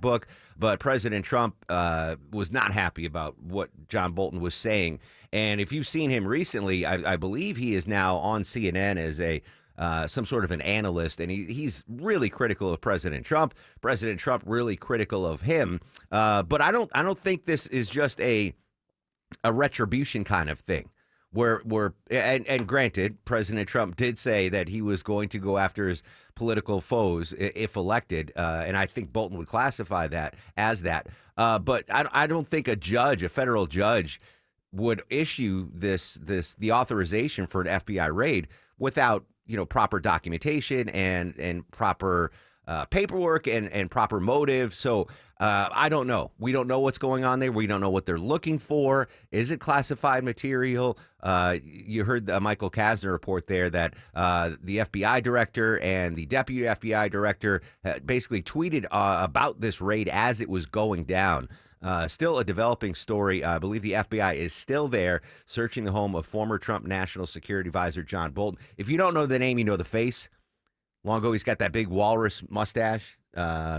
book, but President Trump was not happy about what John Bolton was saying. And if you've seen him recently, I believe he is now on CNN as a some sort of an analyst, and he's really critical of President Trump. President Trump really critical of him. But I don't think this is just a retribution kind of thing. And granted, President Trump did say that he was going to go after his political foes if elected, and I think Bolton would classify that as that. But I don't think a federal judge, would issue the authorization for an FBI raid without proper documentation and proper paperwork and proper motive. So I don't know. We don't know what's going on there. We don't know what they're looking for. Is it classified material? You heard Michael Kasner report there that the FBI director and the deputy FBI director basically tweeted about this raid as it was going down. Still a developing story. I believe the FBI is still there searching the home of former Trump National Security Advisor John Bolton. If you don't know the name, you know the face. Long ago, he's got that big walrus mustache,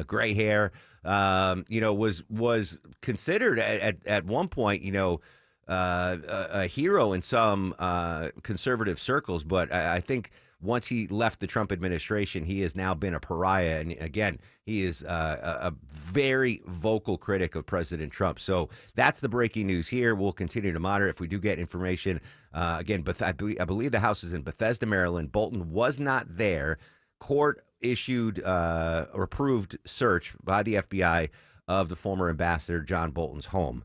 gray hair. Was considered at one point, a hero in some conservative circles. But I think once he left the Trump administration, he has now been a pariah. And again, he is a very vocal critic of President Trump. So that's the breaking news here. We'll continue to monitor if we do get information. Again, but I believe the house is in Bethesda, Maryland. Bolton was not there. Court issued or approved search by the FBI of the former ambassador John Bolton's home.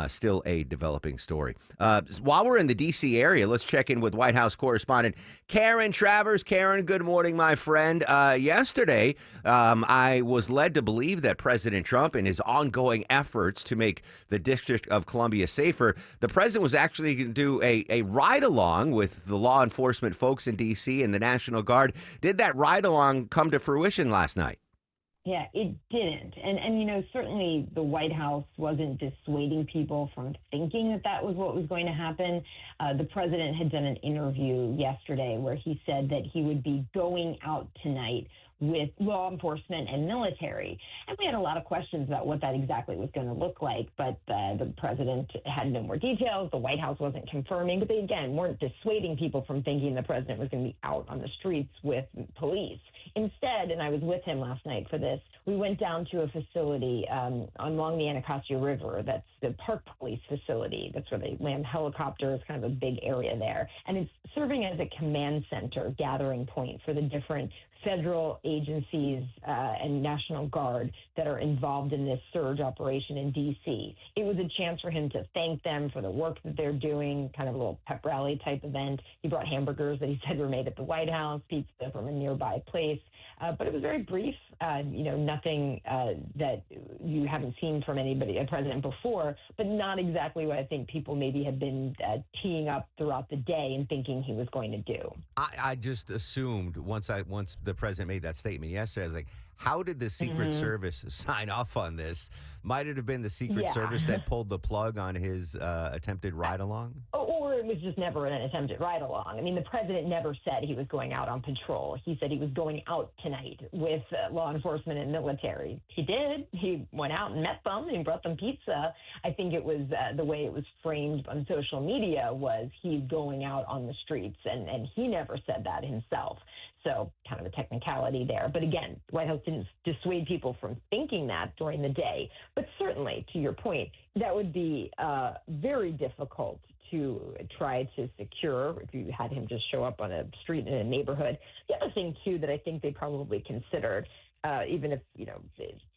Still a developing story. While we're in the D.C. area, let's check in with White House correspondent Karen Travers. Karen, good morning, my friend. Yesterday, I was led to believe that President Trump, in his ongoing efforts to make the District of Columbia safer, the president was actually going to do a ride-along with the law enforcement folks in D.C. and the National Guard. Did that ride-along come to fruition last night? Yeah, it didn't. And certainly the White House wasn't dissuading people from thinking that that was what was going to happen. The president had done an interview yesterday where he said that he would be going out tonight with law enforcement and military. And we had a lot of questions about what that exactly was going to look like, but the president had no more details. The White House wasn't confirming, but they, again, weren't dissuading people from thinking the president was going to be out on the streets with police. Instead, and I was with him last night for this, we went down to a facility along the Anacostia River. That's the Park Police facility. That's where they land helicopters, kind of a big area there. And it's serving as a command center, gathering point for the different federal agencies and National Guard that are involved in this surge operation in D.C. It was a chance for him to thank them for the work that they're doing, kind of a little pep rally type event. He brought hamburgers that he said were made at the White House, pizza from a nearby place. But it was very brief, nothing that you haven't seen from a president before, but not exactly what I think people maybe had been teeing up throughout the day and thinking he was going to do. I just assumed once the president made that statement yesterday, I was like, how did the Secret Service sign off on this? Might it have been the Secret Service that pulled the plug on his attempted ride-along? Or it was just never an attempted ride-along. I mean, the president never said he was going out on patrol. He said he was going out tonight with law enforcement and military. He did. He went out and met them and brought them pizza. I think it was the way it was framed on social media was he's going out on the streets, and he never said that himself. So kind of a technicality there. But again, the White House didn't dissuade people from thinking that during the day. But certainly, to your point, that would be very difficult to try to secure if you had him just show up on a street in a neighborhood. The other thing, too, that I think they probably considered, even if,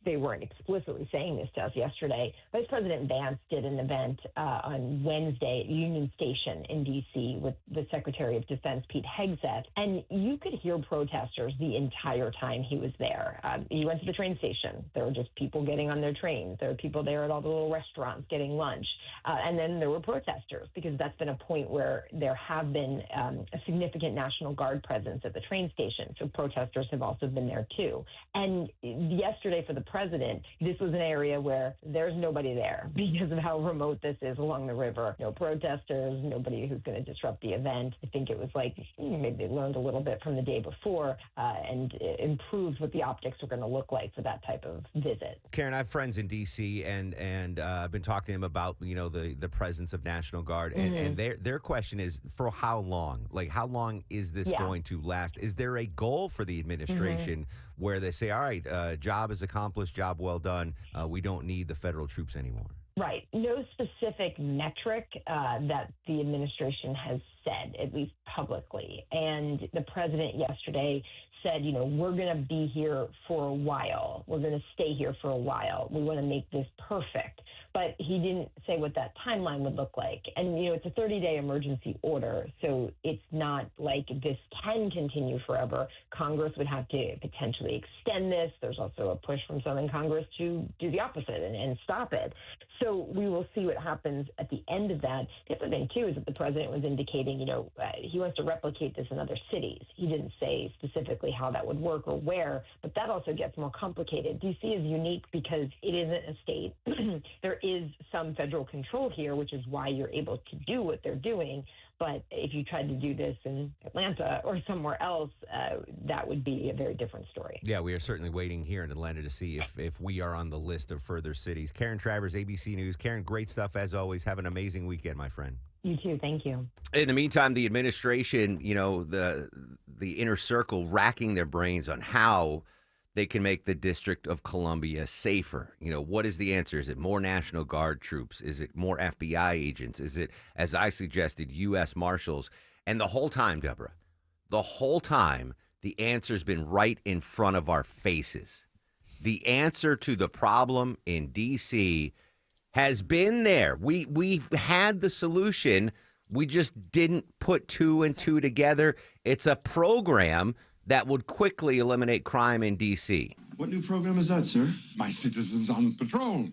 they weren't explicitly saying this to us yesterday, Vice President Vance did an event on Wednesday at Union Station in D.C. with the Secretary of Defense, Pete Hegseth, and you could hear protesters the entire time he was there. He went to the train station. There were just people getting on their trains. There were people there at all the little restaurants getting lunch. And then there were protesters, because that's been a point where there have been a significant National Guard presence at the train station. So protesters have also been there, too. And yesterday for the president, this was an area where there's nobody there because of how remote this is along the river. No protesters, nobody who's going to disrupt the event. I think it was like maybe they learned a little bit from the day before and improved what the optics were going to look like for that type of visit. Karen, I have friends in D.C. and I've been talking to them about the presence of National Guard and their question is for how long? Like how long is this going to last? Is there a goal for the administration where they say, all right, job is accomplished, job well done. We don't need the federal troops anymore? Right. No specific metric that the administration has said, at least publicly. And the president yesterday said, we're going to be here for a while. We're going to stay here for a while. We want to make this perfect. But he didn't say what that timeline would look like. And, it's a 30-day emergency order, so it's not like this can continue forever. Congress would have to potentially extend this. There's also a push from some in Congress to do the opposite and stop it. So we will see what happens at the end of that. The other thing, too, is that the president was indicating, he wants to replicate this in other cities. He didn't say specifically how that would work or where, but that also gets more complicated. D.C. is unique because it isn't a state. There is some federal control here, which is why you're able to do what they're doing. But if you tried to do this in Atlanta or somewhere else, that would be a very different story. Yeah, we are certainly waiting here in Atlanta to see if we are on the list of further cities. Karen Travers, ABC News. Karen, great stuff as always. Have an amazing weekend, my friend. You too. Thank you. In the meantime, the administration, the inner circle racking their brains on how they can make the District of Columbia safer. What is the answer? Is it more National Guard troops? Is it more FBI agents? Is it, as I suggested, U.S. Marshals? And the whole time, Deborah, the answer's been right in front of our faces. The answer to the problem in D.C. has been there. We've had the solution. We just didn't put two and two together. It's a program that would quickly eliminate crime in D.C. What new program is that, sir? My Citizens on Patrol.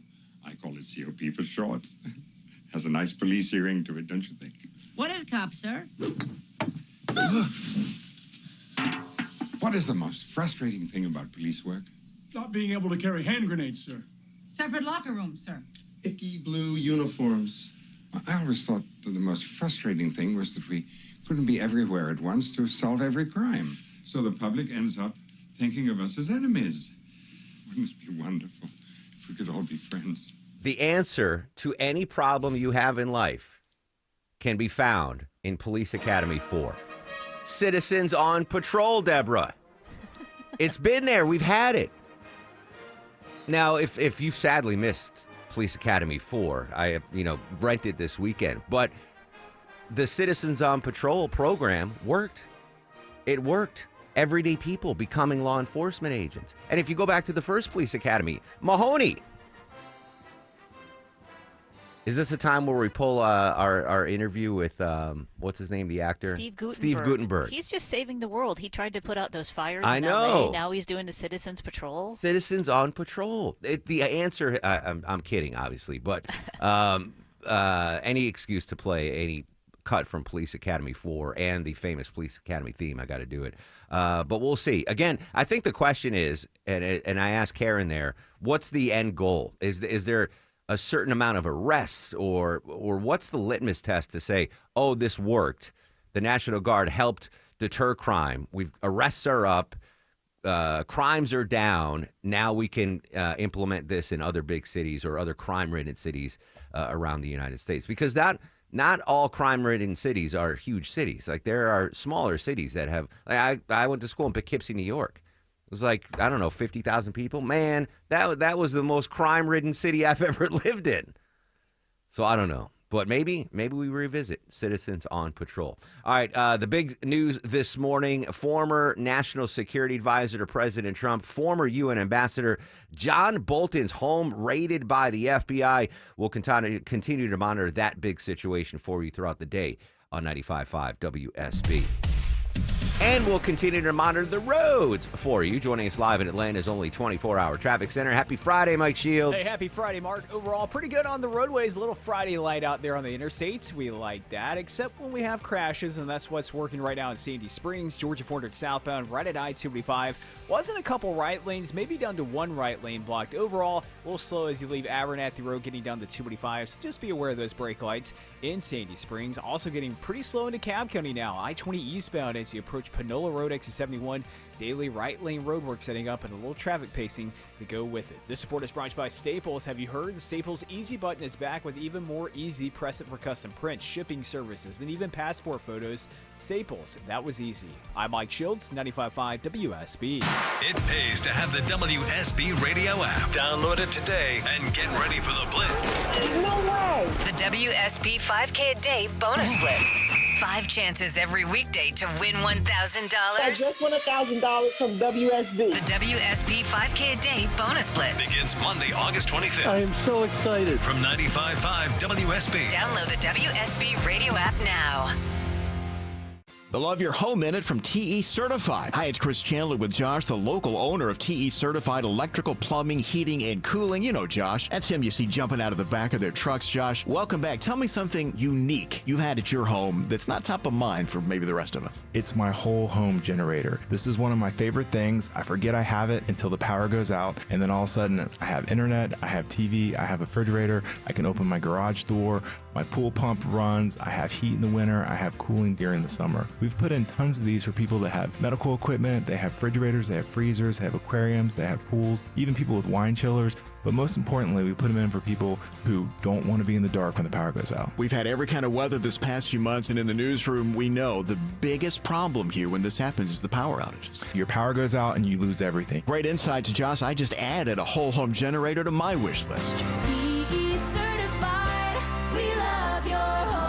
I call it COP for short. Has a nice police ring to it, don't you think? What is COP, sir? What is the most frustrating thing about police work? Not being able to carry hand grenades, sir. Separate locker rooms, sir. Icky blue uniforms. I always thought that the most frustrating thing was that we couldn't be everywhere at once to solve every crime. So the public ends up thinking of us as enemies. Wouldn't it be wonderful if we could all be friends? The answer to any problem you have in life can be found in Police Academy 4. Citizens on Patrol, Deborah. It's been there. We've had it. Now, if you've sadly missed Police Academy 4, I rented this weekend, but the Citizens on Patrol program worked. It worked. Everyday people becoming law enforcement agents. And if you go back to the first Police Academy, Mahoney. Is this a time where we pull our interview with, what's his name, the actor? Steve Guttenberg. Steve Guttenberg. He's just saving the world. He tried to put out those fires I in know. LA. Now he's doing the Citizens Patrol. Citizens on Patrol. The answer, I'm kidding, obviously, but any excuse to play any cut from Police Academy 4 and the famous Police Academy theme, I got to do it. But we'll see. Again, I think the question is, and I asked Karen there, what's the end goal? Is there a certain amount of arrests or what's the litmus test to say, oh, this worked? The National Guard helped deter crime. Arrests are up. Crimes are down. Now we can implement this in other big cities or other crime-ridden cities around the United States. Because not all crime-ridden cities are huge cities. Like there are smaller cities that have. Like I went to school in Poughkeepsie, New York. It was like, I don't know, 50,000 people. Man, that was the most crime-ridden city I've ever lived in. So I don't know. But maybe we revisit Citizens on Patrol. All right, the big news this morning, former National Security Advisor to President Trump, former UN Ambassador John Bolton's home raided by the FBI. We'll continue to monitor that big situation for you throughout the day on 95.5 WSB. And we'll continue to monitor the roads for you. Joining us live in Atlanta's only 24-hour traffic center. Happy Friday, Mike Shields. Hey, happy Friday, Mark. Overall, pretty good on the roadways. A little Friday light out there on the interstates. We like that, except when we have crashes, and that's what's working right now in Sandy Springs, Georgia 400 southbound, right at I-285. Wasn't a couple right lanes, maybe down to one right lane blocked. Overall, a little slow as you leave Abernathy Road getting down to 285, so just be aware of those brake lights in Sandy Springs. Also getting pretty slow into Cobb County now. I-20 eastbound as you approach Panola Road, exit 71. Daily right lane roadwork setting up and a little traffic pacing to go with it. This report is brought to you by Staples. Have you heard? The Staples Easy button is back with even more easy. Press it for custom prints, shipping services, and even passport photos. Staples, that was easy. I'm Mike Shields, 95.5 WSB. It pays to have the WSB radio app. Download it today and get ready for the Blitz. The WSB 5K a day bonus blitz. 5 chances every weekday to win $1,000. I just won $1,000 from WSB. The WSB 5K a day bonus blitz. Begins Monday, August 25th. I am so excited. From 95.5 WSB. Download the WSB radio app now. The Love Your Home Minute from TE Certified. Hi, it's Chris Chandler with Josh, the local owner of TE Certified Electrical, Plumbing, Heating, and Cooling. You know Josh. That's him you see jumping out of the back of their trucks. Josh, welcome back. Tell me something unique you had at your home that's not top of mind for maybe the rest of us. It's my whole home generator. This is one of my favorite things. I forget I have it until the power goes out, and then all of a sudden I have internet, I have TV, I have a refrigerator, I can open my garage door, my pool pump runs, I have heat in the winter, I have cooling during the summer. We've put in tons of these for people that have medical equipment, they have refrigerators, they have freezers, they have aquariums, they have pools, even people with wine chillers. But most importantly, we put them in for people who don't want to be in the dark when the power goes out. We've had every kind of weather this past few months, and in the newsroom, we know the biggest problem here when this happens is the power outages. Your power goes out and you lose everything. Great insights, Josh. I just added a whole home generator to my wish list. TE Certified, we love your home.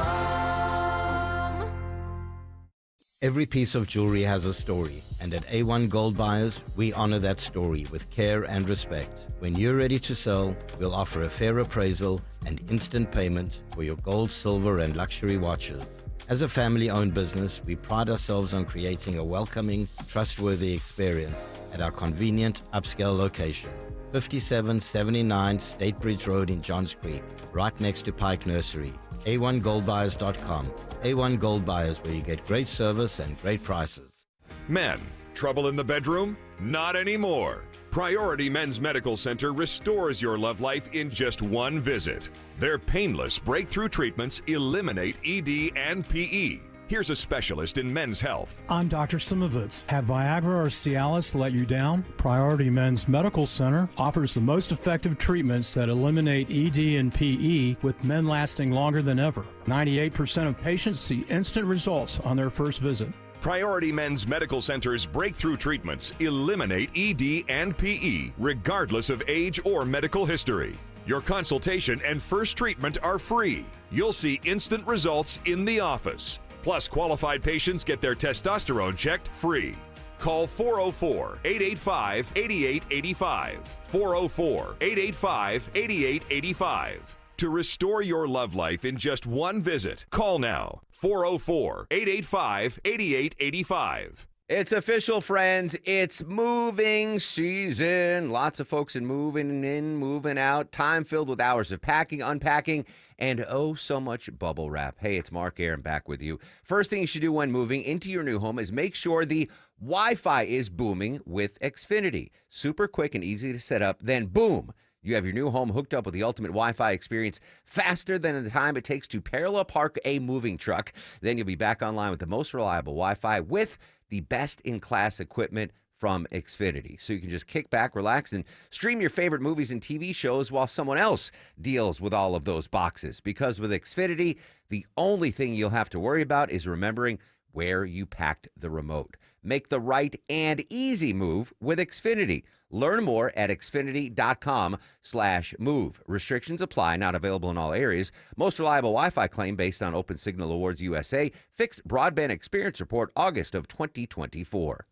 Every piece of jewelry has a story, and at A1 Gold Buyers, we honor that story with care and respect. When you're ready to sell, we'll offer a fair appraisal and instant payment for your gold, silver, and luxury watches. As a family-owned business, we pride ourselves on creating a welcoming, trustworthy experience at our convenient, upscale location. 5779 State Bridge Road in Johns Creek, right next to Pike Nursery. A1GoldBuyers.com. A1 Gold Buyers, where you get great service and great prices. Men, trouble in the bedroom? Not anymore. Priority Men's Medical Center restores your love life in just one visit. Their painless breakthrough treatments eliminate ED and PE. Here's a specialist in men's health. I'm Dr. Simovitz. Have Viagra or Cialis let you down? Priority Men's Medical Center offers the most effective treatments that eliminate ED and PE, with men lasting longer than ever. 98% of patients see instant results on their first visit. Priority Men's Medical Center's breakthrough treatments eliminate ED and PE, regardless of age or medical history. Your consultation and first treatment are free. You'll see instant results in the office. Plus, qualified patients get their testosterone checked free. Call 404-885-8885. 404-885-8885. To restore your love life in just one visit, call now. 404-885-8885. It's official, friends. It's moving season. Lots of folks moving in, moving out. Time filled with hours of packing, unpacking, and oh, so much bubble wrap. Hey, it's Mark Aaron back with you. First thing you should do when moving into your new home is make sure the Wi-Fi is booming with Xfinity. Super quick and easy to set up. Then, boom, you have your new home hooked up with the ultimate Wi-Fi experience faster than the time it takes to parallel park a moving truck. Then you'll be back online with the most reliable Wi-Fi with the best-in-class equipment from Xfinity. So you can just kick back, relax, and stream your favorite movies and TV shows while someone else deals with all of those boxes. Because with Xfinity, the only thing you'll have to worry about is remembering where you packed the remote. Make the right and easy move with Xfinity. Learn more at xfinity.com/move. Restrictions apply, not available in all areas. Most reliable Wi-Fi claim based on Open Signal Awards USA. Fixed Broadband Experience Report, August of 2024.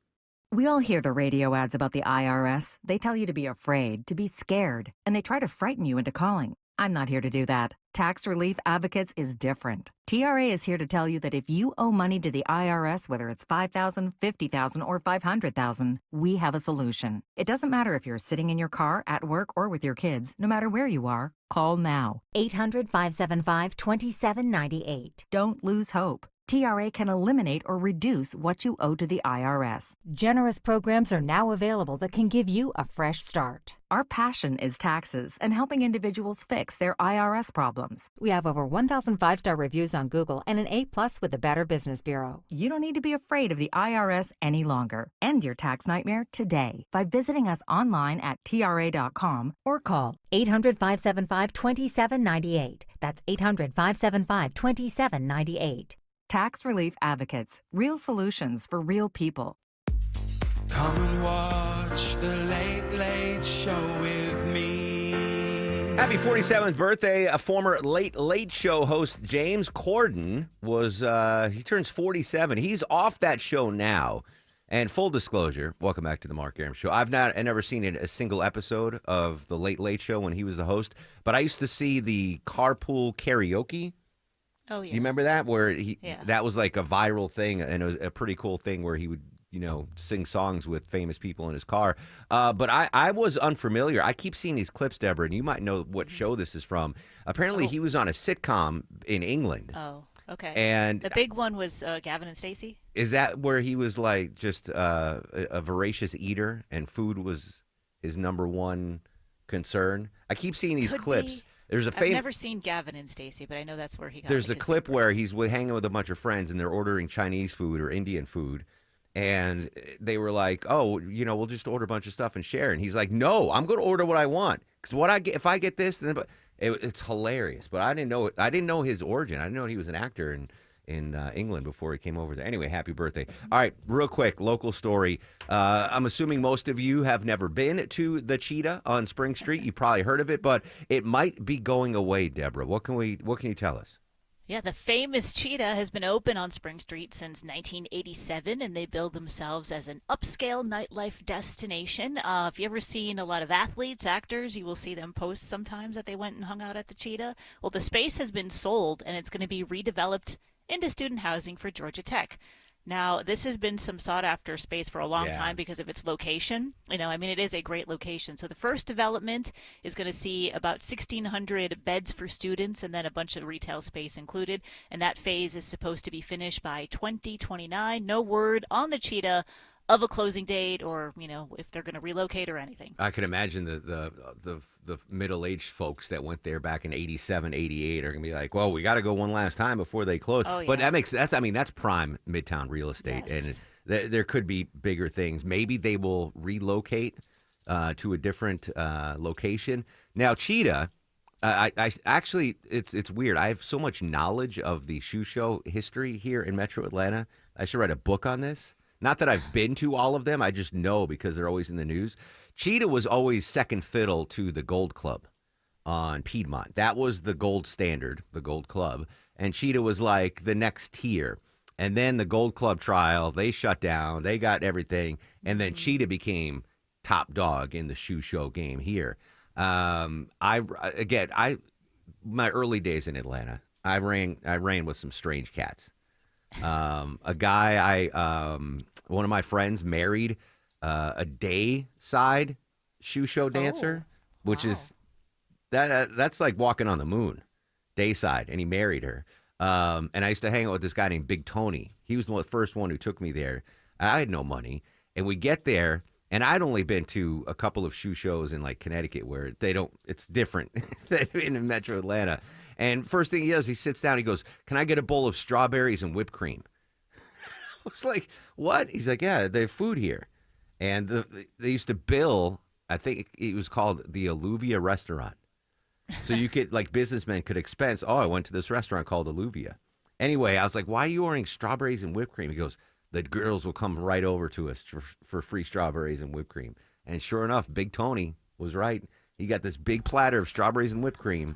We all hear the radio ads about the IRS. They tell you to be afraid, to be scared, and they try to frighten you into calling. I'm not here to do that. Tax Relief Advocates is different. TRA is here to tell you that if you owe money to the IRS, whether it's $5,000, $50,000, or $500,000, we have a solution. It doesn't matter if you're sitting in your car, at work, or with your kids. No matter where you are, call now. 800-575-2798. Don't lose hope. TRA can eliminate or reduce what you owe to the IRS. Generous programs are now available that can give you a fresh start. Our passion is taxes and helping individuals fix their IRS problems. We have over 1,000 5-star reviews on Google and an A+ with the Better Business Bureau. You don't need to be afraid of the IRS any longer. End your tax nightmare today by visiting us online at TRA.com or call 800-575-2798. That's 800-575-2798. Tax Relief Advocates. Real solutions for real people. Come and watch the Late Late Show with me. Happy 47th birthday. A former Late Late Show host, James Corden, he turns 47. He's off that show now. And full disclosure, welcome back to the Mark Arum Show. I've never seen a single episode of the Late Late Show when he was the host, but I used to see the carpool karaoke. Oh, yeah. You remember that? Where that was like a viral thing, and it was a pretty cool thing where he would, sing songs with famous people in his car. But I was unfamiliar. I keep seeing these clips, Deborah, and you might know what show this is from. Apparently, he was on a sitcom in England. Oh, okay. And the big one was Gavin and Stacey. Is that where he was like just a voracious eater and food was his number one concern? I keep seeing these clips. There's a I've never seen Gavin and Stacey, but I know that's where he got. There's a clip where he's hanging with a bunch of friends and they're ordering Chinese food or Indian food, and they were like, "Oh, we'll just order a bunch of stuff and share." And he's like, "No, I'm going to order what I want because if I get this, then it's hilarious." But I didn't know his origin. I didn't know he was an actor in England before he came over there. Anyway, happy birthday. All right, real quick, local story. I'm assuming most of you have never been to the Cheetah on Spring Street. You've probably heard of it, but it might be going away, Deborah. What can you tell us? Yeah, the famous Cheetah has been open on Spring Street since 1987, and they build themselves as an upscale nightlife destination. If you ever seen a lot of athletes, actors, you will see them post sometimes that they went and hung out at the Cheetah. Well, the space has been sold, and it's going to be redeveloped into student housing for Georgia Tech. Now, this has been some sought-after space for a long time because of its location. It is a great location. So the first development is going to see about 1,600 beds for students and then a bunch of retail space included. And that phase is supposed to be finished by 2029. No word on the Cheetah of a closing date or, if they're going to relocate or anything. I can imagine the middle-aged folks that went there back in 87, 88 are going to be like, well, we got to go one last time before they close. Oh, yeah. But that's prime Midtown real estate. Yes. And there could be bigger things. Maybe they will relocate to a different location. Now, Cheetah, I actually, it's weird. I have so much knowledge of the shoe show history here in Metro Atlanta. I should write a book on this. Not that I've been to all of them. I just know because they're always in the news. Cheetah was always second fiddle to the Gold Club on Piedmont. That was the gold standard, the Gold Club. And Cheetah was like the next tier. And then the Gold Club trial, they shut down. They got everything. And then Cheetah became top dog in the shoe show game here. My early days in Atlanta, I ran with some strange cats. One of my friends married a Dayside shoe show dancer, which is that's like walking on the moon, Dayside, and he married her. And I used to hang out with this guy named Big Tony. He was the first one who took me there. I had no money, and we get there, and I'd only been to a couple of shoe shows in like Connecticut where it's different than in Metro Atlanta. And first thing he does, he sits down, he goes, "Can I get a bowl of strawberries and whipped cream?" I was like, "What?" He's like, "Yeah, they have food here." And they used to bill, I think it was called the Alluvia Restaurant. So you could, like, businessmen could expense, "Oh, I went to this restaurant called Alluvia." Anyway, I was like, "Why are you ordering strawberries and whipped cream?" He goes, "The girls will come right over to us for free strawberries and whipped cream." And sure enough, Big Tony was right. He got this big platter of strawberries and whipped cream.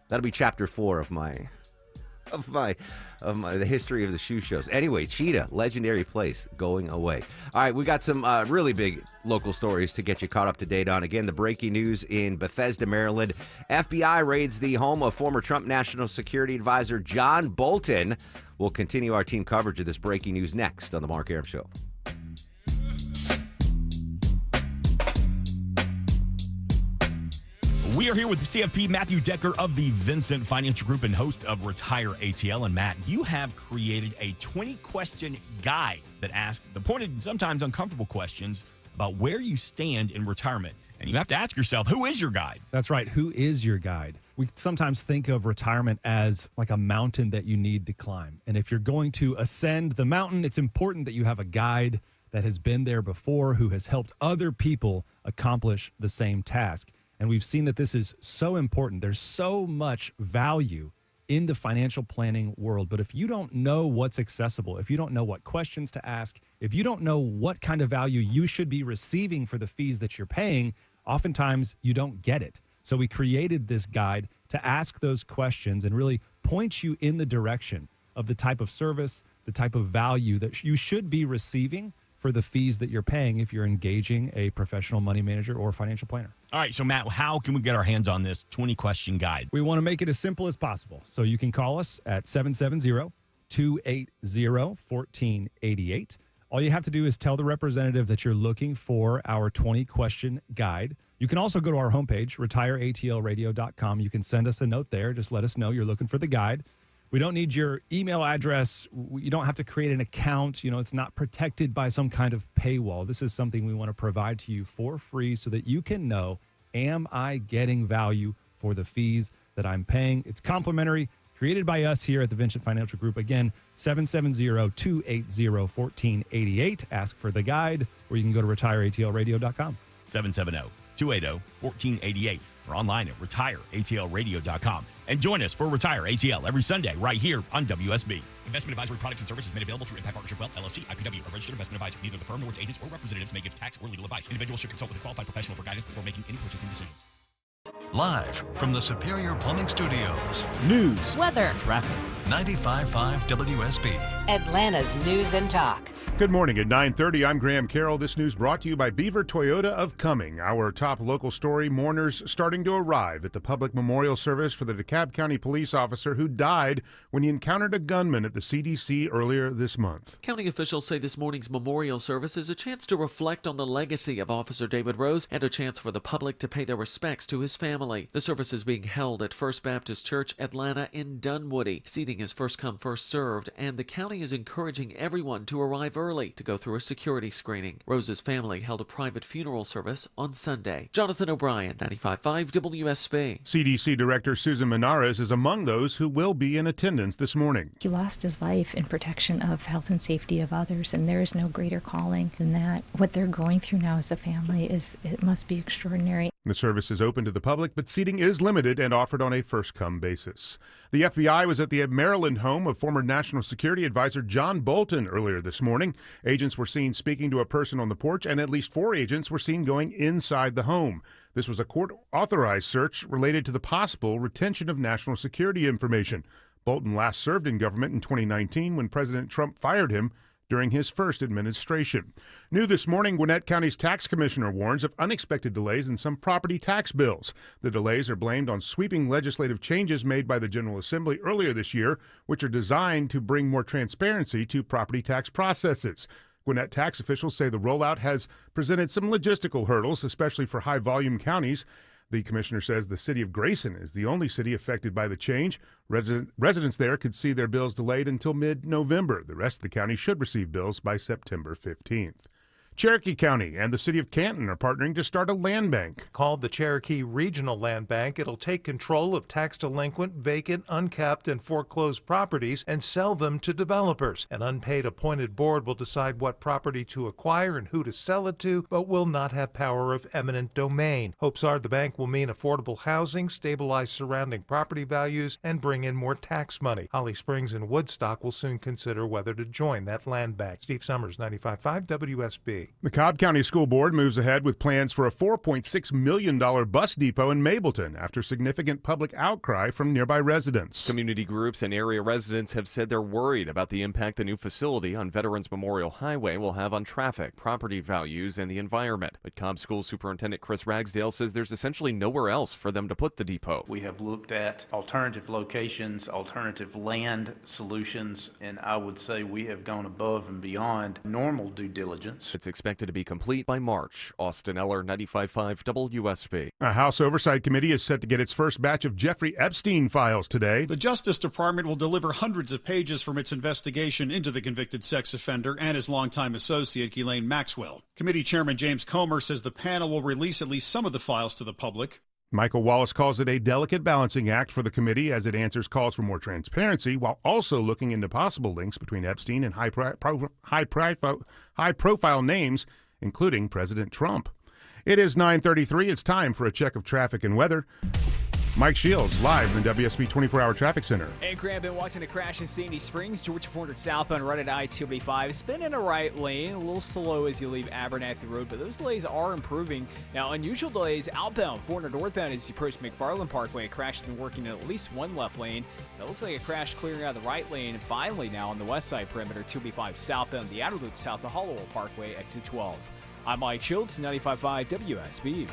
That'll be chapter 4 of my the history of the shoe shows. Anyway, Cheetah, legendary place, going away. All right, we got some really big local stories to get you caught up to date on. Again, the breaking news in Bethesda, Maryland. FBI raids the home of former Trump National Security Advisor John Bolton. We'll continue our team coverage of this breaking news next on The Mark Arum Show. We are here with CFP Matthew Decker of the Vincent Financial Group and host of Retire ATL. And Matt, you have created a 20-question guide that asks the pointed, sometimes uncomfortable questions about where you stand in retirement. And you have to ask yourself, who is your guide? That's right. Who is your guide? We sometimes think of retirement as like a mountain that you need to climb. And if you're going to ascend the mountain, it's important that you have a guide that has been there before, who has helped other people accomplish the same task. And we've seen that this is so important. There's so much value in the financial planning world. But if you don't know what's accessible, if you don't know what questions to ask, if you don't know what kind of value you should be receiving for the fees that you're paying, oftentimes you don't get it. So we created this guide to ask those questions and really point you in the direction of the type of service, the type of value that you should be receiving for the fees that you're paying if you're engaging a professional money manager or financial planner. All right, so Matt, how can we get our hands on this 20-question guide? We want to make it as simple as possible. So you can call us at 770-280-1488. All you have to do is tell the representative that you're looking for our 20-question guide. You can also go to our homepage, retireatlradio.com. You can send us a note there. Just let us know you're looking for the guide. We don't need your email address. You don't have to create an account. You know, it's not protected by some kind of paywall. This is something we want to provide to you for free so that you can know, am I getting value for the fees that I'm paying? It's complimentary, created by us here at the Vincent Financial Group. Again, 770-280-1488. Ask for the guide, or you can go to retireatlradio.com. 770-280-1488. or online at retireatlradio.com. And join us for Retire ATL every Sunday right here on WSB. Investment advisory products and services made available through Impact Partnership Wealth, LLC, IPW, a registered investment advisor. Neither the firm nor its agents or representatives may give tax or legal advice. Individuals should consult with a qualified professional for guidance before making any purchasing decisions. Live from the Superior Plumbing Studios. News, weather, traffic. 95.5 WSB. Atlanta's News and Talk. Good morning at 9:30. I'm Graham Carroll. This news brought to you by Beaver Toyota of Cumming. Our top local story, mourners starting to arrive at the public memorial service for the DeKalb County police officer who died when he encountered a gunman at the CDC earlier this month. County officials say this morning's memorial service is a chance to reflect on the legacy of Officer David Rose and a chance for the public to pay their respects to his family. The service is being held at First Baptist Church, Atlanta in Dunwoody. Seating is first come, first served, and the county is encouraging everyone to arrive early to go through a security screening. Rose's family held a private funeral service on Sunday. Jonathan O'Brien, 95.5 WSB. CDC Director Susan Menares is among those who will be in attendance this morning. He lost his life in protection of health and safety of others, and there is no greater calling than that. What they're going through now as a family it must be extraordinary. The service is open to the public, but seating is limited and offered on a first-come basis. The FBI was at the Maryland home of former National Security Advisor John Bolton earlier this morning. Agents were seen speaking to a person on the porch, and at least 4 agents were seen going inside the home. This was a court-authorized search related to the possible retention of national security information. Bolton last served in government in 2019 when President Trump fired him during his first administration. New this morning, Gwinnett County's tax commissioner warns of unexpected delays in some property tax bills. The delays are blamed on sweeping legislative changes made by the General Assembly earlier this year, which are designed to bring more transparency to property tax processes. Gwinnett tax officials say the rollout has presented some logistical hurdles, especially for high-volume counties. The commissioner says the city of Grayson is the only city affected by the change. Residents there could see their bills delayed until mid-November. The rest of the county should receive bills by September 15th. Cherokee County and the city of Canton are partnering to start a land bank. Called the Cherokee Regional Land Bank, it'll take control of tax-delinquent, vacant, unkept, and foreclosed properties and sell them to developers. An unpaid appointed board will decide what property to acquire and who to sell it to, but will not have power of eminent domain. Hopes are the bank will mean affordable housing, stabilize surrounding property values, and bring in more tax money. Holly Springs and Woodstock will soon consider whether to join that land bank. Steve Summers, 95.5 WSB. The Cobb County School Board moves ahead with plans for a $4.6 million bus depot in Mableton after significant public outcry from nearby residents. Community groups and area residents have said they're worried about the impact the new facility on Veterans Memorial Highway will have on traffic, property values, and the environment. But Cobb School Superintendent Chris Ragsdale says there's essentially nowhere else for them to put the depot. We have looked at alternative locations, alternative land solutions, and I would say we have gone above and beyond normal due diligence. It's expected to be complete by March. Austin Eller, 95.5 WSB. A House Oversight Committee is set to get its first batch of Jeffrey Epstein files today. The Justice Department will deliver hundreds of pages from its investigation into the convicted sex offender and his longtime associate, Ghislaine Maxwell. Committee Chairman James Comer says the panel will release at least some of the files to the public. Michael Wallace calls it a delicate balancing act for the committee as it answers calls for more transparency while also looking into possible links between Epstein and high-profile names, including President Trump. It is 9:33. It's time for a check of traffic and weather. Mike Shields, live in the WSB 24-hour traffic center. Hey, Graham, been watching a crash in Sandy Springs, Georgia 400 southbound, right at I-285. Spin in a right lane, a little slow as you leave Abernathy Road, but those delays are improving. Now, unusual delays outbound, 400 northbound as you approach McFarland Parkway. A crash has been working in at least one left lane. It looks like a crash clearing out the right lane, and finally now on the west side perimeter, 285 southbound, the outer loop south of Hollowell Parkway, exit 12. I'm Mike Shields, 95.5 WSB.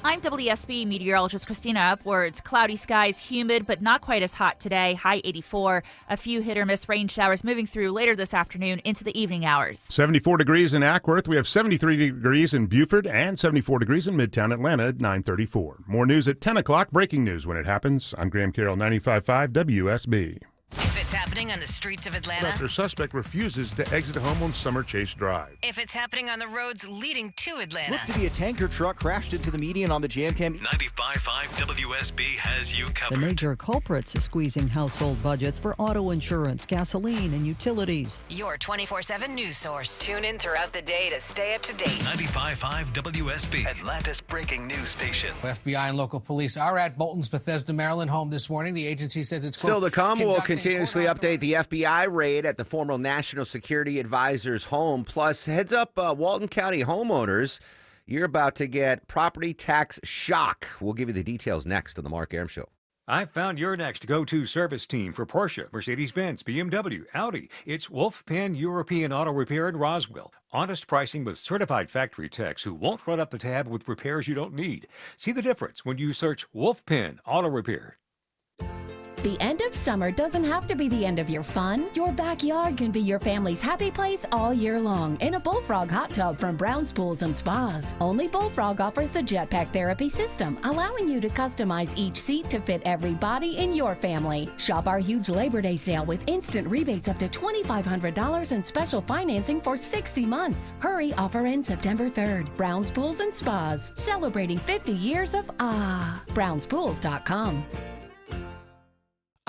I'm WSB meteorologist Christina Upwards. Cloudy skies, humid, but not quite as hot today. High 84. A few hit-or-miss rain showers moving through later this afternoon into the evening hours. 74 degrees in Ackworth. We have 73 degrees in Beaufort and 74 degrees in Midtown Atlanta at 9:34. More news at 10 o'clock. Breaking news when it happens. I'm Graham Carroll, 95.5 WSB. If it's happening on the streets of Atlanta. After suspect refuses to exit home on Summer Chase Drive. If it's happening on the roads leading to Atlanta. Looks to be a tanker truck crashed into the median on the JamCam. 95.5 WSB has you covered. The major culprits are squeezing household budgets for auto insurance, gasoline, and utilities. Your 24/7 news source. Tune in throughout the day to stay up to date. 95.5 WSB, Atlanta's breaking news station. FBI and local police are at Bolton's Bethesda, Maryland home this morning. The agency says it's still to come. We'll continuously update the FBI raid at the former National Security Advisor's home. Plus, heads up, Walton County homeowners, you're about to get property tax shock. We'll give you the details next on the Mark Arum Show. I've found your next go-to service team for Porsche, Mercedes-Benz, BMW, Audi. It's Wolf Pen European Auto Repair in Roswell. Honest pricing with certified factory techs who won't run up the tab with repairs you don't need. See the difference when you search Wolf Pen Auto Repair. The end of summer doesn't have to be the end of your fun. Your backyard can be your family's happy place all year long in a Bullfrog hot tub from Brown's Pools and Spas. Only Bullfrog offers the Jetpack Therapy system, allowing you to customize each seat to fit every body in your family. Shop our huge Labor Day sale with instant rebates up to $2,500 and special financing for 60 months. Hurry, offer ends September 3rd. Brown's Pools and Spas, celebrating 50 years of brownspools.com.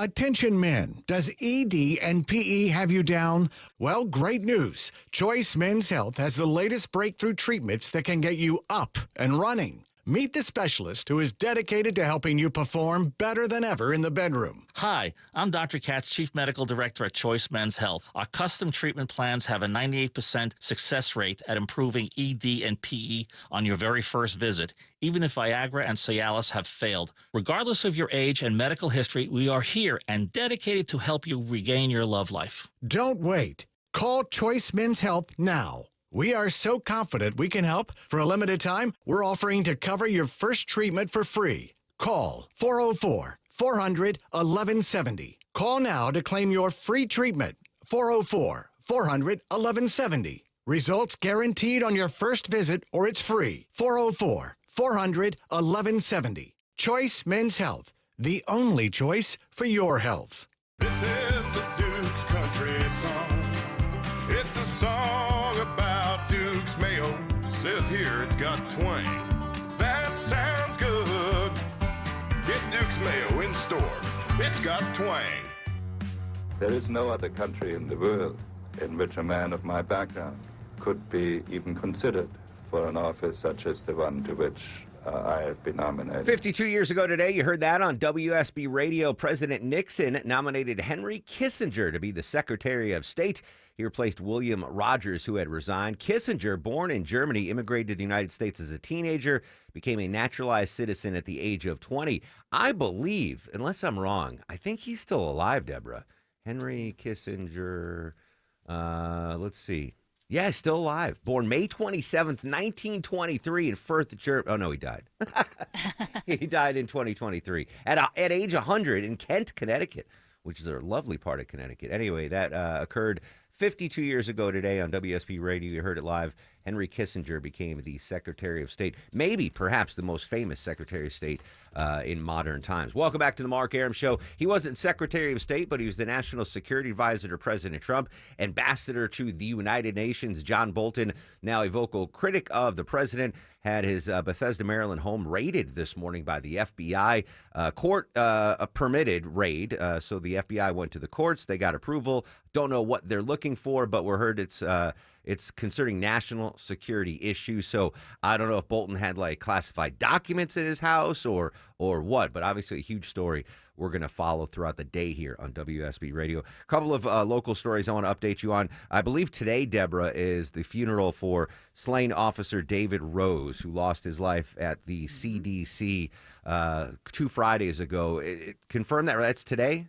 Attention men, does ED and PE have you down? Well, great news. Choice Men's Health has the latest breakthrough treatments that can get you up and running. Meet the specialist who is dedicated to helping you perform better than ever in the bedroom. Hi, I'm Dr. Katz, Chief Medical Director at Choice Men's Health. Our custom treatment plans have a 98% success rate at improving ED and PE on your very first visit, even if Viagra and Cialis have failed. Regardless of your age and medical history, we are here and dedicated to help you regain your love life. Don't wait. Call Choice Men's Health now. We are so confident we can help. For a limited time, we're offering to cover your first treatment for free. Call 404-400-1170. Call now to claim your free treatment. 404-400-1170. Results guaranteed on your first visit or it's free. 404-400-1170. Choice Men's Health, the only choice for your health. This is the Duke's Country Song. It's a song about Duke's Mayo. Says here it's got twang. That sounds good. Get Duke's Mayo in store. It's got twang. There is no other country in the world in which a man of my background could be even considered for an office such as the one to which I have been nominated. 52 years ago today, you heard that on WSB Radio. President Nixon nominated Henry Kissinger to be the Secretary of State. He replaced William Rogers, who had resigned. Kissinger, born in Germany, immigrated to the United States as a teenager, became a naturalized citizen at the age of 20. I believe, unless I'm wrong, I think he's still alive, Deborah. Henry Kissinger, let's see. Yeah, still alive. Born May 27th, 1923 in Firth, Germany. Oh, no, he died. He died in 2023 at age 100 in Kent, Connecticut, which is a lovely part of Connecticut. Anyway, that occurred 52 years ago today on WSB Radio. You heard it live. Henry Kissinger became the Secretary of State, maybe perhaps the most famous Secretary of State in modern times. Welcome back to the Mark Arum Show. He wasn't Secretary of State, but he was the National Security Advisor to President Trump, Ambassador to the United Nations. John Bolton, now a vocal critic of the president, had his Bethesda, Maryland home raided this morning by the FBI. Court permitted raid, so the FBI went to the courts. They got approval. Don't know what they're looking for, but we're heard it's concerning national security issues. So I don't know if Bolton had like classified documents in his house or what, but obviously a huge story we're going to follow throughout the day here on WSB Radio. A couple of local stories I want to update you on. I believe today, Deborah, is the funeral for slain officer David Rose, who lost his life at the CDC 2 Fridays ago. Confirm that that's today?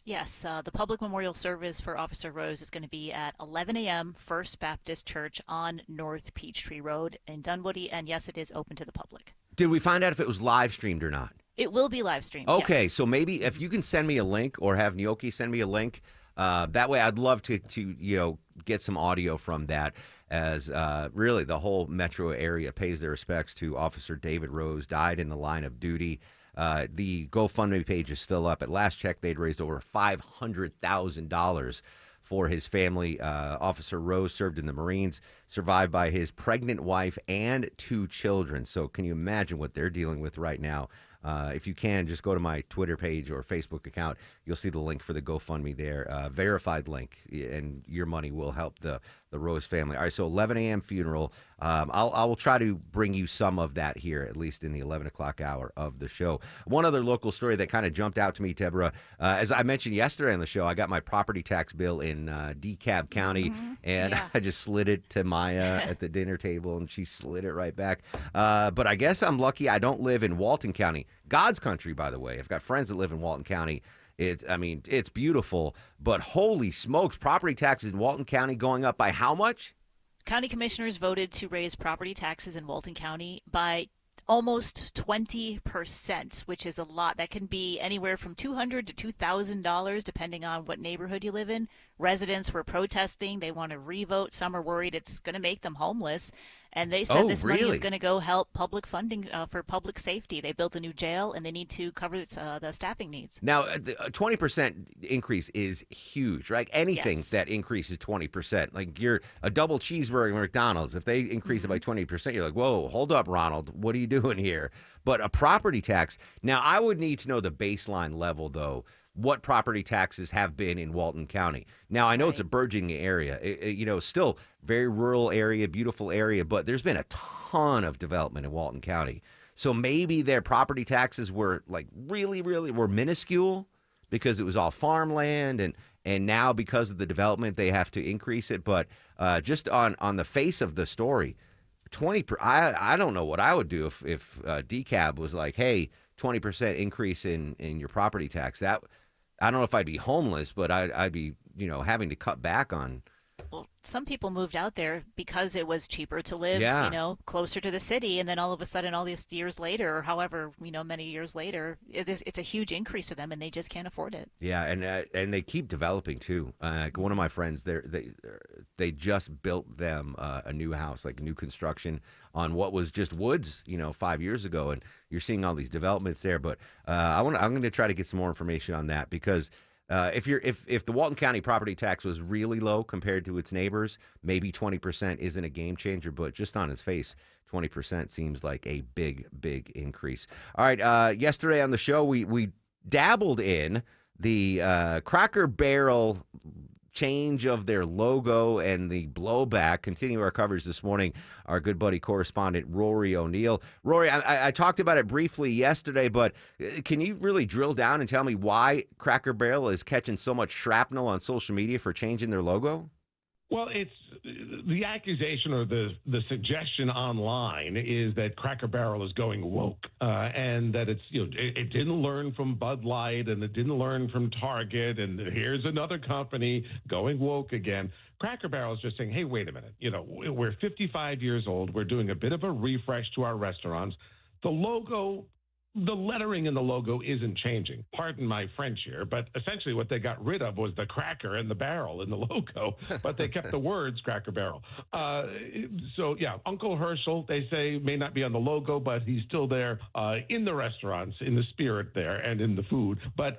Yes, the public memorial service for Officer Rose is going to be at 11 a.m. First Baptist Church on North Peachtree Road in Dunwoody, and yes, it is open to the public. Did we find out if it was live streamed or not? It will be live streamed. Okay, yes. So maybe if you can send me a link or have Gnocchi send me a link, that way I'd love to get some audio from that as really the whole metro area pays their respects to Officer David Rose, died in the line of duty. The GoFundMe page is still up. At last check, they'd raised over $500,000 for his family. Officer Rose served in the Marines, survived by his pregnant wife and 2 children. So can you imagine what they're dealing with right now? If you can, just go to my Twitter page or Facebook account. You'll see the link for the GoFundMe there. Verified link, and your money will help the Rose family. All right, so 11 a.m. funeral. I will try to bring you some of that here, at least in the 11 o'clock hour of the show. One other local story that kind of jumped out to me, Deborah, as I mentioned yesterday on the show, I got my property tax bill in DeKalb County, and I just slid it to Maya at the dinner table, and she slid it right back. But I guess I'm lucky I don't live in Walton County. God's country, by the way. I've got friends that live in Walton County. It's beautiful, but holy smokes, property taxes in Walton County going up by how much? County commissioners voted to raise property taxes in Walton County by almost 20%, which is a lot. That can be anywhere from $200 to $2,000, depending on what neighborhood you live in. Residents were protesting. They want to revote. Some are worried it's going to make them homeless. And they said this money is going to go help public funding for public safety. They built a new jail, and they need to cover the staffing needs. Now, the 20% increase is huge, right? Anything that increases 20%, like you're a double cheeseburger at McDonald's, if they increase it by 20%, you're like, whoa, hold up, Ronald. What are you doing here? But a property tax, now I would need to know the baseline level, though, what property taxes have been in Walton County. Now, I know it's a burgeoning area, still very rural area, beautiful area, but there's been a ton of development in Walton County. So maybe their property taxes were like really, really were minuscule because it was all farmland, and now because of the development, they have to increase it. But just on the face of the story, 20%, I don't know what I would do if DeKalb was like, hey, 20% increase in your property tax. That, I don't know if I'd be homeless, but I'd be, having to cut back on. Well, some people moved out there because it was cheaper to live, closer to the city. And then all of a sudden, all these years later, or however, many years later, it's a huge increase to them, and they just can't afford it. Yeah, and they keep developing too. One of my friends, they just built them a new house, like new construction on what was just woods, 5 years ago, and you're seeing all these developments there. But I'm going to try to get some more information on that because. If the Walton County property tax was really low compared to its neighbors, maybe 20% isn't a game changer, but just on its face, 20% seems like a big, big increase. All right, yesterday on the show, we dabbled in the Cracker Barrel change of their logo and the blowback. Continue our coverage this morning. Our good buddy correspondent Rory O'Neill. Rory, I talked about it briefly yesterday, but can you really drill down and tell me why Cracker Barrel is catching so much shrapnel on social media for changing their logo? Well, it's the accusation or the suggestion online is that Cracker Barrel is going woke, and that it's it didn't learn from Bud Light and it didn't learn from Target, and here's another company going woke again. Cracker Barrel is just saying, hey, wait a minute, we're 55 years old, we're doing a bit of a refresh to our restaurants. The logo. The lettering in the logo isn't changing. Pardon my French here, but essentially what they got rid of was the cracker and the barrel in the logo, but they kept the words Cracker Barrel. So, yeah, Uncle Herschel, they say, may not be on the logo, but he's still there in the restaurants, in the spirit there, and in the food. But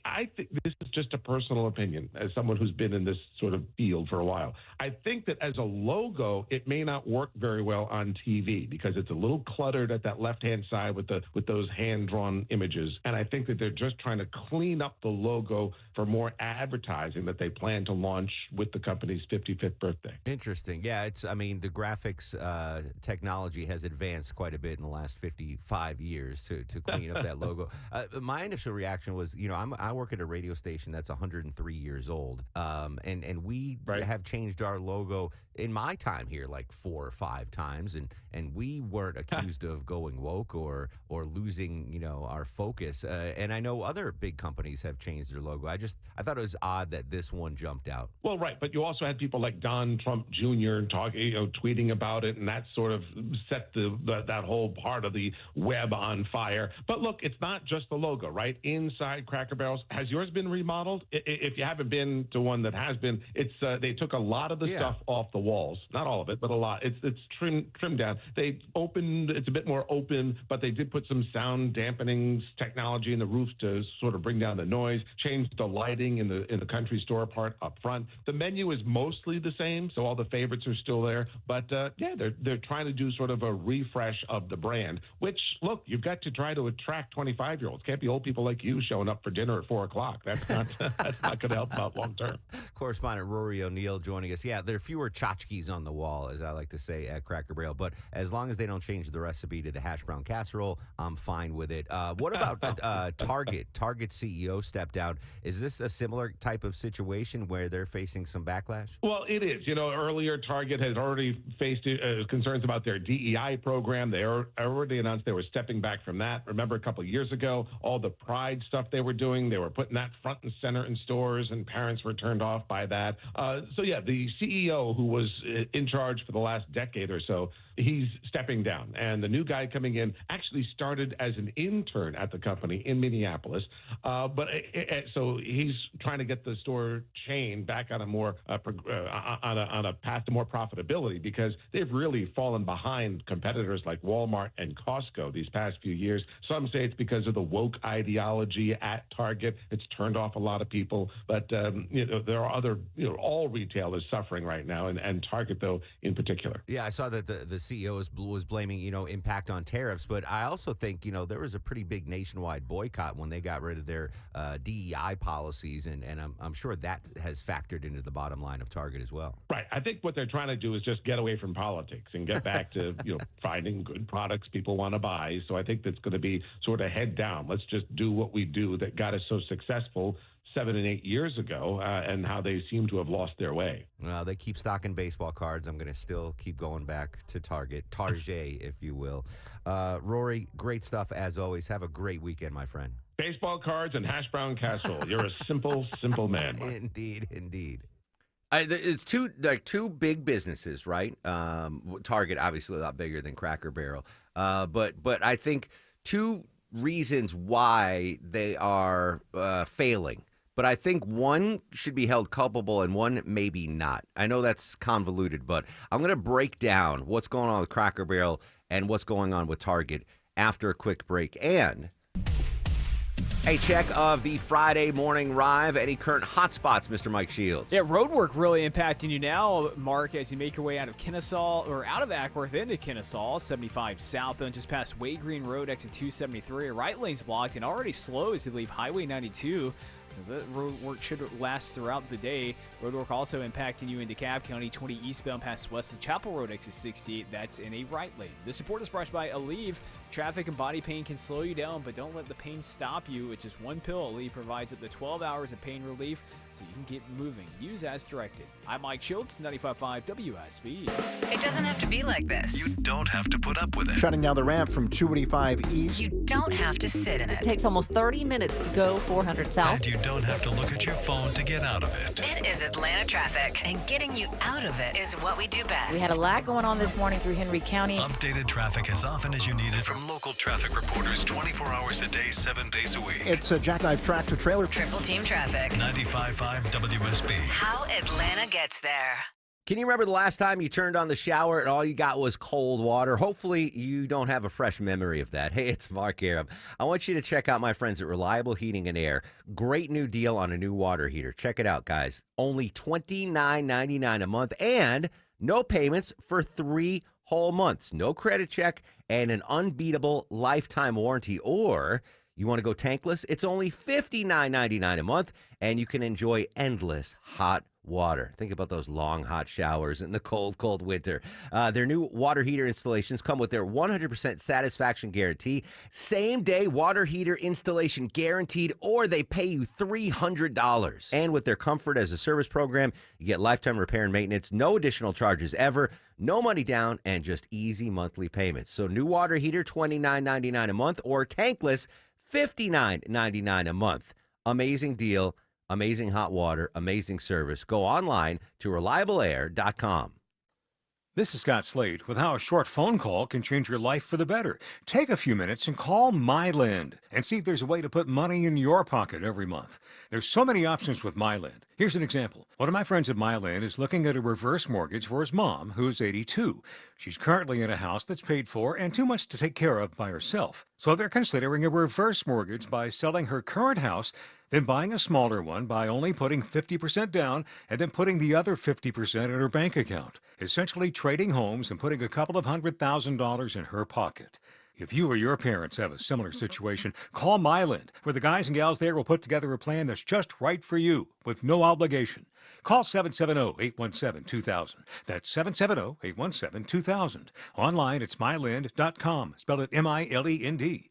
I think this is just a personal opinion as someone who's been in this sort of field for a while. I think that as a logo, it may not work very well on TV because it's a little cluttered at that left-hand side with those hand-drawn images. And I think that they're just trying to clean up the logo for more advertising that they plan to launch with the company's 55th birthday. Interesting. Yeah, the graphics technology has advanced quite a bit in the last 55 years to clean up that logo. My initial reaction was, I work at a radio station that's 103 years old, and we have changed our logo in my time here like 4 or 5 times, and we weren't accused of going woke or losing our focus. And I know other big companies have changed their logo. I thought it was odd that this one jumped out. Well, right, but you also had people like Don Trump Jr. Tweeting about it, and that sort of set that whole part of the web on fire. But look, it's not just the logo, right? Inside Cracker Barrels, has yours been remodeled? If you haven't been to one that has been, it's they took a lot of the stuff off the walls, not all of it, but a lot. It's trimmed down. They opened. It's a bit more open, but they did put some sound dampening technology in the roof to sort of bring down the noise. Changed the lighting in the country store part up front. The menu is mostly the same, so all the favorites are still there. But they're trying to do sort of a refresh of the brand. Which, look, you've got to try to attract 25-year-olds. Can't be old people like you showing up for dinner at 4:00. That's not going to help out long term. Correspondent Rory O'Neill joining us. Yeah, there are fewer tchotchkes on the wall, as I like to say, at Cracker Barrel. But as long as they don't change the recipe to the hash brown casserole, I'm fine with it. What about Target? Target's CEO stepped out. Is this a similar type of situation where they're facing some backlash? Well, it is. Earlier Target had already faced concerns about their DEI program. They already announced they were stepping back from that. Remember a couple of years ago, all the Pride stuff they were doing, they were putting that front and center in stores, and parents were turned off by that. The CEO who was in charge for the last decade or so, he's stepping down. And the new guy coming in actually started as an intern at the company in Minneapolis. So he's trying to get the store chain back on a more on a path to more profitability because they've really fallen behind competitors like Walmart and Costco these past few years. Some say it's because of the woke ideology at Target. It's turned off a lot of people. But, there are other, all retail is suffering right now, and Target, though, in particular. Yeah, I saw that the CEO was blaming, impact on tariffs. But I also think, there was a pretty big nationwide boycott when they got rid of their DEI policies. And I'm sure that has factored into the bottom line of Target as well. Right. I think what they're trying to do is just get away from politics and get back to, finding good products people want to buy. So I think that's going to be sort of head down. Let's just do what we do that got us so successful 7 and 8 years ago, and how they seem to have lost their way. Well, they keep stocking baseball cards. I'm going to still keep going back to Target, if you will. Rory, great stuff as always. Have a great weekend, my friend. Baseball cards and hash brown casserole. You're a simple, simple man. Mark. Indeed. It's two big businesses, right? Target, obviously, a lot bigger than Cracker Barrel. But I think two reasons why they are failing. But I think one should be held culpable and one maybe not. I know that's convoluted, but I'm going to break down what's going on with Cracker Barrel and what's going on with Target after a quick break. And a check of the Friday morning Rive. Any current hotspots, Mr. Mike Shields? Yeah, road work really impacting you now, Mark, as you make your way out of Kennesaw, or out of Ackworth into Kennesaw, 75 southbound, just past Way Green Road, exit 273. Right lane's blocked and already slow as you leave Highway 92. The road work should last throughout the day. Road work also impacting you in DeKalb County, 20 eastbound past West Chapel Road, exit 68. That's in a right lane. The support is brought by Aleve. Traffic and body pain can slow you down, but don't let the pain stop you. It's just one pill. Aleve provides up to 12 hours of pain relief so you can get moving. Use as directed. I'm Mike Schultz, 95.5 WSB. It doesn't have to be like this. You don't have to put up with it. Shutting down the ramp from 285 east. You don't have to sit in it. It takes almost 30 minutes to go 400 south. And you don't have to look at your phone to get out of it. It is Atlanta traffic, and getting you out of it is what we do best. We had a lot going on this morning through Henry County. Updated traffic as often as you need it from local traffic reporters 24 hours a day, 7 days a week. It's a jackknife tractor trailer. Triple team traffic. 95.5 WSB. How Atlanta gets there. Can you remember the last time you turned on the shower and all you got was cold water? Hopefully you don't have a fresh memory of that. Hey, it's Mark Aram. I want you to check out my friends at Reliable Heating and Air. Great new deal on a new water heater. Check it out, guys. Only $29.99 a month and no payments for 3 whole months. No credit check and an unbeatable lifetime warranty. Or you want to go tankless? It's only $59.99 a month and you can enjoy endless hot water. Think about those long, hot showers in the cold, cold winter. Their new water heater installations come with their 100% satisfaction guarantee, same-day water heater installation guaranteed, or they pay you $300. And with their Comfort as a Service program, you get lifetime repair and maintenance, no additional charges ever, no money down, and just easy monthly payments. So new water heater, $29.99 a month, or tankless, $59.99 a month. Amazing deal. Amazing hot water, amazing service. Go online to reliableair.com. This is Scott Slade with how a short phone call can change your life for the better. Take a few minutes and call MyLend and see if there's a way to put money in your pocket every month. There's so many options with MyLend. Here's an example. One of my friends at MyLend is looking at a reverse mortgage for his mom, who's 82. She's currently in a house that's paid for and too much to take care of by herself. So they're considering a reverse mortgage by selling her current house, then buying a smaller one by only putting 50% down and then putting the other 50% in her bank account, essentially trading homes and putting a couple of $100,000 in her pocket. If you or your parents have a similar situation, call MyLend, where the guys and gals there will put together a plan that's just right for you with no obligation. Call 770-817-2000. That's 770-817-2000. Online, it's mylend.com. Spell it M-I-L-E-N-D.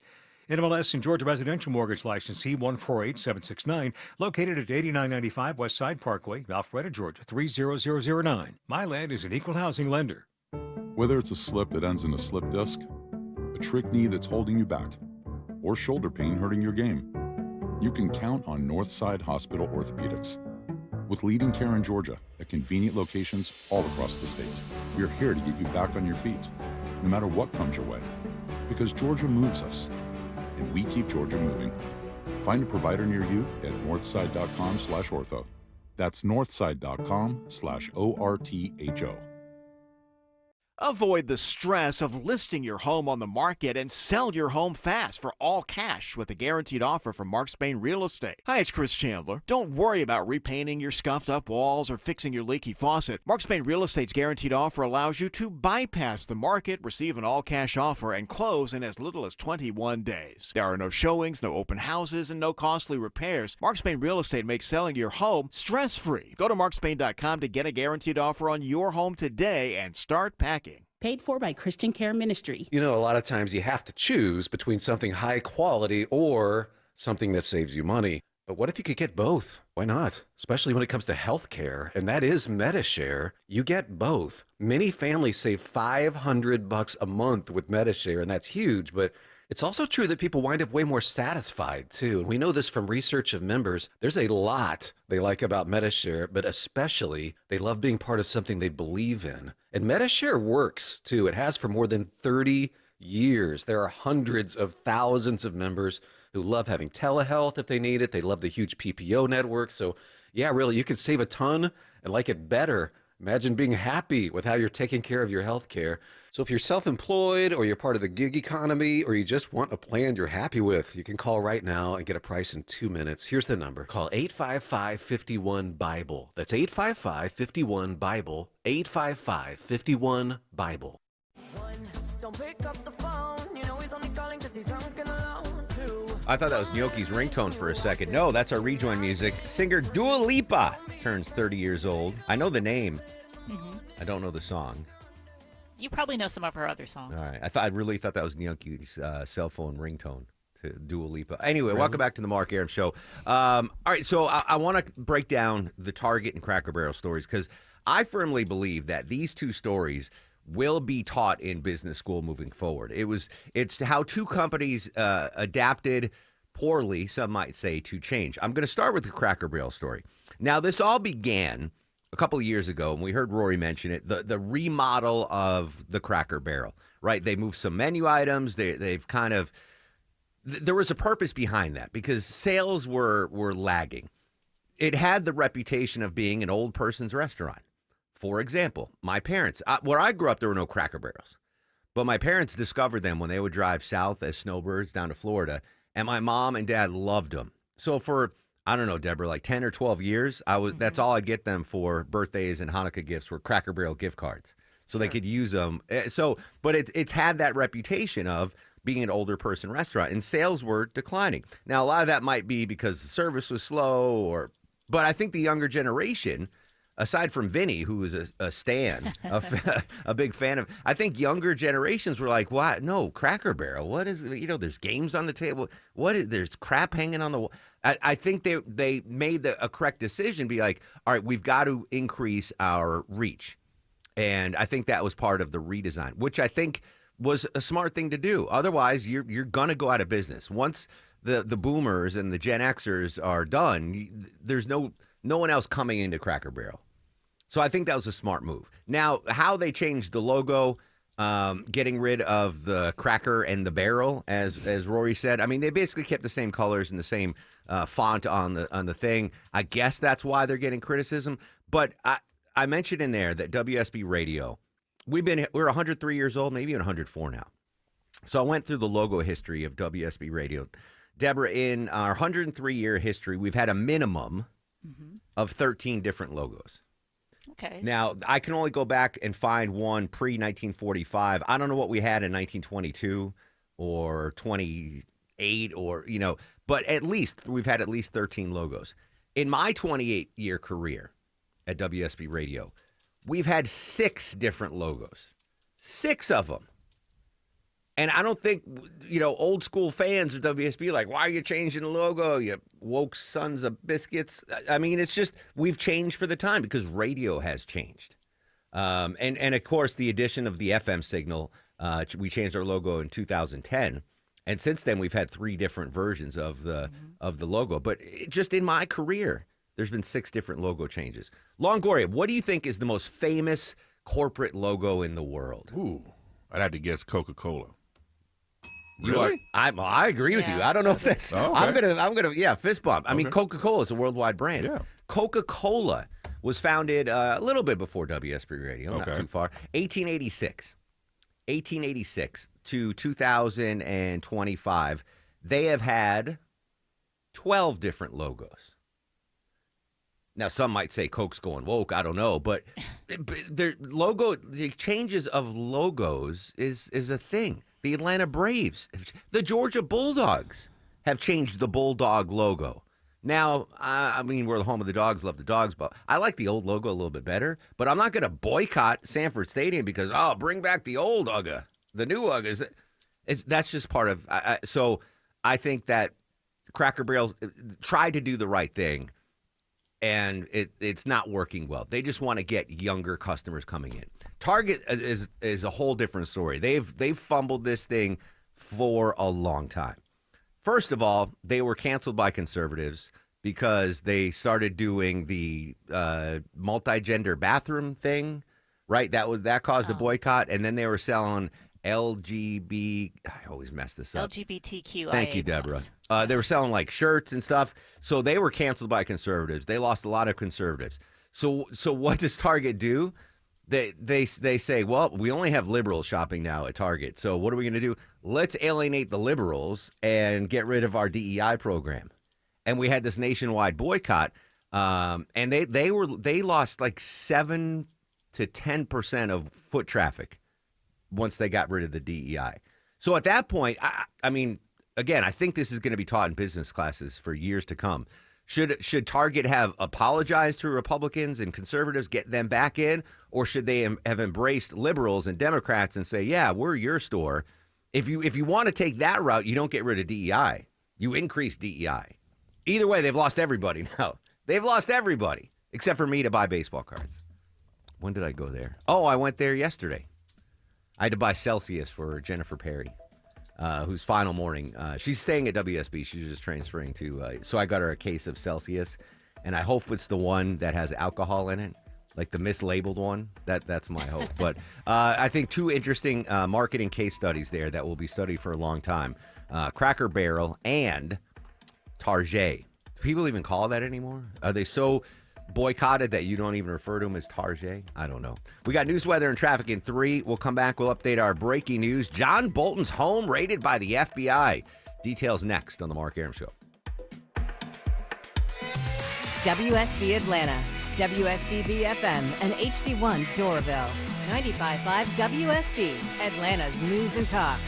NMLS and Georgia Residential Mortgage Licensee 148769, located at 8995 West Side Parkway, Alpharetta, Georgia 30009. MyLand is an equal housing lender. Whether it's a slip that ends in a slip disc, a trick knee that's holding you back, or shoulder pain hurting your game, you can count on Northside Hospital Orthopedics. With leading care in Georgia at convenient locations all across the state, we're here to get you back on your feet, no matter what comes your way. Because Georgia moves us, and we keep Georgia moving. Find a provider near you at northside.com/ortho. That's northside.com/ORTHO. Avoid the stress of listing your home on the market and sell your home fast for all cash with a guaranteed offer from Mark Spain Real Estate. Hi, it's Chris Chandler. Don't worry about repainting your scuffed up walls or fixing your leaky faucet. Mark Spain Real Estate's guaranteed offer allows you to bypass the market, receive an all cash offer, and close in as little as 21 days. There are no showings, no open houses, and no costly repairs. Mark Spain Real Estate makes selling your home stress-free. Go to markspain.com to get a guaranteed offer on your home today and start packing. Paid for by Christian Care Ministry. You know, a lot of times you have to choose between something high quality or something that saves you money. But what if you could get both? Why not? Especially when it comes to health care, and that is Medi-Share. You get both. Many families save $500 a month with Medi-Share, and that's huge, but it's also true that people wind up way more satisfied, too. And we know this from research of members. There's a lot they like about Medi-Share, but especially they love being part of something they believe in. And Medi-Share works, too. It has for more than 30 years. There are hundreds of thousands of members who love having telehealth if they need it. They love the huge PPO network. So, yeah, really, you can save a ton and like it better. Imagine being happy with how you're taking care of your health care. So if you're self-employed or you're part of the gig economy or you just want a plan you're happy with, you can call right now and get a price in 2 minutes. Here's the number. Call 855-51-BIBLE. That's 855-51-BIBLE. 855-51-BIBLE. Don't pick up the phone. You know he's only calling because he's drunk and alone. 2, I thought that was Gnocchi's ringtone for a second. No, that's our rejoin music. Singer Dua Lipa turns 30 years old. I know the name. I don't know the song. You probably know some of her other songs. All right. I really thought that was Gnocchi's cell phone ringtone to Dua Lipa. Anyway, welcome back to the Mark Arum Show. All right, so I want to break down the Target and Cracker Barrel stories because I firmly believe that these two stories will be taught in business school moving forward. It's how two companies adapted poorly, some might say, to change. I'm going to start with the Cracker Barrel story. Now, this all began a couple of years ago, and we heard Rory mention it, the remodel of the Cracker Barrel, right? They moved some menu items. They've kind of, there was a purpose behind that because sales were lagging. It had the reputation of being an old person's restaurant. For example, my parents, where I grew up, there were no Cracker Barrels, but my parents discovered them when they would drive south as snowbirds down to Florida, and my mom and dad loved them. So for, I don't know, Deborah, like 10 or 12 years, that's all I'd get them for birthdays and Hanukkah gifts were Cracker Barrel gift cards. So they could use them. But it's had that reputation of being an older person restaurant, and sales were declining. Now, a lot of that might be because the service was slow, but I think the younger generation, aside from Vinny, who was a stan, a big fan of, I think younger generations were like, "What? No, Cracker Barrel. What is? There's games on the table. There's crap hanging on the wall." I think they made a correct decision. Be like, all right, we've got to increase our reach, and I think that was part of the redesign, which I think was a smart thing to do. Otherwise, you're gonna go out of business once the boomers and the Gen Xers are done. There's no one else coming into Cracker Barrel. So I think that was a smart move. Now, how they changed the logo, getting rid of the cracker and the barrel, as Rory said. I mean, they basically kept the same colors and the same font on the thing. I guess that's why they're getting criticism. But I mentioned in there that WSB Radio, we're 103 years old, maybe even 104 now. So I went through the logo history of WSB Radio. Deborah, in our 103-year history, we've had a minimum of 13 different logos. Okay. Now, I can only go back and find one pre-1945. I don't know what we had in 1922 or 28 or, but at least we've had at least 13 logos. In my 28-year career at WSB Radio, we've had 6 different logos. 6 of them. And I don't think, old school fans of WSB are like, why are you changing the logo, you woke sons of biscuits? I mean, it's just we've changed for the time because radio has changed. And of course, the addition of the FM signal, we changed our logo in 2010. And since then, we've had 3 different versions of the logo. But just in my career, there's been 6 different logo changes. Longoria, what do you think is the most famous corporate logo in the world? Ooh, I'd have to guess Coca-Cola. Really? I agree with you. I don't know if that's. Oh, okay. I'm gonna. Fist bump. I mean, Coca-Cola is a worldwide brand. Yeah. Coca-Cola was founded a little bit before WSB Radio, not too far. 1886 to 2025. They have had 12 different logos. Now, some might say Coke's going woke. I don't know, but the changes of logos is a thing. The Atlanta Braves, the Georgia Bulldogs have changed the Bulldog logo. Now, I mean, we're the home of the dogs, love the dogs, but I like the old logo a little bit better. But I'm not going to boycott Sanford Stadium because, bring back the old UGA. The new UGA that's just part of. So I think that Cracker Barrel tried to do the right thing, and it's not working well. They just want to get younger customers coming in. Target is a whole different story. They've fumbled this thing for a long time. First of all, they were canceled by conservatives because they started doing the multi-gender bathroom thing, right? That caused a boycott, and then they were selling I always mess this up. LGBTQIA+. Thank you, Deborah. They were selling like shirts and stuff, so they were canceled by conservatives. They lost a lot of conservatives. So what does Target do? They say, well, we only have liberals shopping now at Target. So what are we going to do? Let's alienate the liberals and get rid of our DEI program. And we had this nationwide boycott, and they lost like 7 to 10% of foot traffic once they got rid of the DEI. So at that point, I mean, again, I think this is going to be taught in business classes for years to come. Should Target have apologized to Republicans and conservatives, get them back in, or should they have embraced liberals and Democrats and say, yeah, we're your store? If you want to take that route, you don't get rid of DEI. You increase DEI. Either way, they've lost everybody now. They've lost everybody, except for me to buy baseball cards. When did I go there? Oh, I went there yesterday. I had to buy Celsius for Jennifer Perry, whose final morning. She's staying at WSB. She's just transferring to. So I got her a case of Celsius, and I hope it's the one that has alcohol in it, like the mislabeled one. That's my hope. But I think two interesting marketing case studies there that will be studied for a long time. Cracker Barrel and Target. Do people even call that anymore? Are they so boycotted that you don't even refer to them as Target? I don't know. We got news, weather, and traffic in 3. We'll come back. We'll update our breaking news. John Bolton's home raided by the FBI. Details next on The Mark Arum Show. WSB Atlanta, WSB BFM, and HD1 Doraville. 95.5 WSB, Atlanta's news and talk.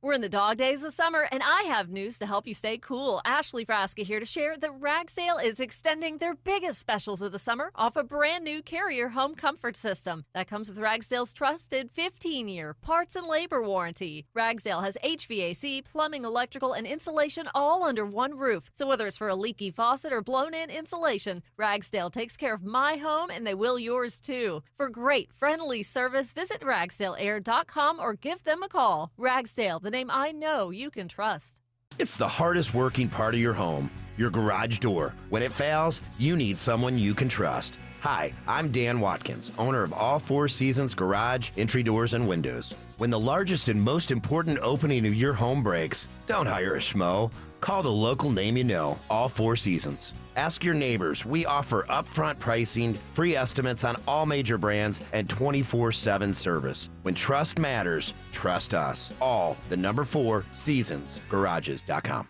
We're in the dog days of summer, and I have news to help you stay cool. Ashley Frasca here to share that Ragsdale is extending their biggest specials of the summer off a brand new Carrier home comfort system. That comes with Ragsdale's trusted 15-year parts and labor warranty. Ragsdale has HVAC, plumbing, electrical, and insulation all under one roof. So whether it's for a leaky faucet or blown-in insulation, Ragsdale takes care of my home, and they will yours too. For great, friendly service, visit RagsdaleAir.com or give them a call. Ragsdale, the name I know you can trust. It's the hardest working part of your home, your garage door. When it fails, you need someone you can trust. Hi, I'm Dan Watkins, owner of All Four Seasons Garage, Entry Doors, and Windows. When the largest and most important opening of your home breaks, don't hire a schmo. Call the local name you know, All Four Seasons. Ask your neighbors. We offer upfront pricing, free estimates on all major brands, and 24/7 service. When trust matters, trust us. All the number 4 seasonsgarages.com.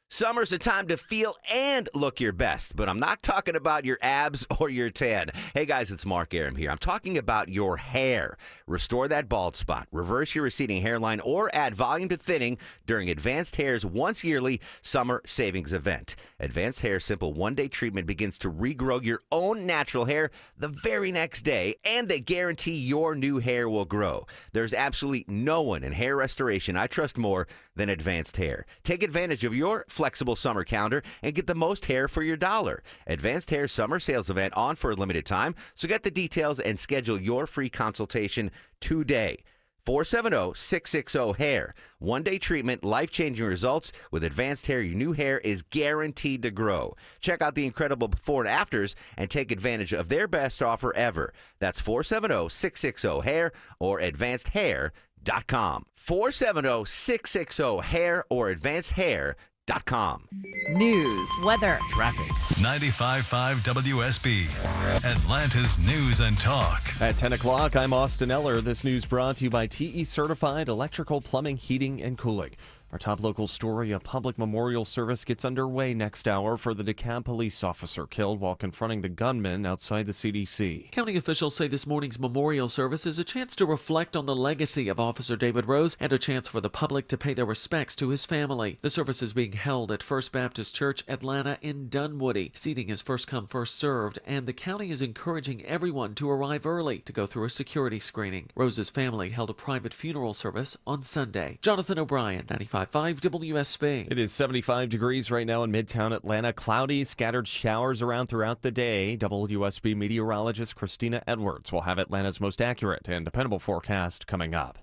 Summer's a time to feel and look your best, but I'm not talking about your abs or your tan. Hey guys, it's Mark Arum here. I'm talking about your hair. Restore that bald spot, reverse your receding hairline, or add volume to thinning during Advanced Hair's once yearly summer savings event. Advanced Hair's simple one-day treatment begins to regrow your own natural hair the very next day, and they guarantee your new hair will grow. There's absolutely no one in hair restoration I trust more than Advanced Hair. Take advantage of your flexible summer calendar and get the most hair for your dollar. Advanced Hair summer sales event on for a limited time, so get the details and schedule your free consultation today. 470-660-HAIR. One-day treatment, life-changing results. With Advanced Hair, your new hair is guaranteed to grow. Check out the incredible before and afters and take advantage of their best offer ever. That's 470-660-HAIR or advancedhair.com. 470-660-HAIR or advancedhair.com. News, weather, traffic. 95.5 WSB, Atlanta's news and talk. At 10 o'clock, I'm Austin Eller. This news brought to you by TE Certified Electrical, Plumbing, Heating, and Cooling. Our top local story, a public memorial service gets underway next hour for the DeKalb police officer killed while confronting the gunman outside the CDC. County officials say this morning's memorial service is a chance to reflect on the legacy of Officer David Rose and a chance for the public to pay their respects to his family. The service is being held at First Baptist Church, Atlanta in Dunwoody. Seating is first come, first served, and the county is encouraging everyone to arrive early to go through a security screening. Rose's family held a private funeral service on Sunday. Jonathan O'Brien, 95.5 WSB. It is 75 degrees right now in Midtown Atlanta. Cloudy, scattered showers around throughout the day. WSB meteorologist Christina Edwards will have Atlanta's most accurate and dependable forecast coming up.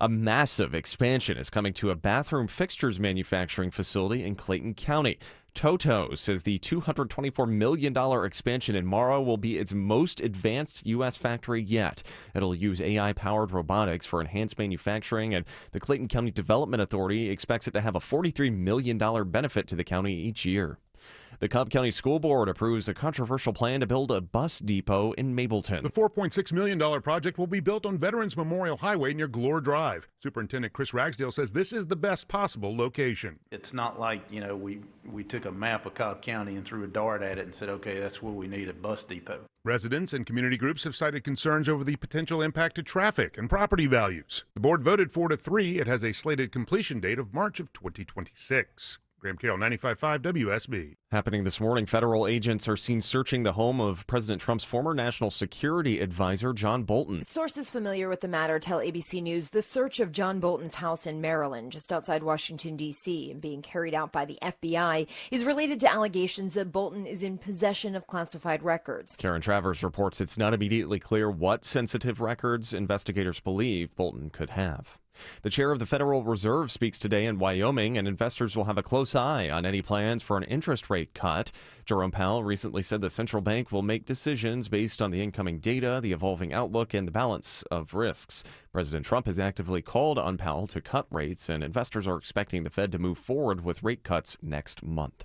A massive expansion is coming to a bathroom fixtures manufacturing facility in Clayton County. Toto says the $224 million expansion in Morrow will be its most advanced U.S. factory yet. It'll use AI-powered robotics for enhanced manufacturing, and the Clayton County Development Authority expects it to have a $43 million benefit to the county each year. The Cobb County School Board approves a controversial plan to build a bus depot in Mableton. The $4.6 million project will be built on Veterans Memorial Highway near Glore Drive. Superintendent Chris Ragsdale says this is the best possible location. It's not like, we took a map of Cobb County and threw a dart at it and said, okay, that's where we need a bus depot. Residents and community groups have cited concerns over the potential impact to traffic and property values. The board voted 4-3. It has a slated completion date of March of 2026. Graham Carroll, 95.5 WSB. Happening this morning, federal agents are seen searching the home of President Trump's former national security advisor, John Bolton. Sources familiar with the matter tell ABC News the search of John Bolton's house in Maryland, just outside Washington, D.C., and being carried out by the FBI, is related to allegations that Bolton is in possession of classified records. Karen Travers reports it's not immediately clear what sensitive records investigators believe Bolton could have. The chair of the Federal Reserve speaks today in Wyoming, and investors will have a close eye on any plans for an interest rate cut. Jerome Powell recently said the central bank will make decisions based on the incoming data, the evolving outlook, and the balance of risks. President Trump has actively called on Powell to cut rates, and investors are expecting the Fed to move forward with rate cuts next month.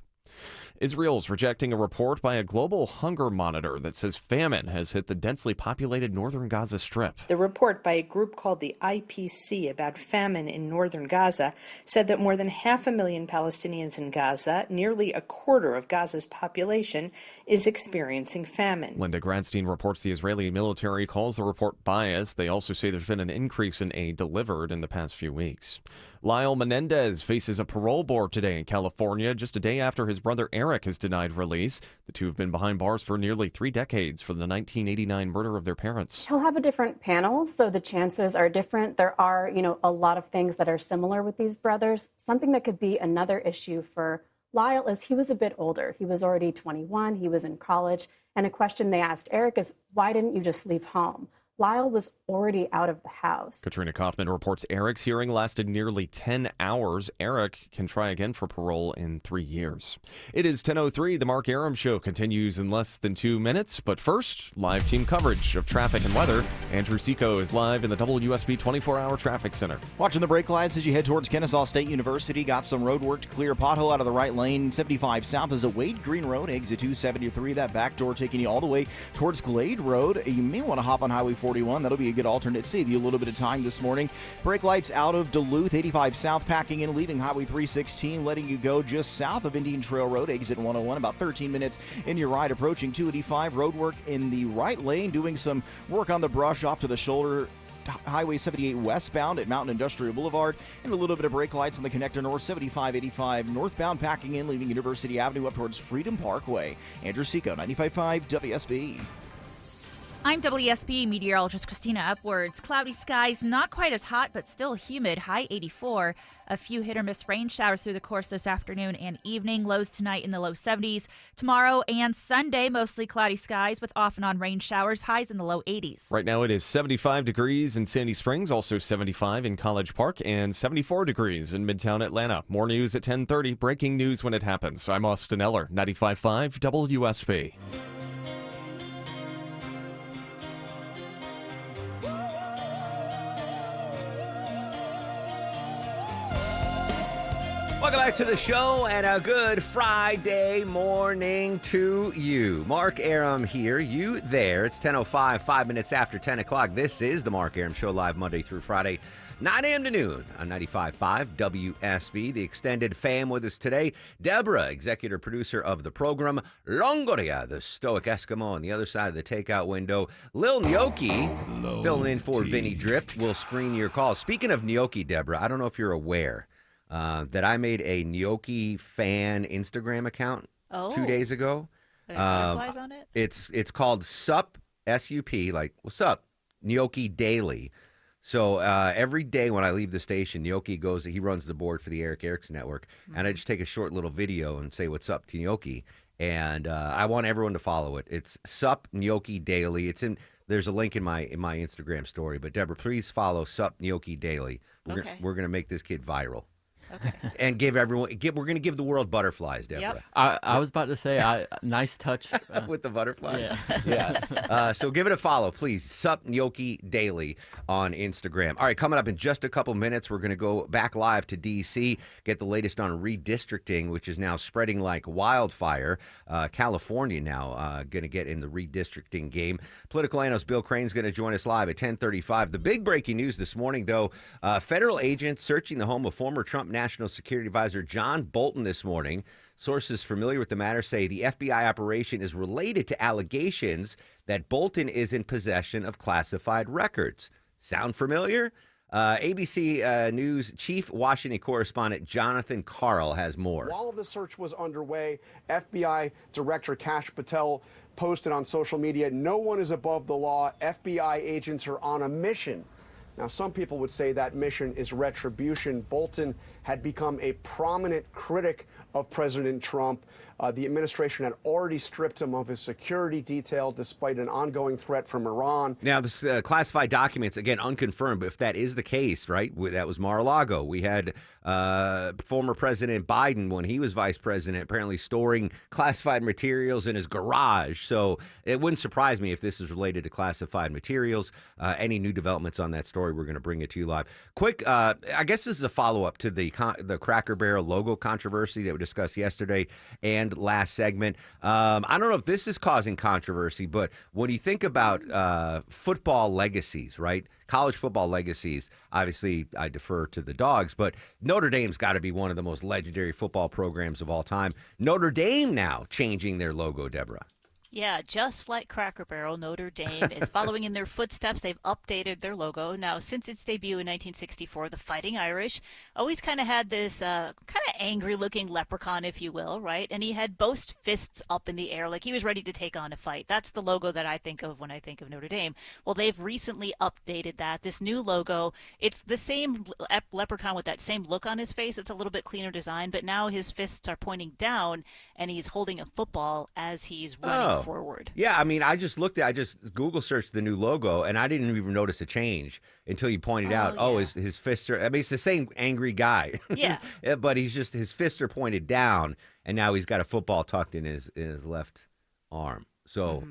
Israel's rejecting a report by a global hunger monitor that says famine has hit the densely populated northern Gaza Strip. The report by a group called the IPC about famine in northern Gaza said that more than 500,000 Palestinians in Gaza, nearly a quarter of Gaza's population, is experiencing famine. Linda Gradstein reports the Israeli military calls the report biased. They also say there's been an increase in aid delivered in the past few weeks. Lyle Menendez faces a parole board today in California, just a day after his brother Eric is denied release. The two have been behind bars for nearly 3 decades for the 1989 murder of their parents. He'll have a different panel, so the chances are different. There are, a lot of things that are similar with these brothers. Something that could be another issue for Lyle is he was a bit older. He was already 21. He was in college. And a question they asked Eric is, why didn't you just leave home? Lyle was already out of the house. Katrina Kaufman reports Eric's hearing lasted nearly 10 hours. Eric can try again for parole in 3 years. It is 10:03. The Mark Arum Show continues in less than 2 minutes. But first, live team coverage of traffic and weather. Andrew Seco is live in the WSB 24-hour traffic center. Watching the brake lights as you head towards Kennesaw State University. Got some road work to clear a pothole out of the right lane. 75 south is at Wade Green Road, exit 273. That back door taking you all the way towards Glade Road. You may want to hop on Highway 41. That'll be a good alternate. Save you a little bit of time this morning. Brake lights out of Duluth. 85 south packing in, leaving Highway 316, letting you go just south of Indian Trail Road, exit 101. About 13 minutes in your ride approaching 285. Road work in the right lane, doing some work on the brush off to the shoulder. Highway 78 westbound at Mountain Industrial Boulevard, and a little bit of brake lights on the connector north. 7585 northbound packing in, leaving University Avenue up towards Freedom Parkway. Andrew Seco, 95.5 WSB. I'm WSB meteorologist Christina Upwards. Cloudy skies, not quite as hot, but still humid, high 84. A few hit or miss rain showers through the course this afternoon and evening. Lows tonight in the low 70s. Tomorrow and Sunday, mostly cloudy skies with off and on rain showers, highs in the low 80s. Right now it is 75 degrees in Sandy Springs, also 75 in College Park, and 74 degrees in Midtown Atlanta. More news at 10:30. Breaking news when it happens. I'm Austin Eller, 95.5 WSB. Welcome back to the show, and a good Friday morning to you. Mark Arum here, you there. It's 10:05, 5 minutes after 10 o'clock. This is the Mark Arum Show, live Monday through Friday, 9 a.m. to noon on 95.5 WSB. The extended fam with us today. Deborah, executive producer of the program. Longoria, the stoic Eskimo on the other side of the takeout window. Lil Gnocchi, filling in for Vinny Drip, will screen your calls. Speaking of Gnocchi, Deborah, I don't know if you're aware that I made a Gnocchi fan Instagram account 2 days ago. Are there butterflies on it? It's called SUP, S-U-P, like, what's up, Gnocchi Daily. So every day when I leave the station, Gnocchi goes, he runs the board for the Eric Erickson Network, and I just take a short little video and say, what's up to Gnocchi? And I want everyone to follow it. It's SUP Gnocchi Daily. There's a link in my Instagram story. But Deborah, please follow SUP Gnocchi Daily. We're gonna make this kid viral. Okay. And give everyone. We're going to give the world butterflies, Deborah. Yep. I was about to say, nice touch with the butterflies. Yeah. Yeah. So give it a follow, please. Sup Gnocchi Daily on Instagram. All right, coming up in just a couple minutes, we're going to go back live to D.C. Get the latest on redistricting, which is now spreading like wildfire. California now going to get in the redistricting game. Political analyst Bill Crane's going to join us live at 10:35. The big breaking news this morning, though: federal agents searching the home of former Trump National Security Advisor John Bolton this morning. Sources familiar with the matter say the FBI operation is related to allegations that Bolton is in possession of classified records. Sound familiar? ABC News chief Washington correspondent Jonathan Karl has more. While the search was underway, FBI Director Kash Patel posted on social media, "No one is above the law. FBI agents are on a mission." Now, some people would say that mission is retribution. Bolton had become a prominent critic of President Trump. The administration had already stripped him of his security detail despite an ongoing threat from Iran. Now, this classified documents, again, unconfirmed, but if that is the case, right, that was Mar-a-Lago. We had former President Biden, when he was vice president, apparently storing classified materials in his garage. So it wouldn't surprise me if this is related to classified materials. Any new developments on that story, we're going to bring it to you live. Quick, I guess this is a follow-up to the Cracker Barrel logo controversy that we discussed yesterday and last segment. I don't know if this is causing controversy, but when you think about football legacies, right? College football legacies, obviously I defer to the Dogs, but Notre Dame's got to be one of the most legendary football programs of all time. Notre Dame now changing their logo, Deborah. Yeah, just like Cracker Barrel, Notre Dame is following in their footsteps. They've updated their logo. Now, since its debut in 1964, the Fighting Irish always kind of had this kind of angry-looking leprechaun, if you will, right? And he had both fists up in the air like he was ready to take on a fight. That's the logo that I think of when I think of Notre Dame. Well, they've recently updated that. This new logo, it's the same leprechaun with that same look on his face. It's a little bit cleaner design, but now his fists are pointing down, and he's holding a football as he's running forward. Yeah, I mean, I just Google searched the new logo, and I didn't even notice a change until you pointed out, his fists are, I mean, it's the same angry guy. Yeah. But he's just, his fists are pointed down, and now he's got a football tucked in his left arm. So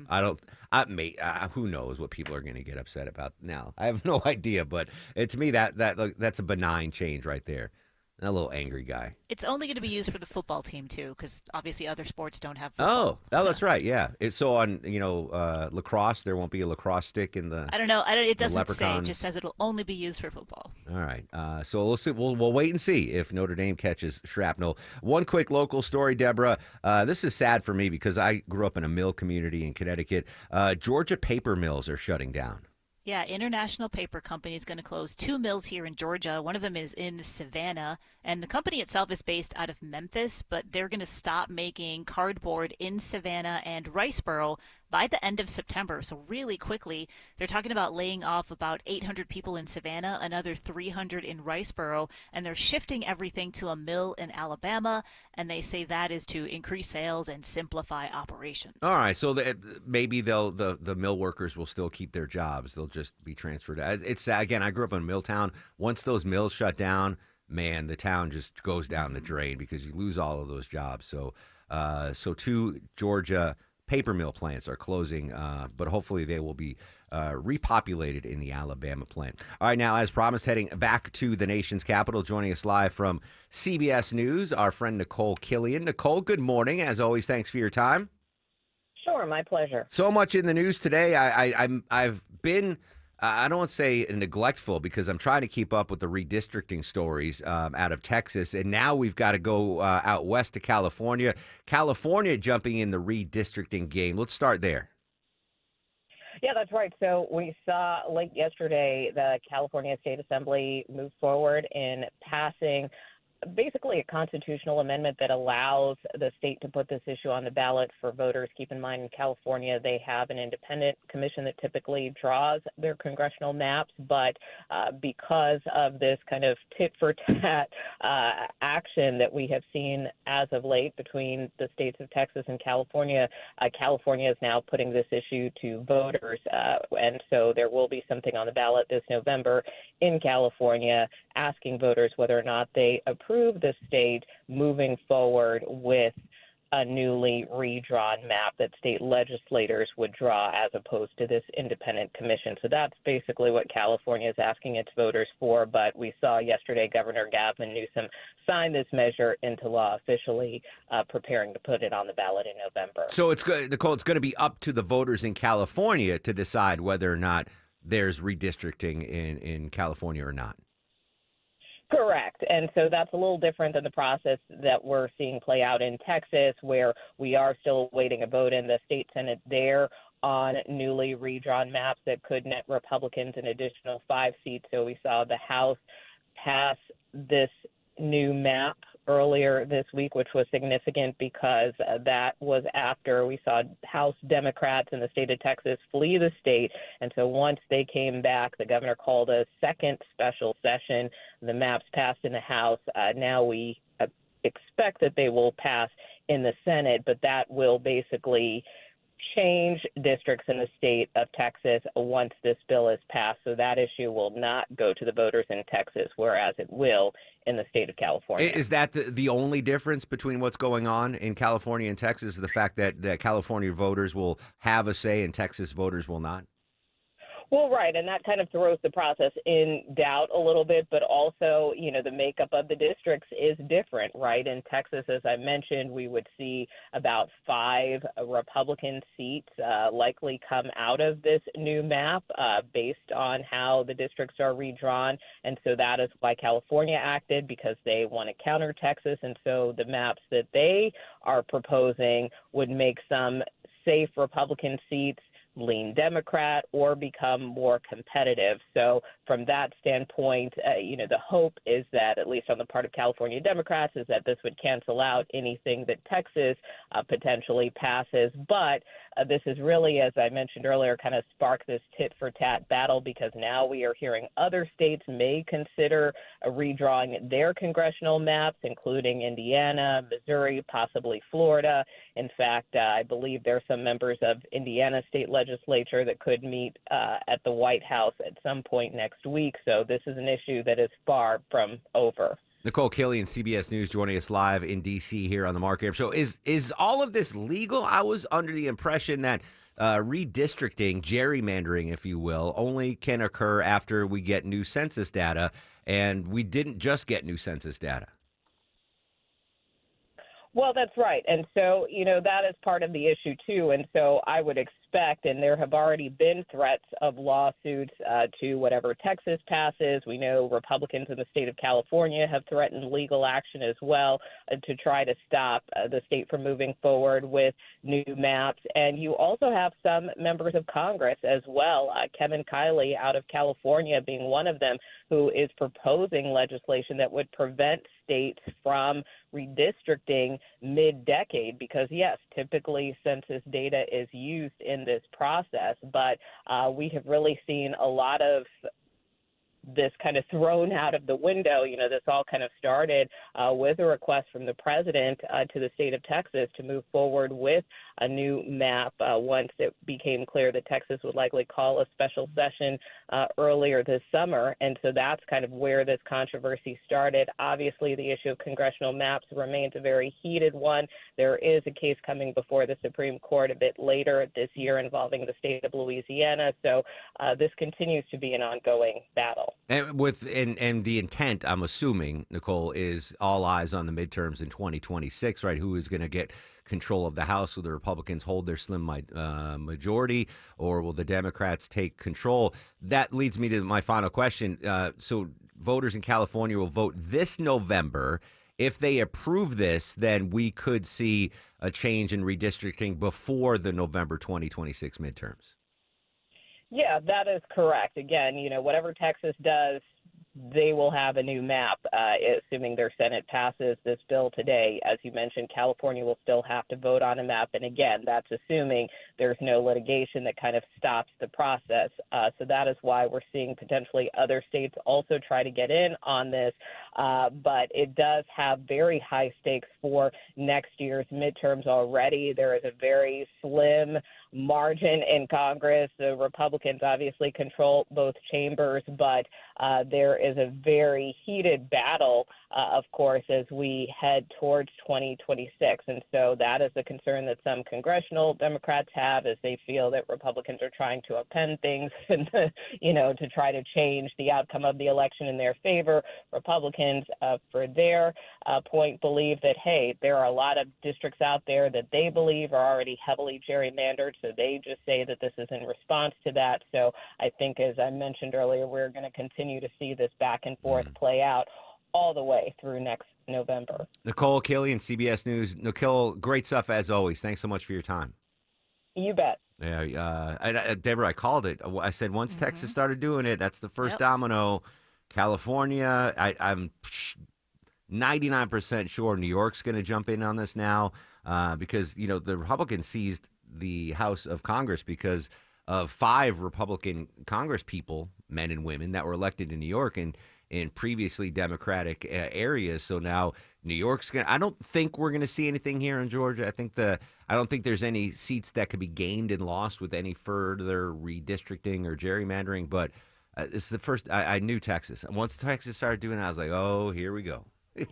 who knows what people are going to get upset about now. I have no idea, but to me, that's a benign change right there. A little angry guy. It's only going to be used for the football team, too, because obviously other sports don't have football. Oh, that's right, yeah. So on, lacrosse, there won't be a lacrosse stick in the I don't know. It doesn't leprechaun. say. It just says it'll only be used for football. All right. So we'll see. We'll wait and see if Notre Dame catches shrapnel. One quick local story, Deborah. This is sad for me because I grew up in a mill community in Connecticut. Georgia paper mills are shutting down. Yeah, International Paper Company is going to close 2 mills here in Georgia. One of them is in Savannah, and the company itself is based out of Memphis, but they're going to stop making cardboard in Savannah and Riceboro by the end of September. So really quickly, they're talking about laying off about 800 people in Savannah, another 300 in Riceboro, and they're shifting everything to a mill in Alabama, and they say that is to increase sales and simplify operations. All right, so maybe the mill workers will still keep their jobs. They'll just be transferred. It's again, I grew up in a mill town. Once those mills shut down, man, the town just goes down the drain because you lose all of those jobs. So 2 Georgia paper mill plants are closing, but hopefully they will be repopulated in the Alabama plant. All right, now, as promised, heading back to the nation's capital, joining us live from CBS News, our friend Nicole Killion. Nicole, good morning. As always, thanks for your time. Sure, my pleasure. So much in the news today. I've been, I don't want to say neglectful because I'm trying to keep up with the redistricting stories out of Texas. And now we've got to go out west to California. California jumping in the redistricting game. Let's start there. Yeah, that's right. So we saw late yesterday the California State Assembly move forward in passing basically a constitutional amendment that allows the state to put this issue on the ballot for voters. Keep in mind, in California, they have an independent commission that typically draws their congressional maps, but because of this kind of tit-for-tat action that we have seen as of late between the states of Texas and California, California is now putting this issue to voters, and so there will be something on the ballot this November in California asking voters whether or not they approve the state moving forward with a newly redrawn map that state legislators would draw as opposed to this independent commission. So that's basically what California is asking its voters for. But we saw yesterday Governor Gavin Newsom sign this measure into law officially, preparing to put it on the ballot in November. So it's good, Nicole, it's going to be up to the voters in California to decide whether or not there's redistricting in California or not. Correct. And so that's a little different than the process that we're seeing play out in Texas, where we are still awaiting a vote in the state Senate there on newly redrawn maps that could net Republicans an additional 5 seats. So we saw the House pass this new map earlier this week, which was significant because that was after we saw House Democrats in the state of Texas flee the state. And so once they came back, the governor called a second special session. The maps passed in the House. Now we expect that they will pass in the Senate, but that will basically change districts in the state of Texas once this bill is passed. So that issue will not go to the voters in Texas, whereas it will in the state of California. Is that the only difference between what's going on in California and Texas, the fact that California voters will have a say and Texas voters will not? Well, right, and that kind of throws the process in doubt a little bit, but also, the makeup of the districts is different, right? In Texas, as I mentioned, we would see about 5 Republican seats likely come out of this new map based on how the districts are redrawn, and so that is why California acted, because they want to counter Texas, and so the maps that they are proposing would make some safe Republican seats lean Democrat or become more competitive. So from that standpoint, the hope is that, at least on the part of California Democrats, is that this would cancel out anything that Texas potentially passes. But this is really, as I mentioned earlier, kind of spark this tit-for-tat battle, because now we are hearing other states may consider redrawing their congressional maps, including Indiana, Missouri, possibly Florida. In fact, I believe there are some members of Indiana state legislature that could meet at the White House at some point next week. So this is an issue that is far from over. Nicole Killian, CBS News, joining us live in D.C. here on the Mark Arum Show. Is all of this legal? I was under the impression that redistricting, gerrymandering, if you will, only can occur after we get new census data, and we didn't just get new census data. Well, that's right. And so, that is part of the issue, too. And so I would expect, and there have already been threats of lawsuits to whatever Texas passes. We know Republicans in the state of California have threatened legal action as well to try to stop the state from moving forward with new maps. And you also have some members of Congress as well, Kevin Kiley out of California being one of them, who is proposing legislation that would prevent states from redistricting mid-decade, because, yes, typically census data is used in this process, but we have really seen a lot of this kind of thrown out of the window. This all kind of started with a request from the president to the state of Texas to move forward with a new map once it became clear that Texas would likely call a special session earlier this summer. And so that's kind of where this controversy started. Obviously, the issue of congressional maps remains a very heated one. There is a case coming before the Supreme Court a bit later this year involving the state of Louisiana. So this continues to be an ongoing battle. And the intent, I'm assuming, Nicole, is all eyes on the midterms in 2026, right? Who is going to get control of the House? Will the Republicans hold their slim majority, or will the Democrats take control? That leads me to my final question. So voters in California will vote this November. If they approve this, then we could see a change in redistricting before the November 2026 midterms. Yeah, that is correct. Again, whatever Texas does, they will have a new map, assuming their Senate passes this bill today. As you mentioned, California will still have to vote on a map. And again, that's assuming there's no litigation that kind of stops the process. So that is why we're seeing potentially other states also try to get in on this. But it does have very high stakes for next year's midterms already. There is a very slim margin in Congress. The Republicans obviously control both chambers, but there is a very heated battle, of course, as we head towards 2026. And so that is the concern that some congressional Democrats have, as they feel that Republicans are trying to append things and, to try to change the outcome of the election in their favor. Republicans, for their point, believe that, hey, there are a lot of districts out there that they believe are already heavily gerrymandered. So they just say that this is in response to that. So I think, as I mentioned earlier, we're going to continue to see this back and forth play out. all the way through next November. Nicole Killian, CBS News. Nicole, great stuff as always. Thanks so much for your time. You bet. Yeah, Deborah, I called it. I said once Texas started doing it, that's the first domino. California, I'm 99% sure New York's going to jump in on this now because, the Republicans seized the House of Congress because of 5 Republican Congress people, men and women, that were elected in New York and in previously Democratic areas. So now New York's going to – I don't think we're going to see anything here in Georgia. I don't think there's any seats that could be gained and lost with any further redistricting or gerrymandering. But it's the first – I knew Texas. Once Texas started doing it, I was like, oh, here we go.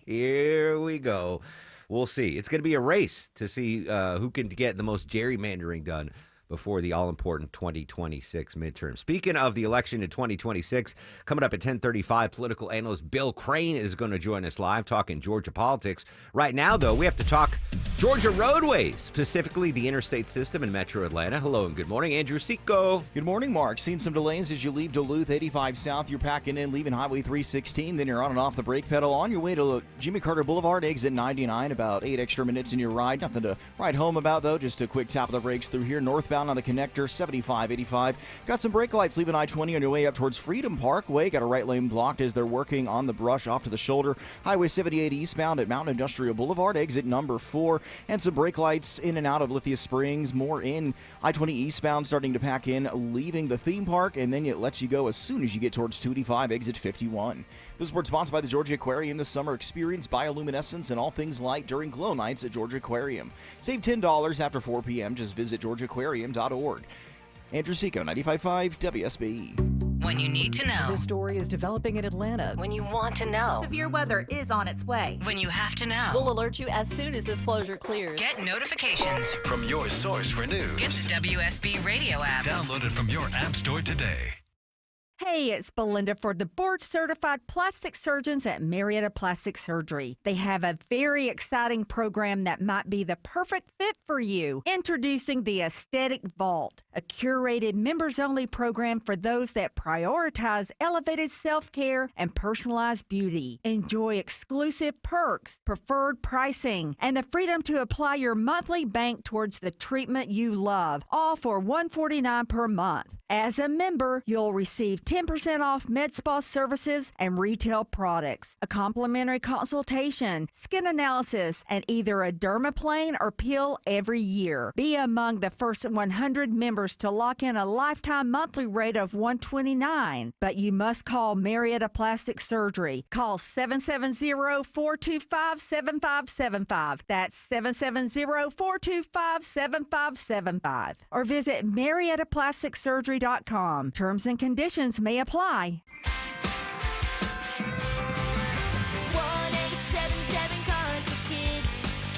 Here we go. We'll see. It's going to be a race to see who can get the most gerrymandering done before the all-important 2026 midterm. Speaking of the election in 2026, coming up at 10:35, political analyst Bill Crane is going to join us live talking Georgia politics. Right now, though, we have to talk Georgia roadways, specifically the interstate system in Metro Atlanta. Hello and good morning, Andrew Seco. Good morning, Mark. Seen some delays as you leave Duluth, 85 South. You're packing in, leaving Highway 316. Then you're on and off the brake pedal on your way to Jimmy Carter Boulevard, exit 99. About 8 extra minutes in your ride. Nothing to write home about, though. Just a quick tap of the brakes through here. Northbound on the connector, 75, 85. Got some brake lights leaving I-20 on your way up towards Freedom Parkway. Got a right lane blocked as they're working on the brush off to the shoulder. Highway 78 eastbound at Mountain Industrial Boulevard, exit number 4. And some brake lights in and out of Lithia Springs. More in I-20 eastbound, starting to pack in, leaving the theme park, and then it lets you go as soon as you get towards 285, exit 51. This report sponsored by the Georgia Aquarium this summer. Experience bioluminescence and all things light during glow nights at Georgia Aquarium. Save $10 after 4 p.m. Just visit georgiaaquarium.org. Andrew Seco, 95.5 WSB. When you need to know. The story is developing in Atlanta. When you want to know. Severe weather is on its way. When you have to know. We'll alert you as soon as this closure clears. Get notifications From your source for news. Get the WSB radio app. Download it from your app store today. Hey, it's Belinda for the board-certified plastic surgeons at Marietta Plastic Surgery. They have a very exciting program that might be the perfect fit for you. Introducing the Aesthetic Vault, a curated members-only program for those that prioritize elevated self-care and personalized beauty. Enjoy exclusive perks, preferred pricing, and the freedom to apply your monthly bank towards the treatment you love, all for $149 per month. As a member, you'll receive 10% off med spa services and retail products, a complimentary consultation, skin analysis, and either a dermaplane or peel every year. Be among the first 100 members to lock in a lifetime monthly rate of $129. But you must call Marietta Plastic Surgery. Call 770-425-7575. That's 770-425-7575. Or visit MariettaPlasticSurgery.com. Terms and conditions may apply. 1-877 Cars for Kids.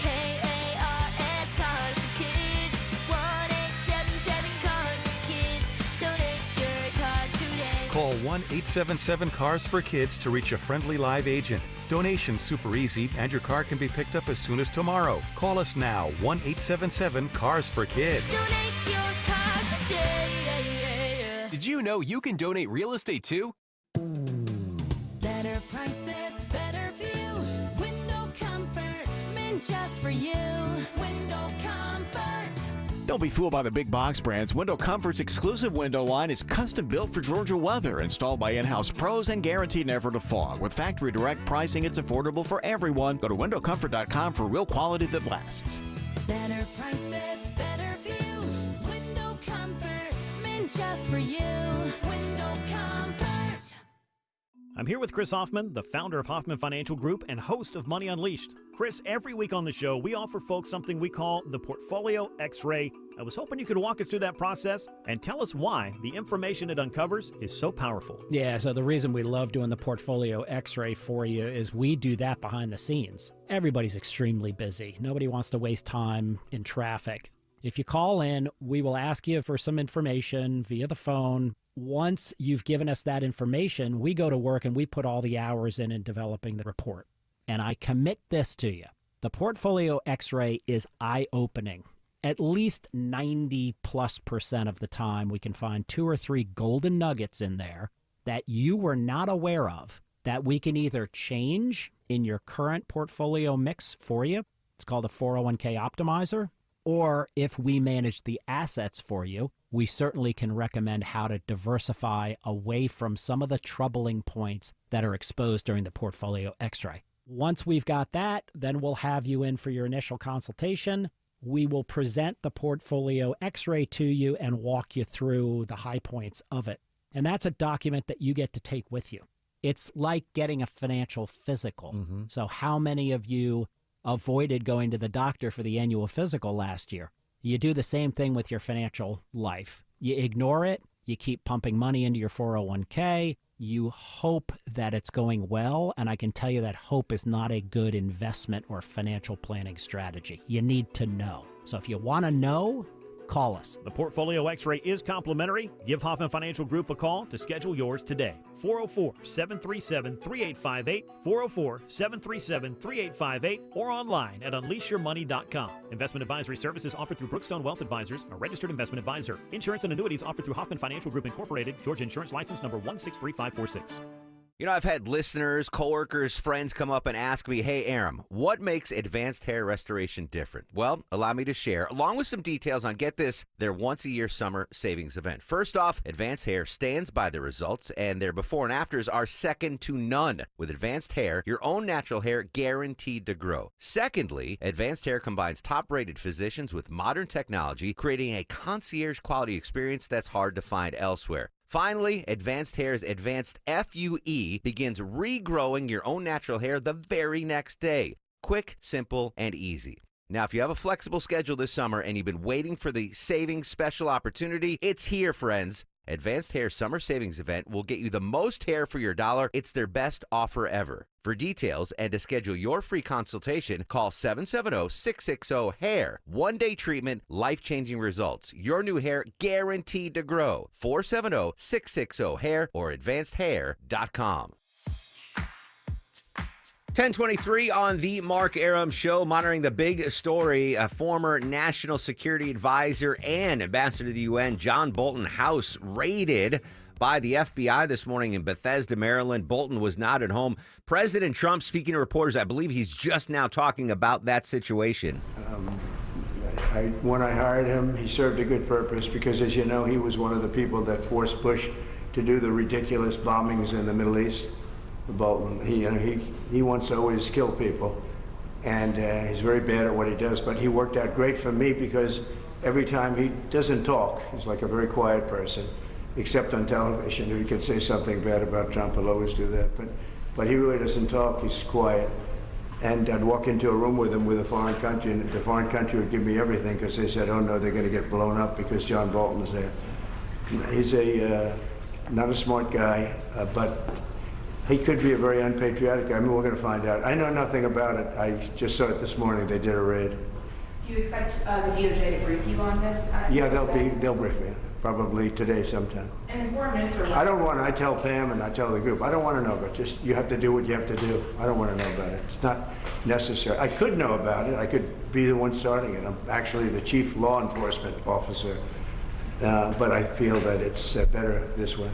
KARS Cars for Kids. 1-877 Cars for Kids. Donate your car today. Call 1-877 Cars for Kids to reach a friendly live agent. Donation's super easy, and your car can be picked up as soon as tomorrow. Call us now, 1-877 Cars for Kids. Donate your car today. Did you know you can donate real estate too? Better prices, better views. Window comfort, meant just for you. Window comfort. Don't be fooled by the big box brands. Window Comfort's exclusive window line is custom built for Georgia weather, installed by in-house pros, and guaranteed never to fog. With factory direct pricing, it's affordable for everyone. Go to windowcomfort.com for real quality that lasts. Better prices, better views. Window comfort, meant just for you. Window comfort. I'm here with Chris Hoffman, the founder of Hoffman Financial Group and host of Money Unleashed. Chris, every week on the show, we offer folks something we call the Portfolio X-Ray. I was hoping you could walk us through that process and tell us why the information it uncovers is so powerful. Yeah, so the reason we love doing the Portfolio X-Ray for you is we do that behind the scenes. Everybody's extremely busy. Nobody wants to waste time in traffic. If you call in, we will ask you for some information via the phone. Once you've given us that information, we go to work and we put all the hours in developing the report. And I commit this to you. The Portfolio X-Ray is eye-opening. At least 90+% of the time, we can find 2 or 3 golden nuggets in there that you were not aware of that we can either change in your current portfolio mix for you. It's called a 401k optimizer. Or if we manage the assets for you, we certainly can recommend how to diversify away from some of the troubling points that are exposed during the portfolio x-ray. Once we've got that, then we'll have you in for your initial consultation. We will present the portfolio x-ray to you and walk you through the high points of it. And that's a document that you get to take with you. It's like getting a financial physical. So how many of you avoided going to the doctor for the annual physical last year? You do the same thing with your financial life. You ignore it. You keep pumping money into your 401k. You hope that it's going well. And I can tell you that hope is not a good investment or financial planning strategy. You need to know. So if you want to know, call us. The Portfolio X-ray is complimentary. Give Hoffman Financial Group a call to schedule yours today. 404-737-3858, 404-737-3858, or online at unleashyourmoney.com. Investment advisory services offered through Brookstone Wealth Advisors, a registered investment advisor. Insurance and annuities offered through Hoffman Financial Group Incorporated, Georgia Insurance License number 163546. You know, I've had listeners, coworkers, friends come up and ask me, hey, Aram, what makes advanced hair restoration different? Well, allow me to share, along with some details on, get this, their once-a-year summer savings event. First off, Advanced Hair stands by the results, and their before and afters are second to none. With Advanced Hair, your own natural hair guaranteed to grow. Secondly, Advanced Hair combines top-rated physicians with modern technology, creating a concierge-quality experience that's hard to find elsewhere. Finally, Advanced Hair's Advanced FUE begins regrowing your own natural hair the very next day. Quick, simple, and easy. Now, if you have a flexible schedule this summer and you've been waiting for the savings special opportunity, it's here, friends. Advanced Hair Summer Savings Event will get you the most hair for your dollar. It's their best offer ever. For details and to schedule your free consultation, call 770-660-HAIR. One-day treatment, life-changing results. Your new hair guaranteed to grow. 470-660-HAIR or advancedhair.com. 1023 on the Mark Aram Show, monitoring the big story. A former national security advisor and ambassador to the UN, John Bolton house raided by the FBI this morning in Bethesda, Maryland. Bolton was not at home. President Trump speaking to reporters, I believe he's just now talking about that situation. When I hired him, he served a good purpose because, as you know, he was one of the people that forced Bush to do the ridiculous bombings in the Middle East. Bolton, he wants to always kill people, and he's very bad at what he does, but he worked out great for me because every time he doesn't talk, he's like a very quiet person, except on television. If he could say something bad about Trump, he'll always do that, but he really doesn't talk, he's quiet. And I'd walk into a room with him with a foreign country, and the foreign country would give me everything because they said, oh no, they're going to get blown up because John Bolton's there. He's not a smart guy, but he could be a very unpatriotic guy. I mean, we're going to find out. I know nothing about it. I just saw it this morning. They did a raid. Do you expect the DOJ to brief you on this? Yeah, they'll brief me, probably today sometime. And the foreign minister. I tell Pam and I tell the group, I don't want to know, but just you have to do what you have to do. I don't want to know about it. It's not necessary. I could know about it. I could be the one starting it. I'm actually the chief law enforcement officer, but I feel that it's better this way.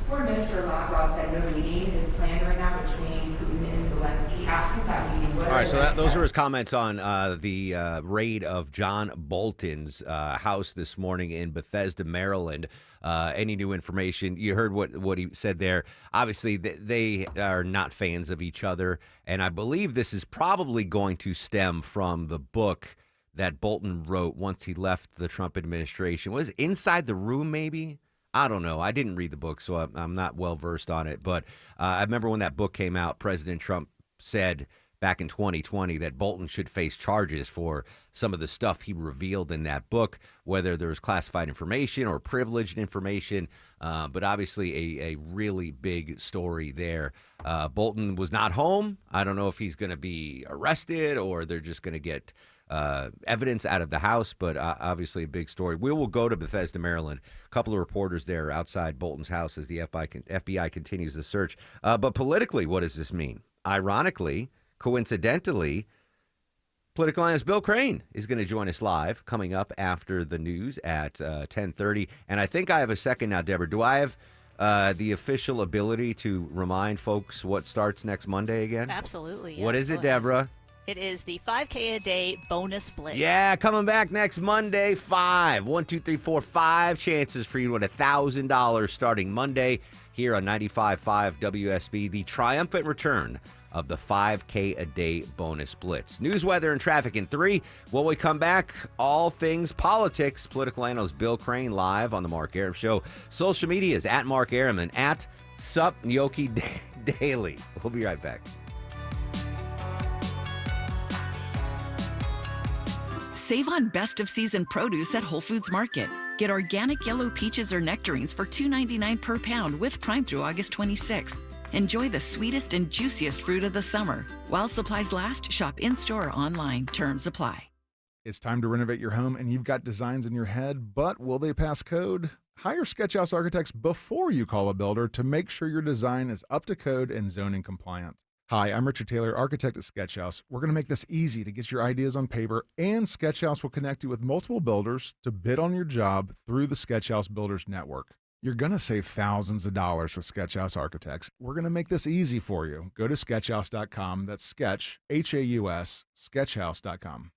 Foreign Minister Lavrov said no meeting is planned right now between Putin and Zelensky. Absent that meeting, all right, so those are his comments on the raid of John Bolton's house this morning in Bethesda, Maryland. Any new information? You heard what he said there. Obviously, they are not fans of each other, and I believe this is probably going to stem from the book that Bolton wrote once he left the Trump administration. Was it Inside the Room, maybe? I don't know. I didn't read the book, so I'm not well-versed on it. But I remember when that book came out, President Trump said back in 2020 that Bolton should face charges for some of the stuff he revealed in that book, whether there was classified information or privileged information. But obviously a really big story there. Bolton was not home. I don't know if he's going to be arrested or they're just going to get evidence out of the house, but obviously a big story. We will go to Bethesda, Maryland. A couple of reporters there outside Bolton's house as the FBI continues the search. But politically, what does this mean? Ironically, coincidentally, political analyst Bill Crane is going to join us live coming up after the news at 10:30. And I think I have a second now, Deborah. Do I have the official ability to remind folks what starts next Monday again? Absolutely. What yes, is go it, ahead. Deborah? It is the 5K a day bonus blitz. Yeah, coming back next Monday, 5. 1, 2, 3, 4, 5 chances for you to win $1,000 starting Monday here on 95.5 WSB. The triumphant return of the 5K a day bonus blitz. News, weather, and traffic in 3. When we come back, all things politics. Political analyst Bill Crane live on the Mark Aram Show. Social media is at Mark Aram and at Sup Nyoki Daily. We'll be right back. Save on best of season produce at Whole Foods Market. Get organic yellow peaches or nectarines for $2.99 per pound with Prime through August 26th. Enjoy the sweetest and juiciest fruit of the summer. While supplies last, shop in-store or online. Terms apply. It's time to renovate your home and you've got designs in your head, but will they pass code? Hire Sketchhouse Architects before you call a builder to make sure your design is up to code and zoning compliant. Hi, I'm Richard Taylor, architect at Sketchhouse. We're going to make this easy to get your ideas on paper, and Sketchhouse will connect you with multiple builders to bid on your job through the Sketchhouse Builders Network. You're going to save thousands of dollars with Sketchhouse Architects. We're going to make this easy for you. Go to sketchhouse.com. That's sketch, H-A-U-S, sketchhouse.com.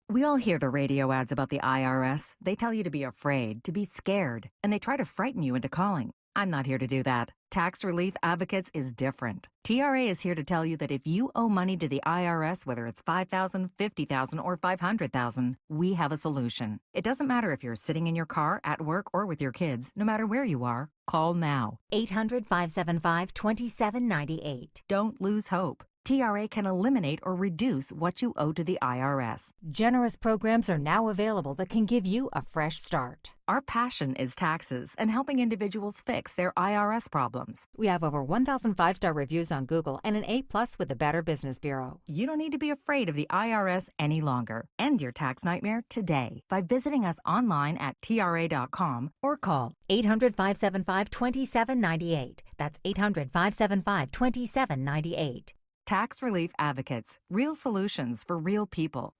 We all hear the radio ads about the IRS. They tell you to be afraid, to be scared, and they try to frighten you into calling. I'm not here to do that. Tax Relief Advocates is different. TRA is here to tell you that if you owe money to the IRS, whether it's $5,000, $50,000, or $500,000, we have a solution. It doesn't matter if you're sitting in your car, at work, or with your kids. No matter where you are, call now. 800-575-2798. Don't lose hope. TRA can eliminate or reduce what you owe to the IRS. Generous programs are now available that can give you a fresh start. Our passion is taxes and helping individuals fix their IRS problems. We have over 1,000 5-star reviews on Google and an A+ with the Better Business Bureau. You don't need to be afraid of the IRS any longer. End your tax nightmare today by visiting us online at TRA.com or call 800-575-2798. That's 800-575-2798. Tax Relief Advocates. Real solutions for real people.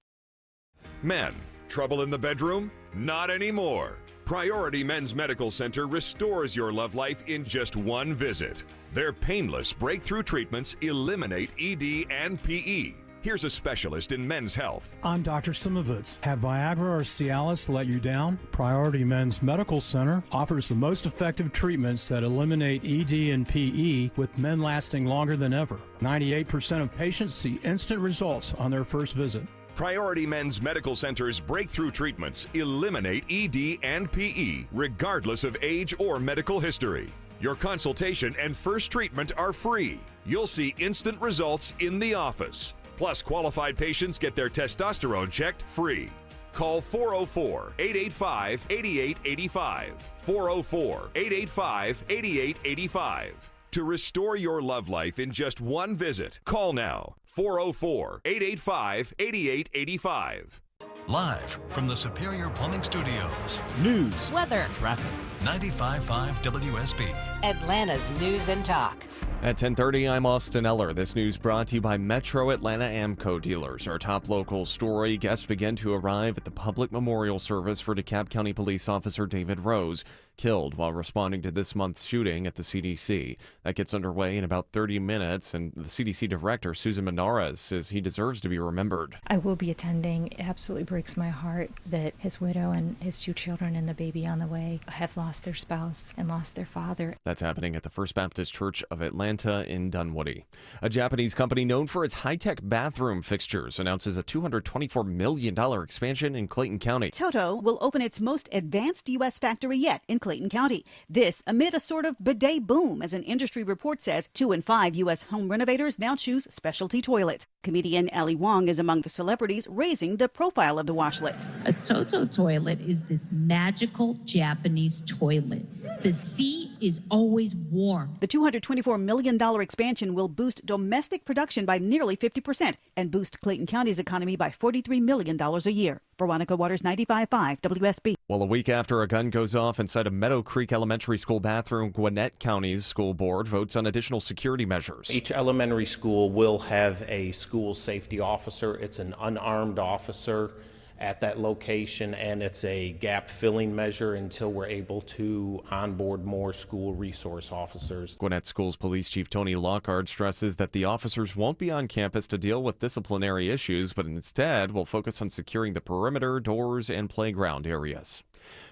Men, trouble in the bedroom? Not anymore. Priority Men's Medical Center restores your love life in just one visit. Their painless breakthrough treatments eliminate ED and PE. Here's a specialist in men's health. I'm Dr. Simovitz. Have Viagra or Cialis let you down? Priority Men's Medical Center offers the most effective treatments that eliminate ED and PE, with men lasting longer than ever. 98% of patients see instant results on their first visit. Priority Men's Medical Center's breakthrough treatments eliminate ED and PE, regardless of age or medical history. Your consultation and first treatment are free. You'll see instant results in the office. Plus, qualified patients get their testosterone checked free. Call 404-885-8885. 404-885-8885. To restore your love life in just one visit, call now. 404-885-8885. Live from the Superior Plumbing Studios. News, weather, traffic. 95.5 WSB. Atlanta's news and talk. At 10:30, I'm Austin Eller. This news brought to you by Metro Atlanta Amco dealers. Our top local story: guests begin to arrive at the public memorial service for DeKalb County Police Officer David Rose, killed while responding to this month's shooting at the CDC. That gets underway in about 30 minutes, and the CDC director, Susan Menares, says he deserves to be remembered. I will be attending. It absolutely breaks my heart that his widow and his 2 children and the baby on the way have lost their spouse and lost their father. That's happening at the First Baptist Church of Atlanta in Dunwoody. A Japanese company known for its high-tech bathroom fixtures announces a $224 million expansion in Clayton County. Toto will open its most advanced U.S. factory yet in Clayton County. This amid a sort of bidet boom, as an industry report says. 2 in 5 U.S. home renovators now choose specialty toilets. Comedian Ali Wong is among the celebrities raising the profile of the washlets. A Toto toilet is this magical Japanese toilet. The seat is always warm. The $224 million expansion will boost domestic production by nearly 50% and boost Clayton County's economy by $43 million a year. Veronica Waters, 95.5 WSB. Well, a week after a gun goes off inside a Meadow Creek Elementary School bathroom, Gwinnett County's school board votes on additional security measures. Each elementary school will have a school safety officer. It's an unarmed officer, at that location, and it's a gap filling measure until we're able to onboard more school resource officers. Gwinnett Schools Police Chief Tony Lockhart stresses that the officers won't be on campus to deal with disciplinary issues, but instead will focus on securing the perimeter, doors, and playground areas.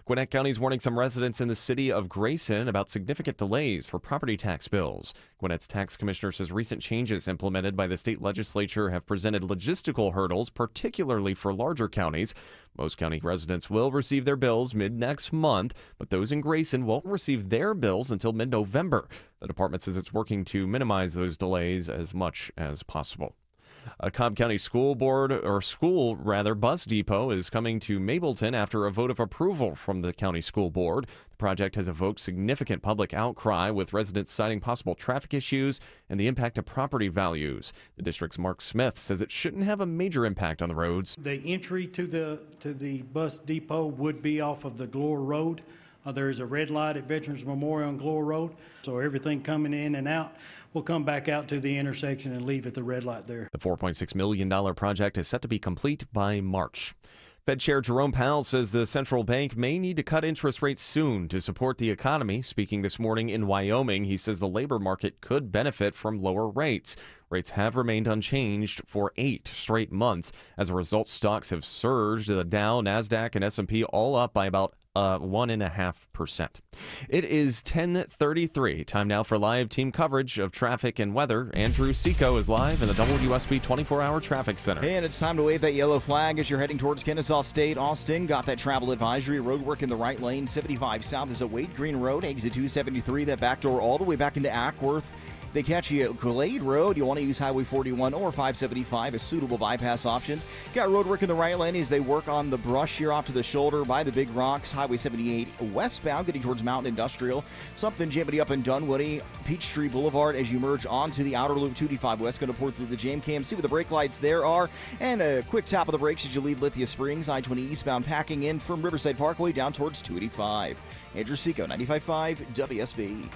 Gwinnett County is warning some residents in the city of Grayson about significant delays for property tax bills. Gwinnett's tax commissioner says recent changes implemented by the state legislature have presented logistical hurdles, particularly for larger counties. Most county residents will receive their bills mid-next month, but those in Grayson won't receive their bills until mid-November. The department says it's working to minimize those delays as much as possible. A Cobb County school bus depot is coming to Mableton after a vote of approval from the county school board. The project has evoked significant public outcry, with residents citing possible traffic issues and the impact of property values. The district's Mark Smith says it shouldn't have a major impact on the roads. The entry to the bus depot would be off of the Glore Road. There's a red light at Veterans Memorial on Glore Road, so everything coming in and out will come back out to the intersection and leave at the red light there. The $4.6 million project is set to be complete by March. Fed Chair Jerome Powell says the central bank may need to cut interest rates soon to support the economy. Speaking this morning in Wyoming, he says the labor market could benefit from lower rates. Rates have remained unchanged for 8 straight months. As a result, stocks have surged. The Dow, NASDAQ, and S&P all up by about 1.5%. It is 10:33. Time now for live team coverage of traffic and weather. Andrew Seco is live in the WSB 24-hour traffic center. And it's time to wave that yellow flag as you're heading towards Kennesaw State. Austin got that travel advisory. Road work in the right lane. 75 south is at Wade Green Road. Exit 273. That back door all the way back into Ackworth. They catch you at Glade Road. You want to use Highway 41 or 575 as suitable bypass options. Got road work in the right lane as they work on the brush here off to the shoulder by the Big Rocks. Highway 78 westbound getting towards Mountain Industrial. Something jamming up in Dunwoody. Peachtree Boulevard as you merge onto the outer loop. 285 west going to pour through the jam cam. See what the brake lights there are. And a quick tap of the brakes as you leave Lithia Springs. I-20 eastbound packing in from Riverside Parkway down towards 285. Andrew Seco, 95.5 WSB.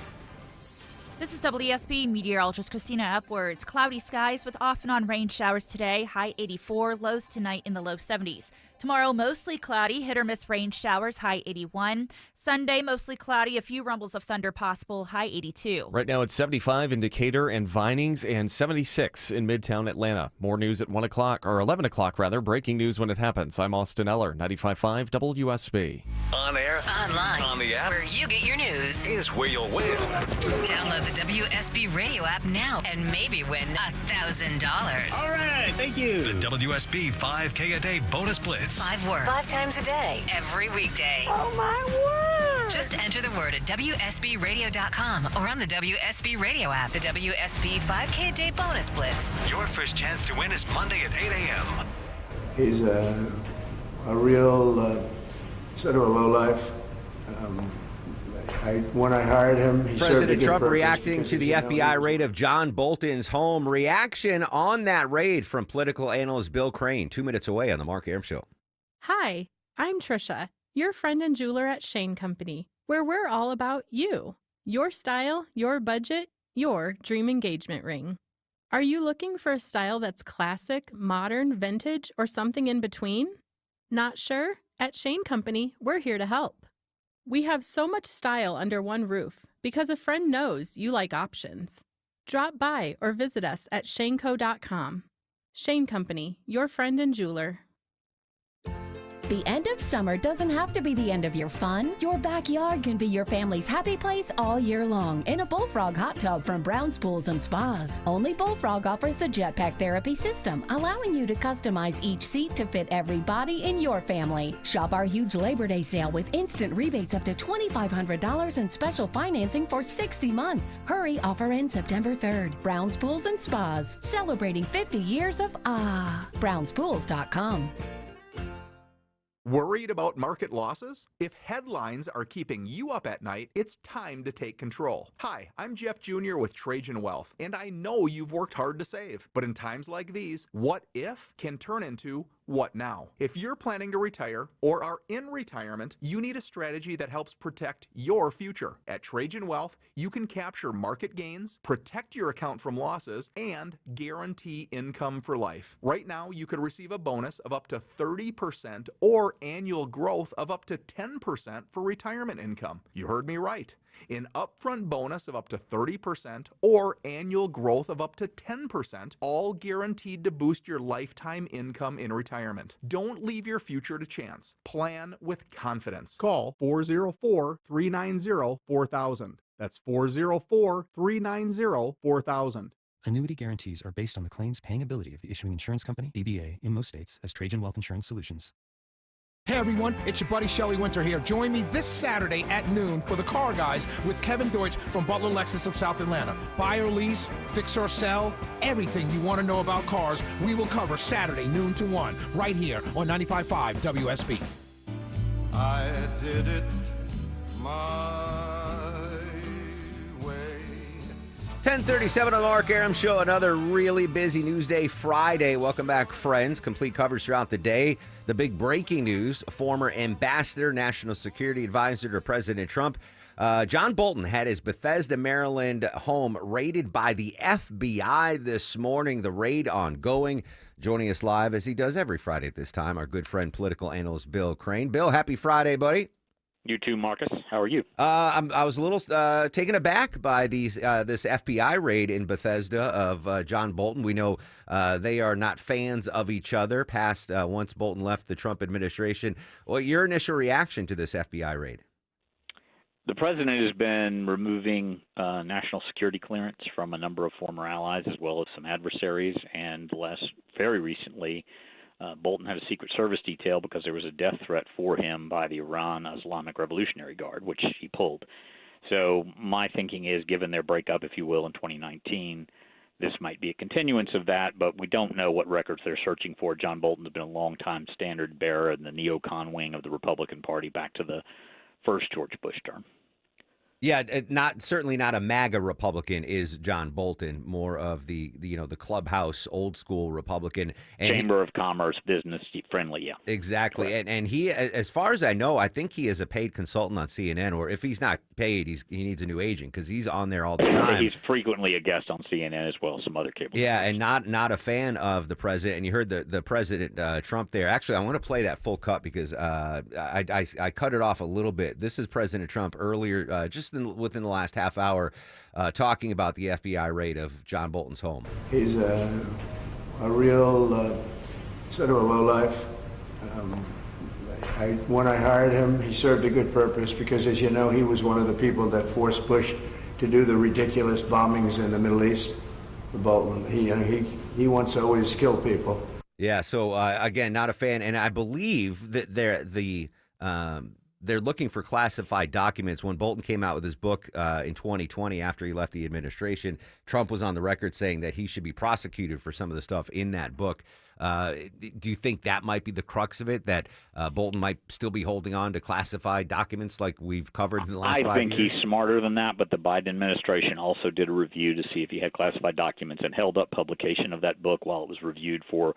This is WSB meteorologist Christina Upwards. Cloudy skies with off and on rain showers today. High 84, lows tonight in the low 70s. Tomorrow, mostly cloudy, hit or miss rain showers, high 81. Sunday, mostly cloudy, a few rumbles of thunder possible, high 82. Right now it's 75 in Decatur and Vinings and 76 in Midtown Atlanta. More news at 1 o'clock, or 11 o'clock rather. Breaking news when it happens. I'm Austin Eller, 95.5 WSB. On air, Online, on the app, where you get your news, is where you'll win. Download the WSB radio app now and maybe win $1,000. All right, thank you. The WSB 5K a day bonus blitz. 5 words, 5 times a day, every weekday. Oh, my word. Just enter the word at WSBradio.com or on the WSB radio app. The WSB 5K a day bonus blitz. Your first chance to win is Monday at 8 a.m. He's a real sort of a lowlife. When I hired him, he served a President good Trump purpose reacting because, to the as you know, FBI raid of John Bolton's home. Reaction on that raid from political analyst Bill Crane. 2 minutes away on the Mark Arum Show. Hi, I'm Trisha, your friend and jeweler at Shane Company, where we're all about you, your style, your budget, your dream engagement ring. Are you looking for a style that's classic, modern, vintage, or something in between? Not sure? At Shane Company, we're here to help. We have so much style under one roof because a friend knows you like options. Drop by or visit us at shaneco.com. Shane Company, your friend and jeweler. The end of summer doesn't have to be the end of your fun. Your backyard can be your family's happy place all year long in a Bullfrog hot tub from Brown's Pools and Spas. Only Bullfrog offers the Jetpack Therapy system, allowing you to customize each seat to fit every body in your family. Shop our huge Labor Day sale with instant rebates up to $2,500 and special financing for 60 months. Hurry, offer ends September 3rd. Brown's Pools and Spas, celebrating 50 years of brownspools.com. Worried about market losses? If headlines are keeping you up at night, it's time to take control. Hi, I'm Jeff Jr. with Trajan Wealth, and I know you've worked hard to save. But in times like these, what if can turn into What now? If you're planning to retire or are in retirement, you need a strategy that helps protect your future. At Trajan Wealth, you can capture market gains, protect your account from losses, and guarantee income for life. Right now, you could receive a bonus of up to 30% or annual growth of up to 10% for retirement income. You heard me right. An upfront bonus of up to 30% or annual growth of up to 10%, all guaranteed to boost your lifetime income in retirement. Don't leave your future to chance. Plan with confidence. Call 404-390-4000. That's 404-390-4000. Annuity guarantees are based on the claims paying ability of the issuing insurance company, DBA, in most states as Trajan Wealth Insurance Solutions. Hey everyone, it's your buddy Shelly Winter here. Join me this Saturday at noon for The Car Guys with Kevin Deutsch from Butler Lexus of South Atlanta. Buy or lease, fix or sell, everything you want to know about cars, we will cover Saturday noon to 1 right here on 95.5 WSB. I did it my way. 10:37 on the Mark Aram Show. Another really busy news day Friday. Welcome back, friends. Complete coverage throughout the day. The big breaking news, former ambassador, national security advisor to President Trump, John Bolton had his Bethesda, Maryland home raided by the FBI this morning. The raid ongoing. Joining us live, as he does every Friday at this time, our good friend, political analyst Bill Crane. Bill, happy Friday, buddy. You too, Marcus. How are you? I was a little taken aback by this FBI raid in Bethesda of John Bolton. We know they are not fans of each other past once Bolton left the Trump administration. Well, your initial reaction to this FBI raid? The president has been removing national security clearance from a number of former allies as well as some adversaries, and very recently, Bolton had a Secret Service detail because there was a death threat for him by the Iran Islamic Revolutionary Guard, which he pulled. So my thinking is, given their breakup, if you will, in 2019, this might be a continuance of that, but we don't know what records they're searching for. John Bolton has been a long-time standard bearer in the neocon wing of the Republican Party back to the first George Bush term. Yeah, certainly not a MAGA Republican is John Bolton, more of the clubhouse old school Republican. And Chamber of Commerce, business friendly, yeah. Exactly. And he, as far as I know, I think he is a paid consultant on CNN, or if he's not paid, he needs a new agent because he's on there all the time. He's frequently a guest on CNN as well as some other cable. Yeah, and not a fan of the president. And you heard the President Trump there. Actually, I want to play that full cut because I cut it off a little bit. This is President Trump earlier, just within the last half hour, talking about the FBI raid of John Bolton's home. He's a real sort of a lowlife. When I hired him, he served a good purpose because, as you know, he was one of the people that forced Bush to do the ridiculous bombings in the Middle East. Bolton, he wants to always kill people. Yeah. So again, not a fan, and I believe that they're looking for classified documents. When Bolton came out with his book in 2020 after he left the administration, Trump was on the record saying that he should be prosecuted for some of the stuff in that book. Do you think that might be the crux of it, that Bolton might still be holding on to classified documents like we've covered in the last 5 years? I think he's smarter than that, but the Biden administration also did a review to see if he had classified documents and held up publication of that book while it was reviewed for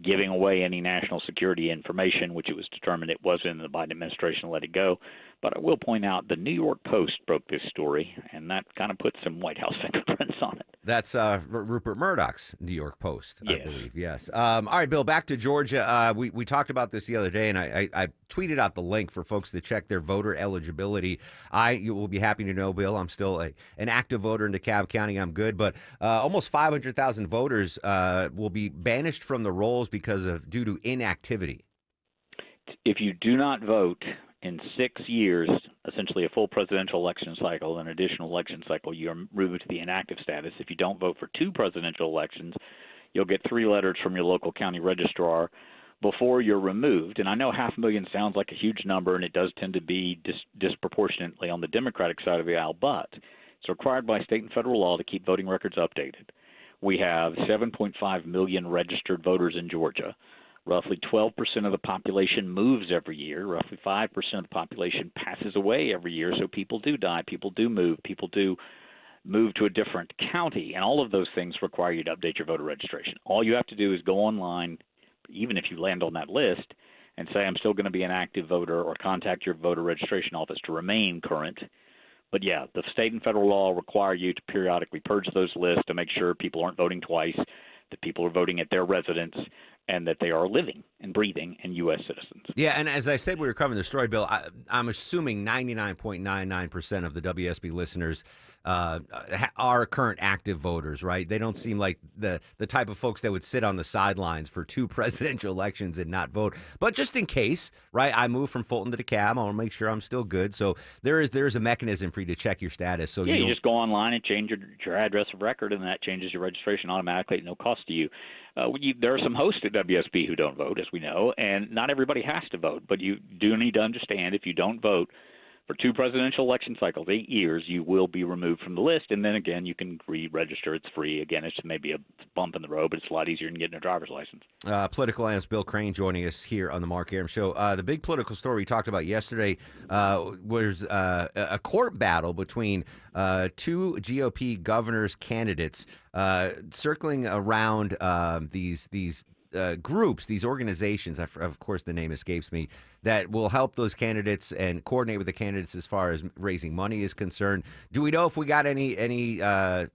giving away any national security information, which it was determined it wasn't, and the Biden administration let it go. But I will point out the New York Post broke this story, and that kind of put some White House fingerprints on it. That's Rupert Murdoch's New York Post, I believe. Yes. All right, Bill, back to Georgia. We talked about this the other day, and I tweeted out the link for folks to check their voter eligibility. You will be happy to know, Bill, I'm still an active voter in DeKalb County. I'm good. But almost 500,000 voters will be banished from the rolls due to inactivity. If you do not vote in 6 years, essentially a full presidential election cycle, an additional election cycle, you're moved to the inactive status. If you don't vote for 2 presidential elections, you'll get 3 letters from your local county registrar before you're removed. And I know 500,000 sounds like a huge number, and it does tend to be disproportionately on the Democratic side of the aisle, but it's required by state and federal law to keep voting records updated. We have 7.5 million registered voters in Georgia. Roughly 12% of the population moves every year. Roughly 5% of the population passes away every year. So people do die. People do move. People do move to a different county. And all of those things require you to update your voter registration. All you have to do is go online, even if you land on that list, and say, I'm still going to be an active voter, or contact your voter registration office to remain current. But yeah, the state and federal law require you to periodically purge those lists to make sure people aren't voting twice, that people are voting at their residence, and that they are living and breathing and U.S. citizens. Yeah, and as I said, we were covering the story, Bill. I'm assuming 99.99% of the WSB listeners are current active voters, right? They don't seem like the type of folks that would sit on the sidelines for 2 presidential elections and not vote. But just in case, right, I moved from Fulton to DeKalb. I want to make sure I'm still good. So there is a mechanism for you to check your status. So you just go online and change your address of record, and that changes your registration automatically at no cost to you. There are some hosts at WSB who don't vote, as we know, and not everybody has to vote. But you do need to understand, if you don't vote for 2 presidential election cycles, 8 years, you will be removed from the list. And then again, you can re-register. It's free. Again, it's maybe a bump in the road, but it's a lot easier than getting a driver's license. Political analyst Bill Crane joining us here on the Mark Arum Show. The big political story we talked about yesterday was a court battle between 2 GOP governors candidates circling around these groups, these organizations, of course the name escapes me, that will help those candidates and coordinate with the candidates as far as raising money is concerned. Do we know if we got any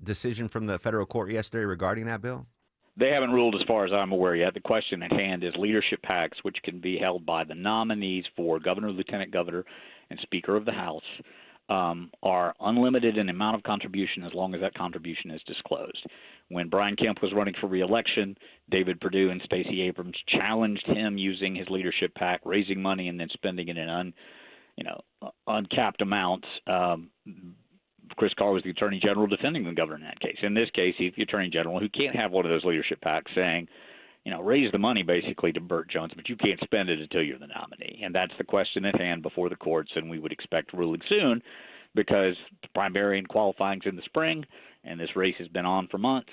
decision from the federal court yesterday regarding that, Bill? They haven't ruled as far as I'm aware yet. The question at hand is leadership PACs, which can be held by the nominees for governor, lieutenant governor, and speaker of the House, are unlimited in amount of contribution as long as that contribution is disclosed. When Brian Kemp was running for re-election, David Perdue and Stacey Abrams challenged him using his leadership PAC, raising money and then spending it in uncapped amounts. Chris Carr was the Attorney General defending the governor in that case. In this case, he's the Attorney General who can't have one of those leadership PACs saying, raise the money basically to Burt Jones, but you can't spend it until you're the nominee. And that's the question at hand before the courts, and we would expect ruling soon because the primary and qualifying's in the spring, and this race has been on for months.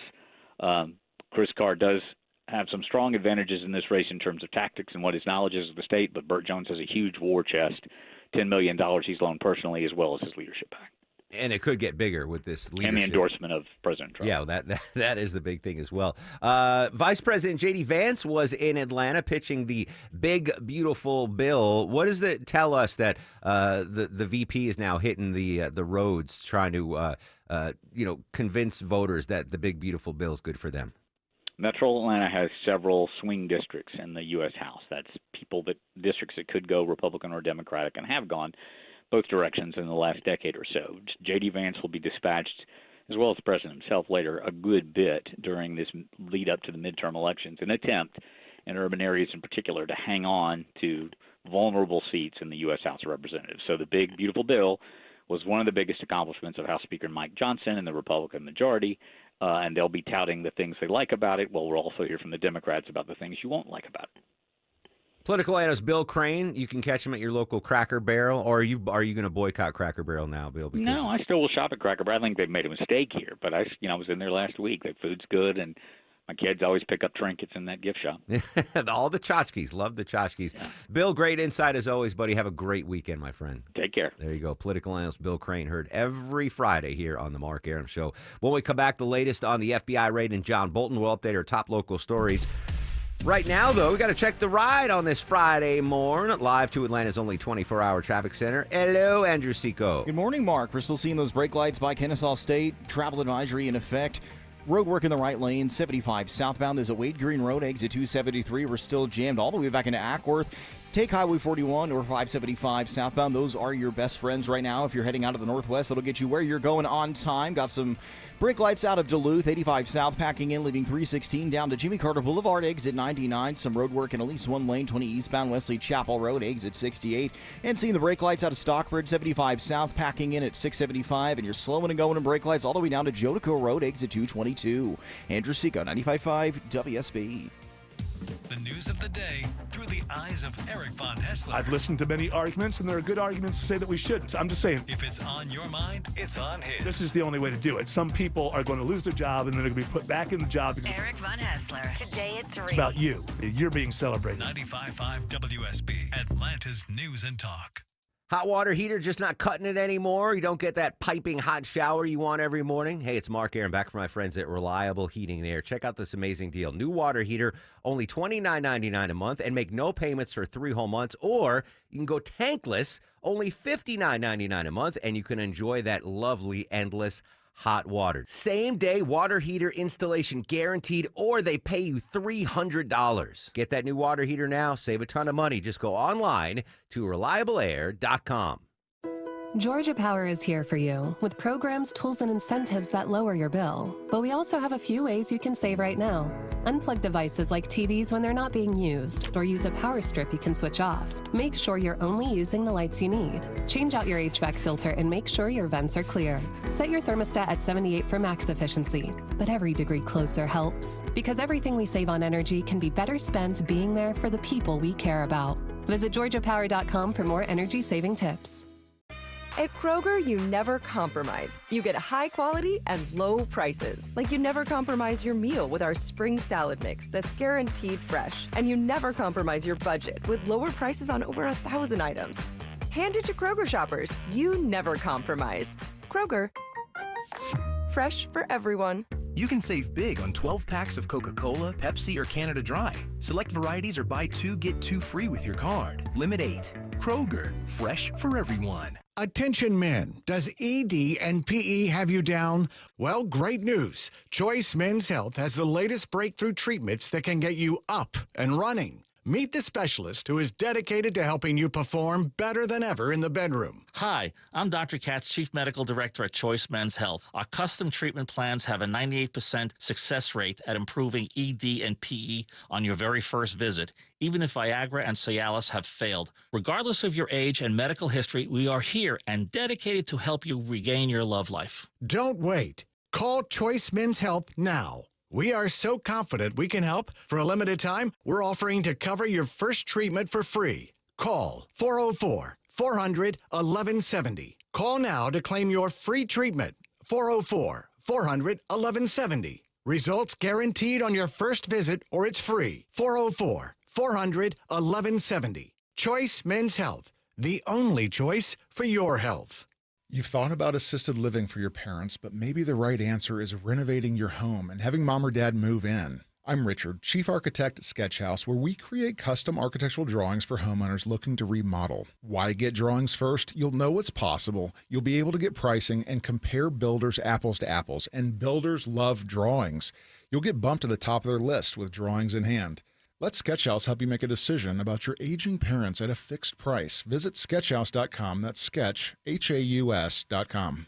Chris Carr does have some strong advantages in this race in terms of tactics and what his knowledge is of the state, but Burt Jones has a huge war chest, $10 million he's loaned personally as well as his leadership PAC. And it could get bigger with this leadership. And the endorsement of President Trump. Yeah, that is the big thing as well. Vice President J.D. Vance was in Atlanta pitching the big, beautiful bill. What does it tell us that the VP is now hitting the roads trying to convince voters that the big, beautiful bill is good for them? Metro Atlanta has several swing districts in the U.S. House. That's districts that could go Republican or Democratic and have gone both directions in the last decade or so. J.D. Vance will be dispatched, as well as the president himself later, a good bit during this lead up to the midterm elections, an attempt in urban areas in particular to hang on to vulnerable seats in the U.S. House of Representatives. So the big, beautiful bill was one of the biggest accomplishments of House Speaker Mike Johnson and the Republican majority, and they'll be touting the things they like about it. Well, we'll also hear from the Democrats about the things you won't like about it. Political analyst Bill Crane. You can catch him at your local Cracker Barrel, or are you going to boycott Cracker Barrel now, Bill? Because no, I still will shop at Cracker Barrel. I think they've made a mistake here, but I was in there last week. The food's good, and my kids always pick up trinkets in that gift shop. All the tchotchkes. Love the tchotchkes. Yeah. Bill, great insight as always, buddy. Have a great weekend, my friend. Take care. There you go. Political analyst Bill Crane, heard every Friday here on the Mark Arum Show. When we come back, the latest on the FBI raid in John Bolton. We'll update our top local stories. Right now, though, we got to check the ride on this Friday morning. Live to Atlanta's only 24-hour traffic center. Hello, Andrew Seco. Good morning, Mark. We're still seeing those brake lights by Kennesaw State. Travel advisory in effect. Road work in the right lane, 75 southbound. There's a Wade Green Road, exit 273. We're still jammed all the way back into Ackworth. Take Highway 41 or 575 southbound. Those are your best friends right now. If you're heading out of the northwest, that'll get you where you're going on time. Got some brake lights out of Duluth, 85 south, packing in, leaving 316 down to Jimmy Carter Boulevard, exit 99. Some road work in at least one lane, 20 eastbound Wesley Chapel Road, exit 68. And seeing the brake lights out of Stockbridge, 75 south, packing in at 675. And you're slowing and going in brake lights all the way down to Jodico Road, exit 222. Andrew Seco, 95.5 WSB. The news of the day through the eyes of Eric Von Hessler. I've listened to many arguments, and there are good arguments to say that we shouldn't. I'm just saying. If it's on your mind, it's on his. This is the only way to do it. Some people are going to lose their job, and then they're going to be put back in the job. Eric Von Hessler, today at 3. It's about you. You're being celebrated. 95.5 WSB, Atlanta's News and Talk. Hot water heater just not cutting it anymore? You don't get that piping hot shower you want every morning? Hey, it's Mark Aaron back from my friends at Reliable Heating and Air. Check out this amazing deal. New water heater, only $29.99 a month, and make no payments for 3 whole months. Or you can go tankless, only $59.99 a month, and you can enjoy that lovely, endless hot water. Same day water heater installation guaranteed, or they pay you $300. Get that new water heater now. Save a ton of money. Just go online to reliableair.com. Georgia Power is here for you with programs, tools, and incentives that lower your bill. But we also have a few ways you can save right now. Unplug devices like TVs when they're not being used, or use a power strip you can switch off. Make sure you're only using the lights you need. Change out your HVAC filter and make sure your vents are clear. Set your thermostat at 78 for max efficiency. But every degree closer helps, because everything we save on energy can be better spent being there for the people we care about. Visit georgiapower.com for more energy-saving tips. At Kroger, you never compromise. You get high quality and low prices. Like you never compromise your meal with our spring salad mix that's guaranteed fresh. And you never compromise your budget with lower prices on over 1,000 items. Hand it to Kroger shoppers. You never compromise. Kroger, fresh for everyone. You can save big on 12 packs of Coca-Cola, Pepsi, or Canada Dry. Select varieties or buy 2, get 2 free with your card. Limit 8. Kroger, fresh for everyone. Attention men, does ED and PE have you down? Well, great news. Choice Men's Health has the latest breakthrough treatments that can get you up and running. Meet the specialist who is dedicated to helping you perform better than ever in the bedroom. Hi, I'm Dr. Katz, Chief Medical Director at Choice Men's Health. Our custom treatment plans have a 98% success rate at improving ED and PE on your very first visit, even if Viagra and Cialis have failed. Regardless of your age and medical history, we are here and dedicated to help you regain your love life. Don't wait. Call Choice Men's Health now. We are so confident we can help. For a limited time, we're offering to cover your first treatment for free. Call 404-400-1170. Call now to claim your free treatment. 404-400-1170. Results guaranteed on your first visit or it's free. 404-400-1170. Choice Men's Health, the only choice for your health. You've thought about assisted living for your parents, but maybe the right answer is renovating your home and having mom or dad move in. I'm Richard, Chief Architect at Sketch House, where we create custom architectural drawings for homeowners looking to remodel. Why get drawings first? You'll know what's possible. You'll be able to get pricing and compare builders apples to apples, and builders love drawings. You'll get bumped to the top of their list with drawings in hand. Let Sketchhouse help you make a decision about your aging parents at a fixed price. Visit sketchhouse.com. That's sketch, HAUS.com.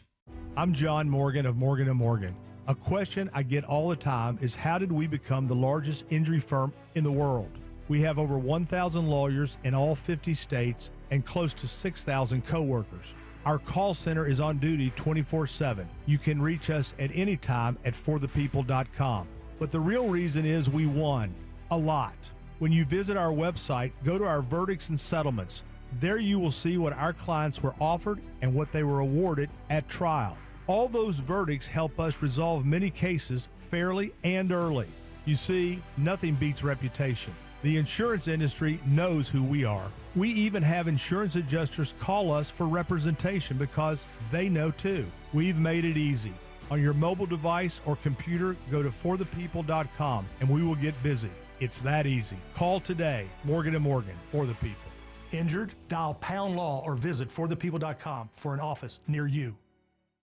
I'm John Morgan of Morgan & Morgan. A question I get all the time is, how did we become the largest injury firm in the world? We have over 1,000 lawyers in all 50 states and close to 6,000 coworkers. Our call center is on duty 24/7. You can reach us at any time at forthepeople.com. But the real reason is we won. A lot. When you visit our website, go to our verdicts and settlements. There you will see what our clients were offered and what they were awarded at trial. All those verdicts help us resolve many cases fairly and early. You see, nothing beats reputation. The insurance industry knows who we are. We even have insurance adjusters call us for representation because they know too. We've made it easy. On your mobile device or computer, go to forthepeople.com and we will get busy. It's that easy. Call today. Morgan & Morgan, for the people. Injured? Dial # law or visit forthepeople.com for an office near you.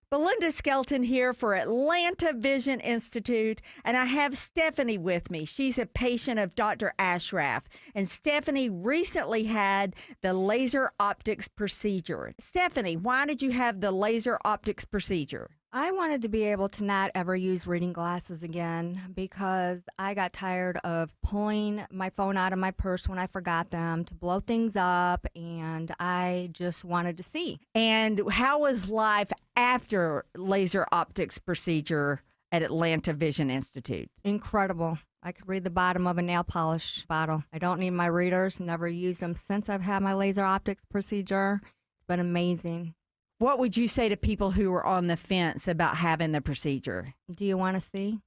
Belinda Skelton here for Atlanta Vision Institute, and I have Stephanie with me. She's a patient of Dr. Ashraf, and Stephanie recently had the laser optics procedure. Stephanie, why did you have the laser optics procedure? I wanted to be able to not ever use reading glasses again because I got tired of pulling my phone out of my purse when I forgot them to blow things up, and I just wanted to see. And how was life after laser optics procedure at Atlanta Vision Institute? Incredible. I could read the bottom of a nail polish bottle. I don't need my readers, never used them since I've had my laser optics procedure. It's been amazing. What would you say to people who are on the fence about having the procedure? Do you want to see?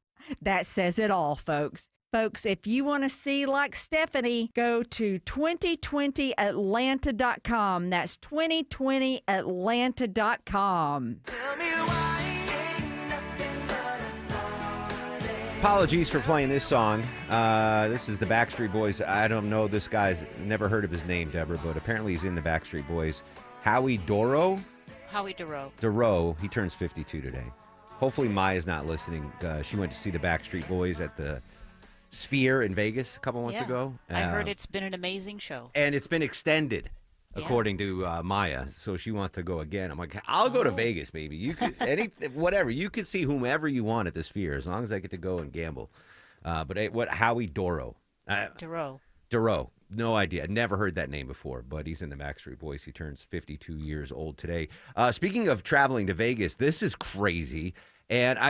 That says it all, folks. Folks, if you want to see like Stephanie, go to 2020atlanta.com. That's 2020atlanta.com. Apologies for playing this song. This is the Backstreet Boys. I don't know this guy's, never heard of his name, Deborah, but apparently he's in the Backstreet Boys. Howie Dorough? Howie Dorough. Dorough. He turns 52 today. Hopefully Maya's not listening. She went to see the Backstreet Boys at the Sphere in Vegas a couple months ago. I heard it's been an amazing show. And it's been extended, according to Maya. So she wants to go again. I'm like, I'll go to Vegas, baby. You could whatever. You could see whomever you want at the Sphere as long as I get to go and gamble. But Howie Dorough? Dorough. No idea. Never heard that name before, but he's in the Backstreet Boys. He turns 52 years old today. Speaking of traveling to Vegas, this is crazy. And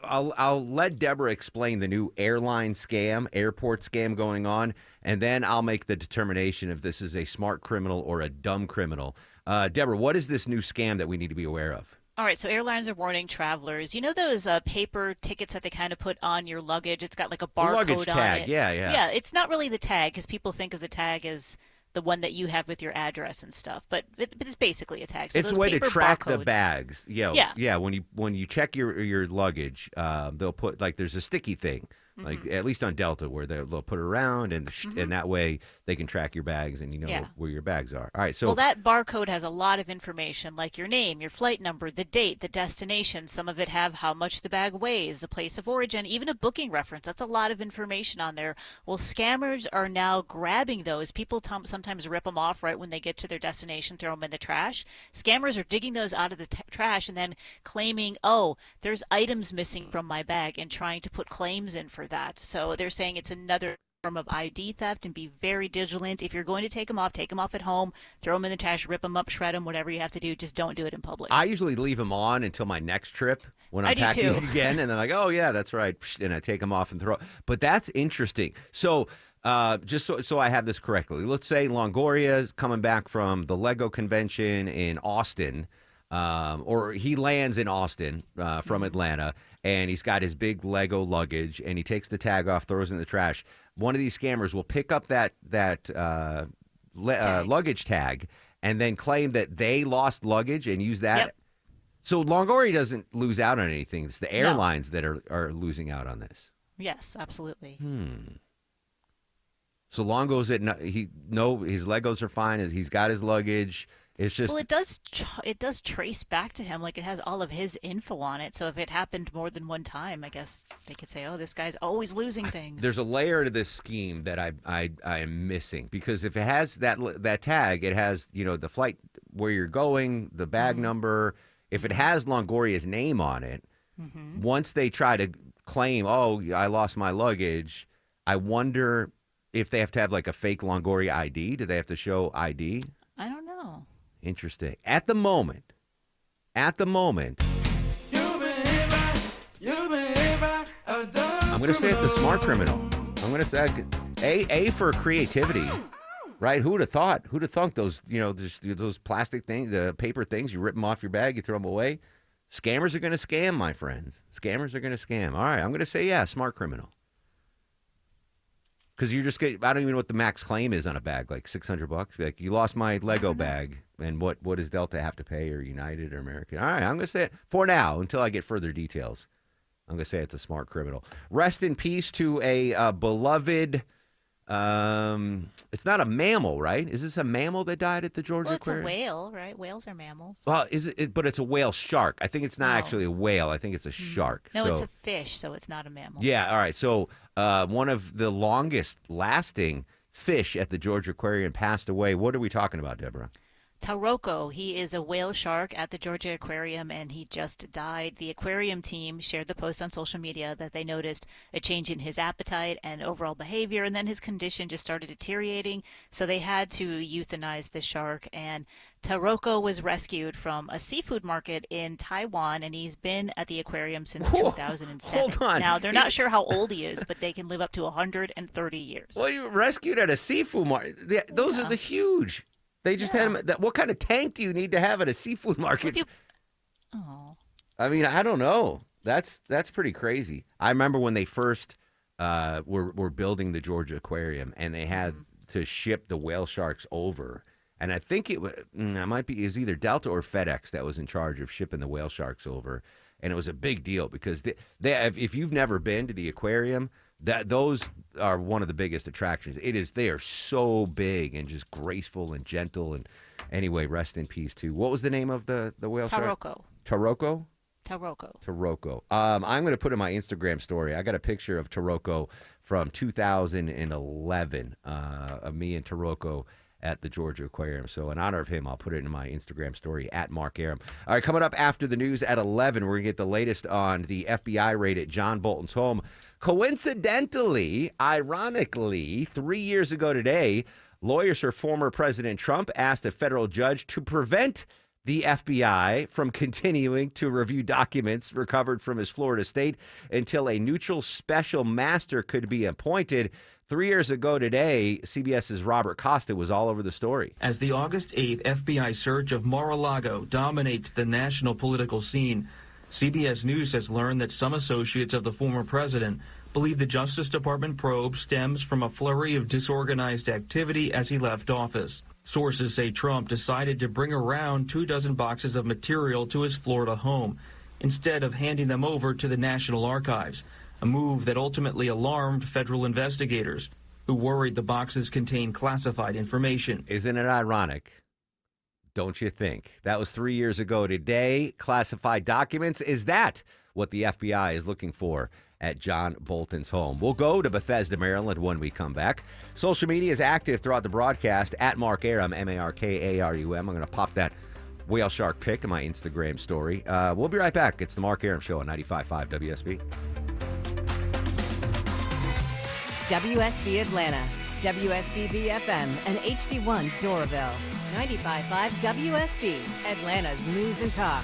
I'll let Deborah explain the new airport scam going on, and then I'll make the determination if this is a smart criminal or a dumb criminal. Deborah, what is this new scam that we need to be aware of? All right, so airlines are warning travelers. You know those paper tickets that they kind of put on your luggage? It's got like a barcode luggage tag. on it. Yeah. Yeah, it's not really the tag because people think of the tag as the one that you have with your address and stuff, but it's basically a tag. So it's those a way to paper track the barcodes- bags. Yeah. When you check your luggage, they'll put there's a sticky thing, like at least on Delta, where they'll put it around and that way they can track your bags and where your bags are. All right, so well, that barcode has a lot of information, like your name, your flight number, the date, the destination. Some of it have how much the bag weighs, the place of origin, even a booking reference. That's a lot of information on there. Well, scammers are now grabbing those. People sometimes rip them off right when they get to their destination, throw them in the trash. Scammers are digging those out of the trash and then claiming, oh, there's items missing from my bag, and trying to put claims in for that. So they're saying it's another form of ID theft, and be very vigilant. If you're going to take them off at home, throw them in the trash, rip them up, shred them, whatever you have to do. Just don't do it in public. I usually leave them on until my next trip when I'm I do packing too. again, and then like, oh yeah, that's right, and I take them off and throw. But that's interesting. So just so I have this correctly, let's say Longoria is coming back from the Lego convention in Austin, or he lands in Austin from Atlanta, and he's got his big Lego luggage, and he takes the tag off, throws it in the trash. One of these scammers will pick up that luggage tag and then claim that they lost luggage and use that. Yep. So Longoria doesn't lose out on anything. It's the airlines that are losing out on this. Yes, absolutely. So Longo's his Legos are fine. He's got his luggage. It's just Well, it does trace back to him. Like, it has all of his info on it. So if it happened more than one time, I guess they could say, oh, this guy's always losing things. there's a layer to this scheme that I am missing, because if it has that tag, it has the flight where you're going, the bag number. If it has Longoria's name on it, once they try to claim, oh, I lost my luggage, I wonder if they have to have like a fake Longoria ID. Do they have to show ID? I don't know. Interesting. At the moment, I'm going to say it's a smart criminal. I'm going to say A for creativity, right? Who would have thought? Who'd have thunk those, those plastic things, the paper things, you rip them off your bag, you throw them away. Scammers are going to scam, my friends. Scammers are going to scam. All right, I'm going to say, yeah, smart criminal. Because you're just getting, I don't even know what the max claim is on a bag, like $600. Be like, you lost my Lego bag, and what does Delta have to pay, or United or American? All right, I'm going to say it for now until I get further details. I'm going to say it's a smart criminal. Rest in peace to a beloved, it's not a mammal, right? Is this a mammal that died at the Georgia Aquarium? It's a whale, right? Whales are mammals. Well, is it? But it's a whale shark. I think it's not actually a whale. I think it's a shark. No, it's a fish, so it's not a mammal. Yeah, all right. So one of the longest lasting fish at the Georgia Aquarium passed away. What are we talking about, Deborah? Taroko, he is a whale shark at the Georgia Aquarium, and he just died. The aquarium team shared the post on social media that they noticed a change in his appetite and overall behavior, and then his condition just started deteriorating, so they had to euthanize the shark. And Taroko was rescued from a seafood market in Taiwan, and he's been at the aquarium since 2007. Hold on. Now, they're not sure how old he is, but they can live up to 130 years. Well, you were rescued at a seafood market. Those are the huge. They just had him. What kind of tank do you need to have at a seafood market? I mean, I don't know. That's pretty crazy. I remember when they first were building the Georgia Aquarium, and they had to ship the whale sharks over. And I think it was either Delta or FedEx that was in charge of shipping the whale sharks over. And it was a big deal because if you've never been to the aquarium, those are one of the biggest attractions. They are so big and just graceful and gentle. And anyway, rest in peace too. What was the name of the whale shark? Taroko. I'm going to put in my Instagram story. I got a picture of Taroko from 2011 of me and Taroko at the Georgia Aquarium. So in honor of him, I'll put it in my Instagram story at Mark Arum. All right, coming up after the news at 11, we're going to get the latest on the FBI raid at John Bolton's home. Coincidentally, ironically, 3 years ago today, lawyers for former President Trump asked a federal judge to prevent the FBI from continuing to review documents recovered from his Florida estate until a neutral special master could be appointed. 3 years ago today, CBS's Robert Costa was all over the story. As the August 8th FBI search of Mar-a-Lago dominates the national political scene, CBS News has learned that some associates of the former president believe the Justice Department probe stems from a flurry of disorganized activity as he left office. Sources say Trump decided to bring around 24 boxes of material to his Florida home instead of handing them over to the National Archives, a move that ultimately alarmed federal investigators who worried the boxes contained classified information. Isn't it ironic? Don't you think? That was 3 years ago today. Classified documents. Is that what the FBI is looking for at John Bolton's home? We'll go to Bethesda, Maryland when we come back. Social media is active throughout the broadcast at Mark Arum, MarkArum. I'm going to pop that whale shark pic in my Instagram story. We'll be right back. It's the Mark Arum Show on 95.5 WSB. WSB Atlanta, WSB BFM, and HD1 Doraville. 95.5 WSB, Atlanta's news and talk.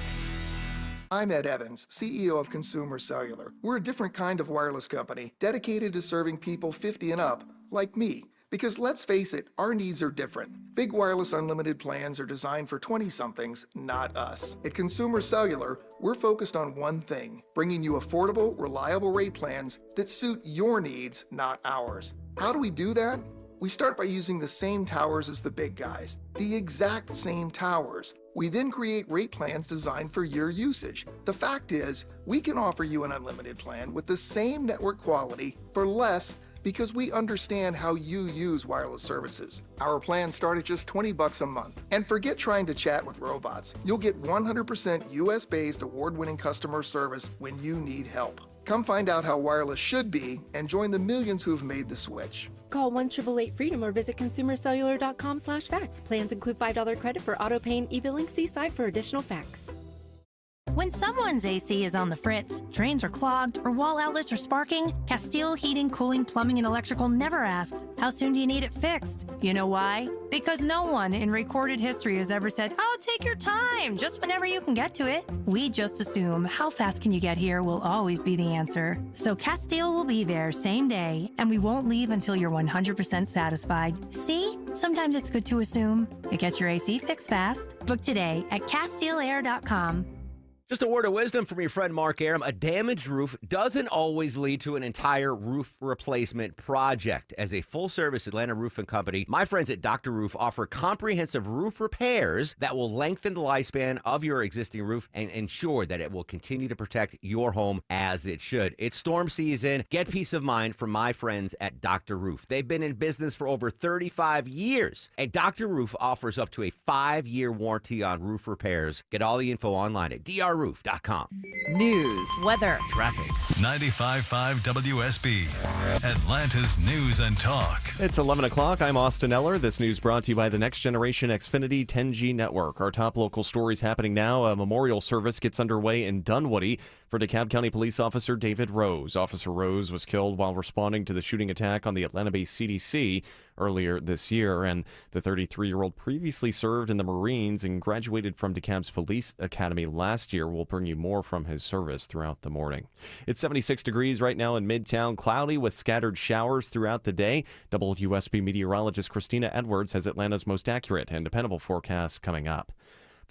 I'm Ed Evans, CEO of Consumer Cellular. We're a different kind of wireless company dedicated to serving people 50 and up, like me. Because let's face it, our needs are different. Big wireless unlimited plans are designed for 20-somethings, not us. At Consumer Cellular, we're focused on one thing, bringing you affordable, reliable rate plans that suit your needs, not ours. How do we do that? We start by using the same towers as the big guys, the exact same towers. We then create rate plans designed for your usage. The fact is, we can offer you an unlimited plan with the same network quality for less because we understand how you use wireless services. Our plans start at just $20 a month. And forget trying to chat with robots. You'll get 100% US-based award-winning customer service when you need help. Come find out how wireless should be and join the millions who've made the switch. Call 1-888-FREEDOM or visit consumercellular.com/facts. Plans include $5 credit for auto pay and e-billing. See site for additional facts. When someone's AC is on the fritz, drains are clogged, or wall outlets are sparking, Castile Heating, Cooling, Plumbing, and Electrical never asks, how soon do you need it fixed? You know why? Because no one in recorded history has ever said, oh, take your time, just whenever you can get to it. We just assume, how fast can you get here will always be the answer. So Castile will be there same day, and we won't leave until you're 100% satisfied. See? Sometimes it's good to assume. It gets your AC fixed fast. Book today at CastileAir.com. Just a word of wisdom from your friend Mark Arum. A damaged roof doesn't always lead to an entire roof replacement project. As a full-service Atlanta roofing company, my friends at Dr. Roof offer comprehensive roof repairs that will lengthen the lifespan of your existing roof and ensure that it will continue to protect your home as it should. It's storm season. Get peace of mind from my friends at Dr. Roof. They've been in business for over 35 years. And Dr. Roof offers up to a 5-year warranty on roof repairs. Get all the info online at drroof.com. News, weather, traffic. 95.5 WSB, Atlanta's news and talk. It's 11 o'clock. I'm Austin Eller. This news brought to you by the Next Generation Xfinity 10G network. Our top local stories happening now. A memorial service gets underway in Dunwoody for DeKalb County Police Officer David Rose. Officer Rose was killed while responding to the shooting attack on the Atlanta-based CDC earlier this year, and the 33-year-old previously served in the Marines and graduated from DeKalb's Police Academy last year. We'll bring you more from his service throughout the morning. It's 76 degrees right now in Midtown, cloudy with scattered showers throughout the day. WSB meteorologist Christina Edwards has Atlanta's most accurate and dependable forecast coming up.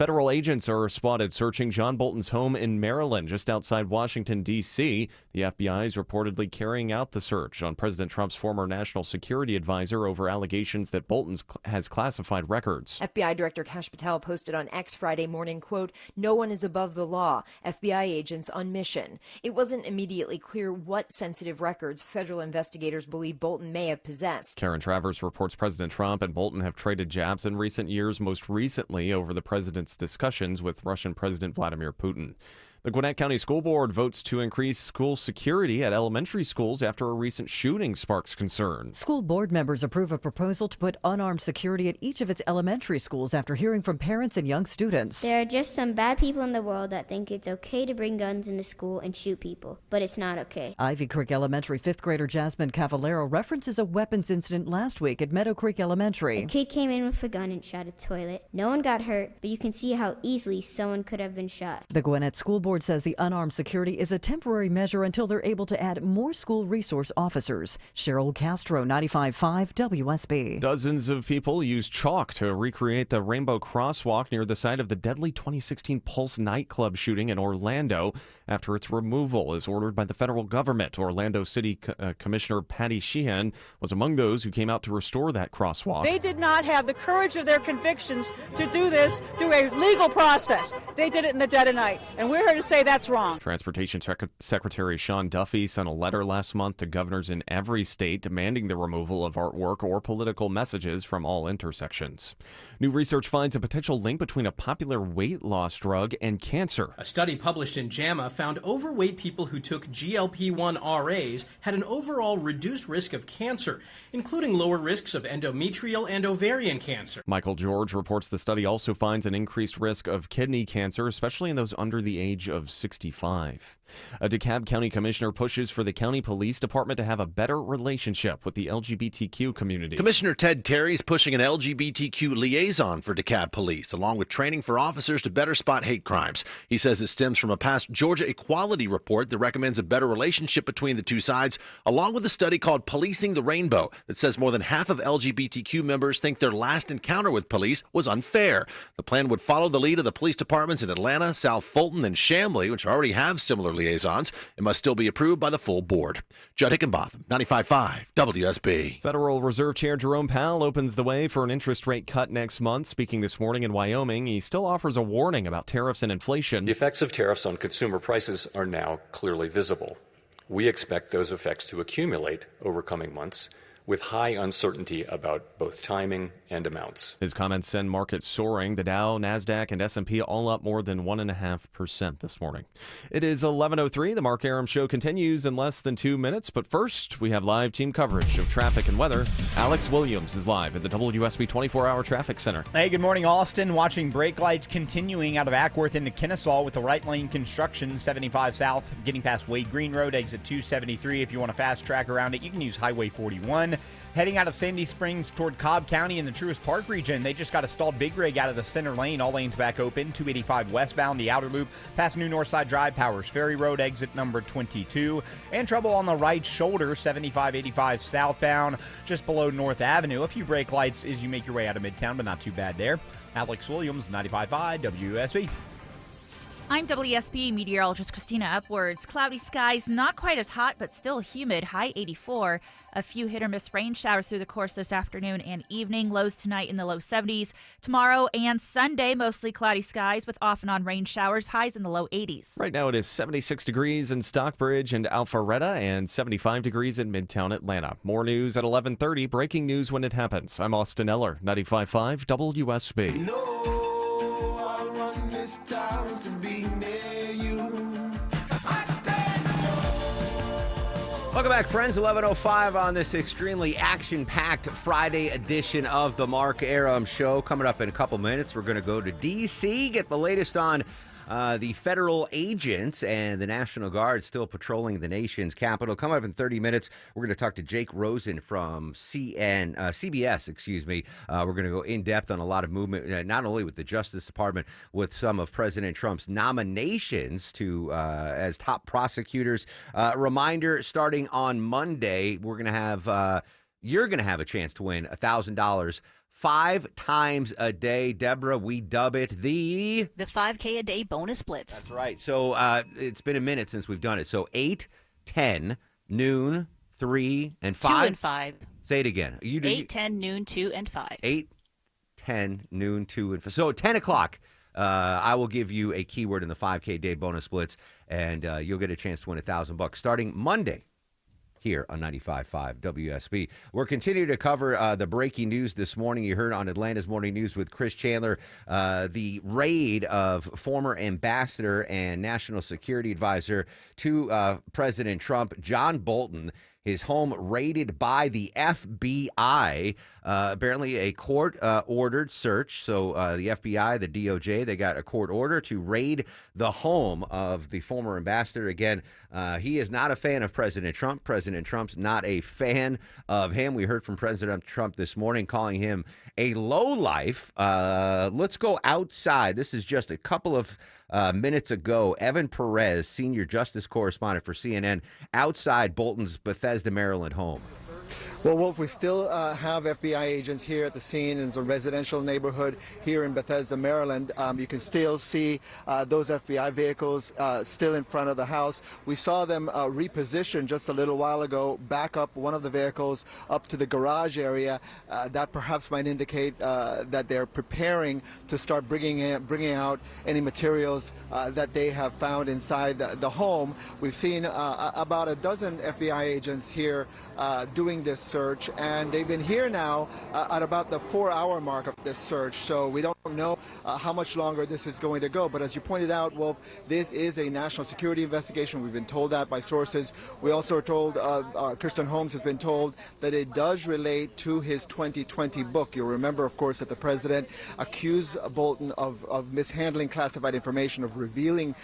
Federal agents are spotted searching John Bolton's home in Maryland, just outside Washington, D.C. The FBI is reportedly carrying out the search on President Trump's former national security advisor over allegations that Bolton has classified records. FBI Director Kash Patel posted on X Friday morning, quote, "No one is above the law. FBI agents on mission." It wasn't immediately clear what sensitive records federal investigators believe Bolton may have possessed. Karen Travers reports President Trump and Bolton have traded jabs in recent years, most recently over the president's discussions with Russian President Vladimir Putin. The Gwinnett County School Board votes to increase school security at elementary schools after a recent shooting sparks concern. School board members approve a proposal to put unarmed security at each of its elementary schools after hearing from parents and young students. There are just some bad people in the world that think it's okay to bring guns into school and shoot people, but it's not okay. Ivy Creek Elementary fifth grader Jasmine Cavallero references a weapons incident last week at Meadow Creek Elementary. A kid came in with a gun and shot a toilet. No one got hurt, but you can see how easily someone could have been shot. The Gwinnett School Board says the unarmed security is a temporary measure until they're able to add more school resource officers. Cheryl Castro, 95.5 WSB. Dozens of people used chalk to recreate the Rainbow Crosswalk near the site of the deadly 2016 Pulse nightclub shooting in Orlando after its removal is ordered by the federal government. Orlando City Commissioner Patty Sheehan was among those who came out to restore that crosswalk. They did not have the courage of their convictions to do this through a legal process. They did it in the dead of night, and we're here to say that's wrong. Transportation Secretary Sean Duffy sent a letter last month to governors in every state demanding the removal of artwork or political messages from all intersections. New research finds a potential link between a popular weight loss drug and cancer. A study published in JAMA found overweight people who took GLP-1 RAs had an overall reduced risk of cancer, including lower risks of endometrial and ovarian cancer. Michael George reports the study also finds an increased risk of kidney cancer, especially in those under the age of 65. A DeKalb County commissioner pushes for the county police department to have a better relationship with the LGBTQ community. Commissioner Ted Terry's pushing an LGBTQ liaison for DeKalb Police, along with training for officers to better spot hate crimes. He says it stems from a past Georgia Equality report that recommends a better relationship between the two sides, along with a study called Policing the Rainbow that says more than half of LGBTQ members think their last encounter with police was unfair. The plan would follow the lead of the police departments in Atlanta, South Fulton, and Chamblee, which already have similar liaisons. It must still be approved by the full board. Judd Hickenbotham, 95.5 WSB. Federal Reserve Chair Jerome Powell opens the way for an interest rate cut next month. Speaking this morning in Wyoming, he still offers a warning about tariffs and inflation. The effects of tariffs on consumer prices are now clearly visible. We expect those effects to accumulate over coming months, with high uncertainty about both timing and amounts. His comments send markets soaring. The Dow, NASDAQ, and S&P all up more than 1.5% this morning. It is 11:03. The Mark Arum Show continues in less than 2 minutes. But first, we have live team coverage of traffic and weather. Alex Williams is live at the WSB 24-hour traffic center. Hey, good morning, Austin. Watching brake lights continuing out of Ackworth into Kennesaw with the right lane construction, 75 south, getting past Wade Green Road, exit 273. If you want to fast track around it, you can use Highway 41. Heading out of Sandy Springs toward Cobb County in the Truist Park region, they just got a stalled big rig out of the center lane. All lanes back open. 285 westbound, the outer loop, past New Northside Drive, Powers Ferry Road, exit number 22. And trouble on the right shoulder, 75-85 southbound, just below North Avenue. A few brake lights as you make your way out of Midtown, but not too bad there. Alex Williams, 95.5 WSB. I'm WSB meteorologist Christina Upwards. Cloudy skies, not quite as hot, but still humid, high 84. A few hit or miss rain showers through the course this afternoon and evening. Lows tonight in the low 70s. Tomorrow and Sunday, mostly cloudy skies with off and on rain showers, highs in the low 80s. Right now it is 76 degrees in Stockbridge and Alpharetta and 75 degrees in Midtown Atlanta. More news at 11:30. Breaking news when it happens. I'm Austin Eller, 95.5 WSB. Welcome back, friends. 11:05 on this extremely action-packed Friday edition of the Mark Arum Show. Coming up in a couple minutes, we're going to go to D.C., get the latest on the federal agents and the National Guard still patrolling the nation's capital. Coming up in 30 minutes, we're going to talk to Jake Rosen from CBS. We're going to go in depth on a lot of movement, not only with the Justice Department, with some of President Trump's nominations to as top prosecutors. Reminder: starting on Monday, we're going to have you're going to have a chance to win $1,000 5 times a day. Deborah, we dub it the 5K a day bonus blitz. That's right. So it's been a minute since we've done it. So 8, 10, noon, 3, and 5. 2 and 5. Say it again. 8, 10, noon, 2, and 5. 8, 10, noon, 2, and 5. So at 10 o'clock, I will give you a keyword in the 5K day bonus blitz, and you'll get a chance to win $1,000 starting Monday here on 95.5 WSB. We're continuing to cover the breaking news this morning. You heard on Atlanta's Morning News with Chris Chandler, the raid of former ambassador and national security advisor to President Trump, John Bolton. His home raided by the FBI. Apparently a court-ordered search. So the FBI, the DOJ, they got a court order to raid the home of the former ambassador. Again, he is not a fan of President Trump. President Trump's not a fan of him. We heard from President Trump this morning calling him a lowlife. Let's go outside. This is just a couple of minutes ago. Evan Perez, senior justice correspondent for CNN, outside Bolton's Bethesda, Maryland home. Well, Wolf, we still have FBI agents here at the scene. It's a residential neighborhood here in Bethesda, Maryland. You can still see those FBI vehicles still in front of the house. We saw them reposition just a little while ago, back up one of the vehicles up to the garage area. That perhaps might indicate that they're preparing to start bringing out any materials that they have found inside the home. We've seen about a dozen FBI agents here doing this search, and they've been here now at about the 4-hour mark of this search, so we don't know how much longer this is going to go. But as you pointed out, Wolf, this is a national security investigation. We've been told that by sources. We also are told, Kirsten Holmes has been told that it does relate to his 2020 book. You'll remember, of course, that the president accused Bolton of mishandling classified information, of revealing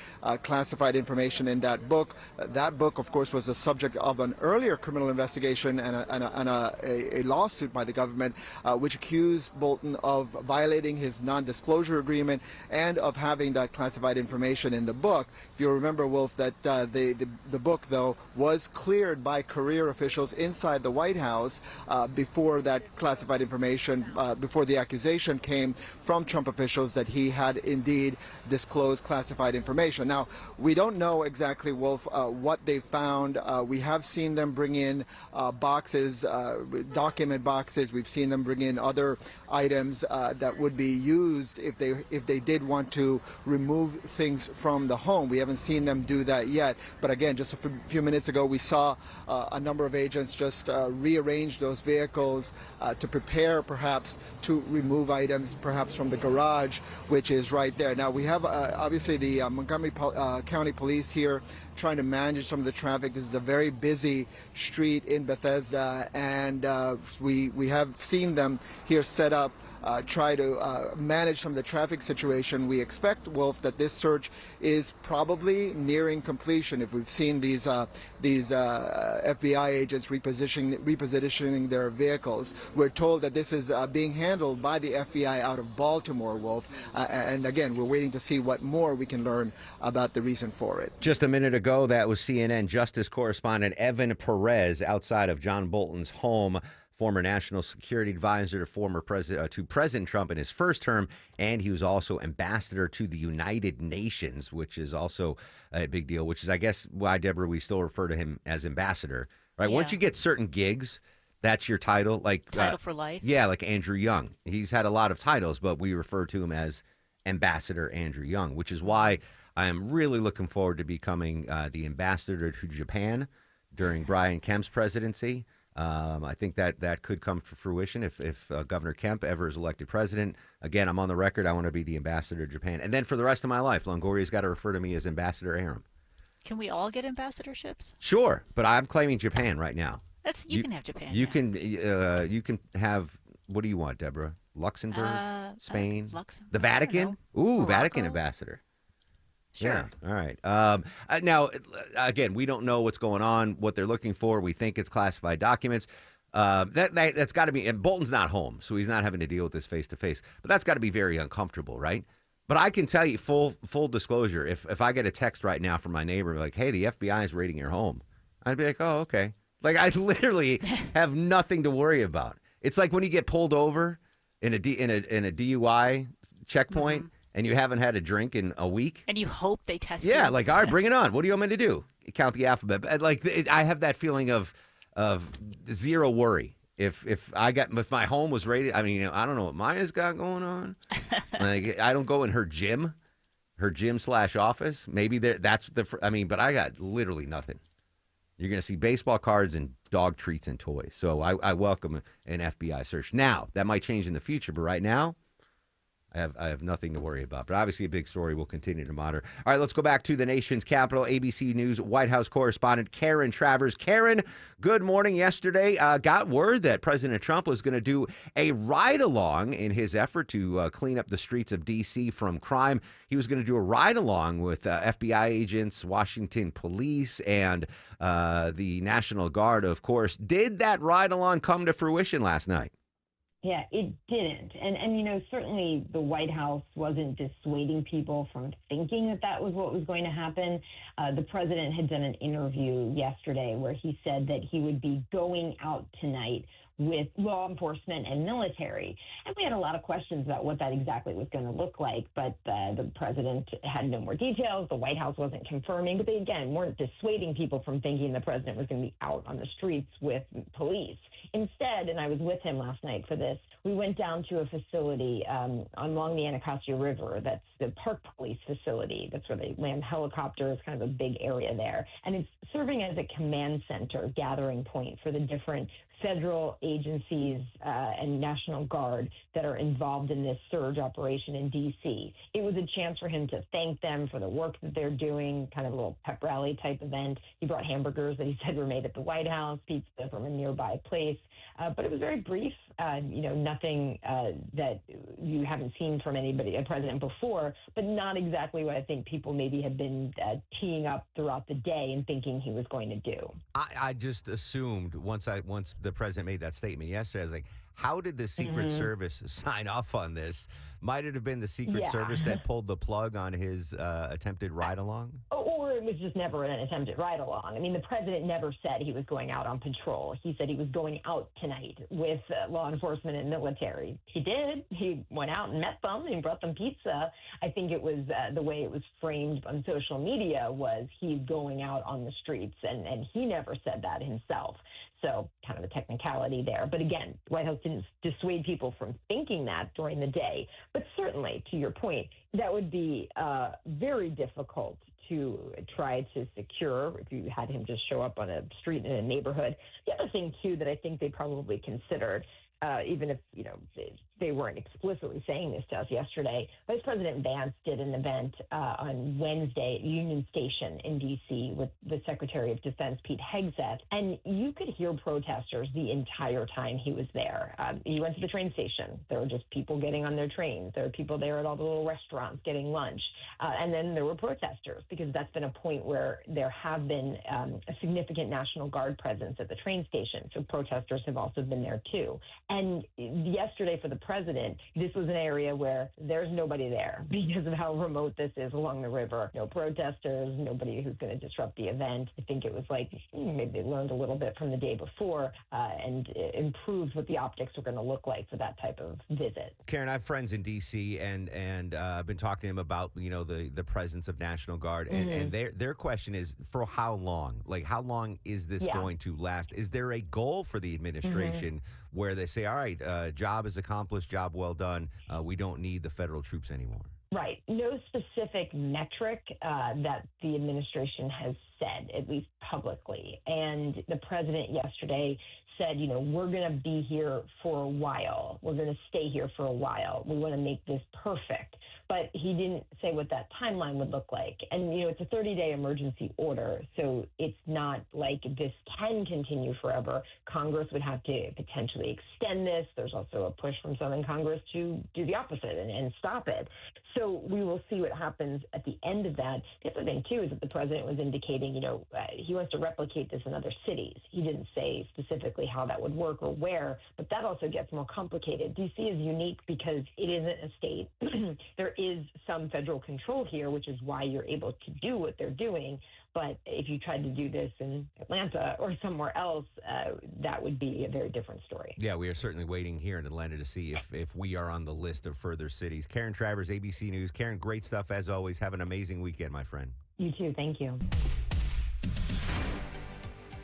classified information in that book. That book, of course, was the subject of an earlier criminal investigation and a lawsuit by the government, which accused Bolton of violating his non-disclosure agreement and of having that classified information in the book. If you remember, Wolf, that the book, though, was cleared by career officials inside the White House before that classified information, before the accusation came from Trump officials that he had indeed disclosed classified information. Now, we don't know exactly, Wolf, what they found. We have seen them bring in boxes, document boxes. We've seen them bring in other items that would be used if they did want to remove things from the home. We haven't seen them do that yet. But again, just a few minutes ago, we saw a number of agents just rearrange those vehicles to prepare perhaps to remove items perhaps from the garage, which is right there. Now, we have obviously the Montgomery County Police here trying to manage some of the traffic. This is a very busy street in Bethesda, and we have seen them here set up, try to manage some of the traffic situation. We expect, Wolf, that this search is probably nearing completion. If we've seen these FBI agents repositioning their vehicles, we're told that this is being handled by the FBI out of Baltimore, Wolf. And again, we're waiting to see what more we can learn about the reason for it. Just a minute ago, that was CNN Justice correspondent Evan Perez outside of John Bolton's home. Former national security advisor to President Trump in his first term, and he was also ambassador to the United Nations, which is also a big deal, which is, I guess, why, Deborah, we still refer to him as ambassador, right? Yeah. Once you get certain gigs, that's your title. Like title for life. Yeah, like Andrew Young. He's had a lot of titles, but we refer to him as Ambassador Andrew Young, which is why I am really looking forward to becoming the ambassador to Japan during Brian Kemp's presidency. I think that could come to fruition if Governor Kemp ever is elected president. Again, I'm on the record. I want to be the ambassador to Japan. And then for the rest of my life, Longoria's got to refer to me as Ambassador Aram. Can we all get ambassadorships? Sure, but I'm claiming Japan right now. You can have Japan. You can have, what do you want, Deborah? Luxembourg? Spain? Luxembourg, the Vatican? Ooh, Morocco. Vatican ambassador. Sure. Yeah. All right. Now, again, we don't know what's going on, what they're looking for. We think it's classified documents. That's got to be, and Bolton's not home, so he's not having to deal with this face to face. But that's got to be very uncomfortable, right? But I can tell you, full disclosure, if I get a text right now from my neighbor like, "Hey, the FBI is raiding your home," I'd be like, "Oh, okay." Like, I literally have nothing to worry about. It's like when you get pulled over in a DUI checkpoint and you haven't had a drink in a week. And you hope they test you. Yeah, like, all right, bring it on. What do you want me to do? Count the alphabet. I have that feeling of zero worry. If my home was rated, I mean, I don't know what Maya's got going on. Like, I don't go in her gym / office. Maybe but I got literally nothing. You're going to see baseball cards and dog treats and toys. So I welcome an FBI search. Now, that might change in the future, but right now, I have nothing to worry about. But obviously a big story we'll continue to monitor. All right, let's go back to the nation's capital. ABC News White House correspondent Karen Travers. Karen, good morning. Yesterday, got word that President Trump was going to do a ride-along in his effort to clean up the streets of D.C. from crime. He was going to do a ride-along with FBI agents, Washington police, and the National Guard, of course. Did that ride-along come to fruition last night? Yeah, it didn't. And certainly the White House wasn't dissuading people from thinking that was what was going to happen. The president had done an interview yesterday where he said that he would be going out tonight with law enforcement and military. And we had a lot of questions about what that exactly was going to look like, but the president had no more details. The White House wasn't confirming, but they, again, weren't dissuading people from thinking the president was going to be out on the streets with police. Instead, and I was with him last night for this, we went down to a facility along the Anacostia River. That's the Park Police facility. That's where they land helicopters, kind of a big area there. And it's serving as a command center, gathering point for the different federal agencies and National Guard that are involved in this surge operation in D.C. It was a chance for him to thank them for the work that they're doing, kind of a little pep rally type event. He brought hamburgers that he said were made at the White House, pizza from a nearby place. But it was very brief, nothing that you haven't seen from a president before, but not exactly what I think people maybe had been teeing up throughout the day and thinking he was going to do. I just assumed once the president made that statement yesterday, I was like, how did the Secret Service sign off on this? Might it have been the Secret Service that pulled the plug on his attempted ride-along? Or it was just never an attempted ride-along. I mean, the president never said he was going out on patrol. He said he was going out tonight with law enforcement and military. He did. He went out and met them and brought them pizza. I think it was the way it was framed on social media was he's going out on the streets, and he never said that himself. So kind of a technicality there. But again, the White House didn't dissuade people from thinking that during the day. But certainly, to your point, that would be very difficult to try to secure if you had him just show up on a street in a neighborhood. The other thing, too, that I think they probably considered, even if, they weren't explicitly saying this to us yesterday, Vice President Vance did an event on Wednesday at Union Station in D.C. with the Secretary of Defense, Pete Hegseth, and you could hear protesters the entire time he was there. He went to the train station. There were just people getting on their trains. There were people there at all the little restaurants getting lunch. And then there were protesters, because that's been a point where there have been a significant National Guard presence at the train station. So protesters have also been there, too. And yesterday for the president, this was an area where there's nobody there because of how remote this is along the river. No protesters, nobody who's going to disrupt the event. I think it was like maybe they learned a little bit from the day before and improved what the optics were going to look like for that type of visit. Karen, I have friends in D.C. and I've been talking to them about the presence of National Guard and their question is, for how long? Like, how long is this going to last? Is there a goal for the administration where they say, all right, job is accomplished, job well done, we don't need the federal troops anymore? Right. No specific metric that the administration has said, at least publicly. And the president yesterday said, we're going to be here for a while. We're going to stay here for a while. We want to make this perfect. But he didn't say what that timeline would look like. And, it's a 30-day emergency order, so it's not like this can continue forever. Congress would have to potentially extend this. There's also a push from some in Congress to do the opposite and stop it. So we will see what happens at the end of that. The other thing, too, is that the president was indicating, he wants to replicate this in other cities. He didn't say specifically how that would work or where, but that also gets more complicated. D.C. is unique because it isn't a state. There is some federal control here, which is why you're able to do what they're doing. But if you tried to do this in Atlanta or somewhere else, that would be a very different story. Yeah, we are certainly waiting here in Atlanta to see if we are on the list of further cities. Karen Travers, ABC News. Karen, great stuff as always. Have an amazing weekend, my friend. You too. Thank you.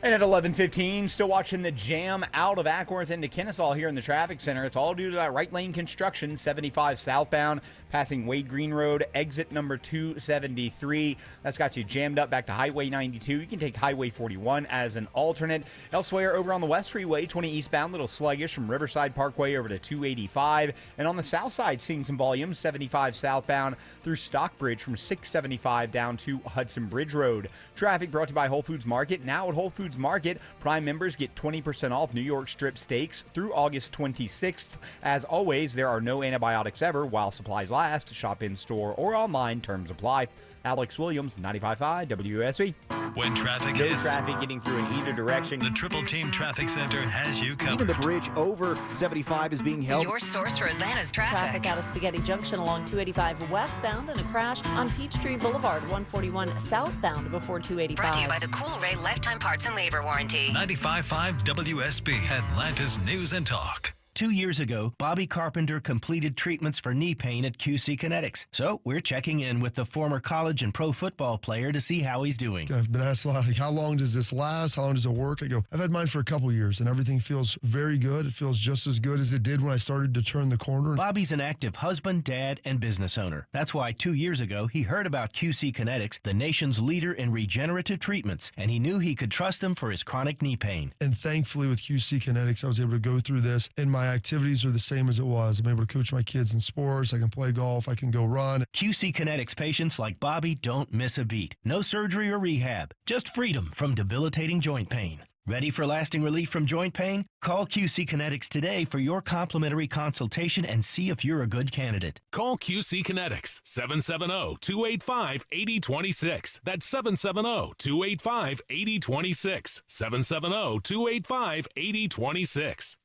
And at 11:15, still watching the jam out of Ackworth into Kennesaw here in the traffic center. It's all due to that right lane construction, 75 southbound, passing Wade Green Road, exit number 273. That's got you jammed up back to Highway 92. You can take Highway 41 as an alternate. Elsewhere, over on the West Freeway, 20 eastbound, little sluggish from Riverside Parkway over to 285. And on the south side, seeing some volume, 75 southbound through Stockbridge from 675 down to Hudson Bridge Road. Traffic brought to you by Whole Foods Market. Now at Whole Foods Market, Prime members get 20% off New York strip steaks through August 26th. As always, there are no antibiotics ever while supplies last. Shop in store or online. Terms apply. Alex Williams, 95.5 WSB. When traffic No hits, traffic getting through in either direction. the Triple Team Traffic Center has you covered. Even the bridge over 75 is being held. Your source for Atlanta's traffic out of Spaghetti Junction along 285 westbound and a crash on Peachtree Boulevard 141 southbound before 285. Brought to you by the Cool Ray Lifetime Parts and Labor Warranty. 95.5 WSB, Atlanta's News and Talk. 2 years ago, Bobby Carpenter completed treatments for knee pain at QC Kinetics. So we're checking in with the former college and pro football player to see how he's doing. I've been asked a lot, like, how long does this last? How long does it work? I go, I've had mine for a couple years, and everything feels very good. It feels just as good as it did when I started to turn the corner. Bobby's an active husband, dad, and business owner. That's why 2 years ago, he heard about QC Kinetics, the nation's leader in regenerative treatments, and he knew he could trust them for his chronic knee pain. And thankfully, with QC Kinetics, I was able to go through this, and my activities are the same as it was. I'm able to coach my kids in sports. I can play golf. I can go run. QC Kinetics patients like Bobby don't miss a beat. No surgery or rehab, just freedom from debilitating joint pain. Ready for lasting relief from joint pain? Call QC Kinetics today for your complimentary consultation and see if you're a good candidate. Call QC Kinetics, 770-285-8026. That's 770-285-8026. 770-285-8026.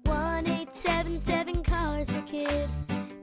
1877 Cars for Kids.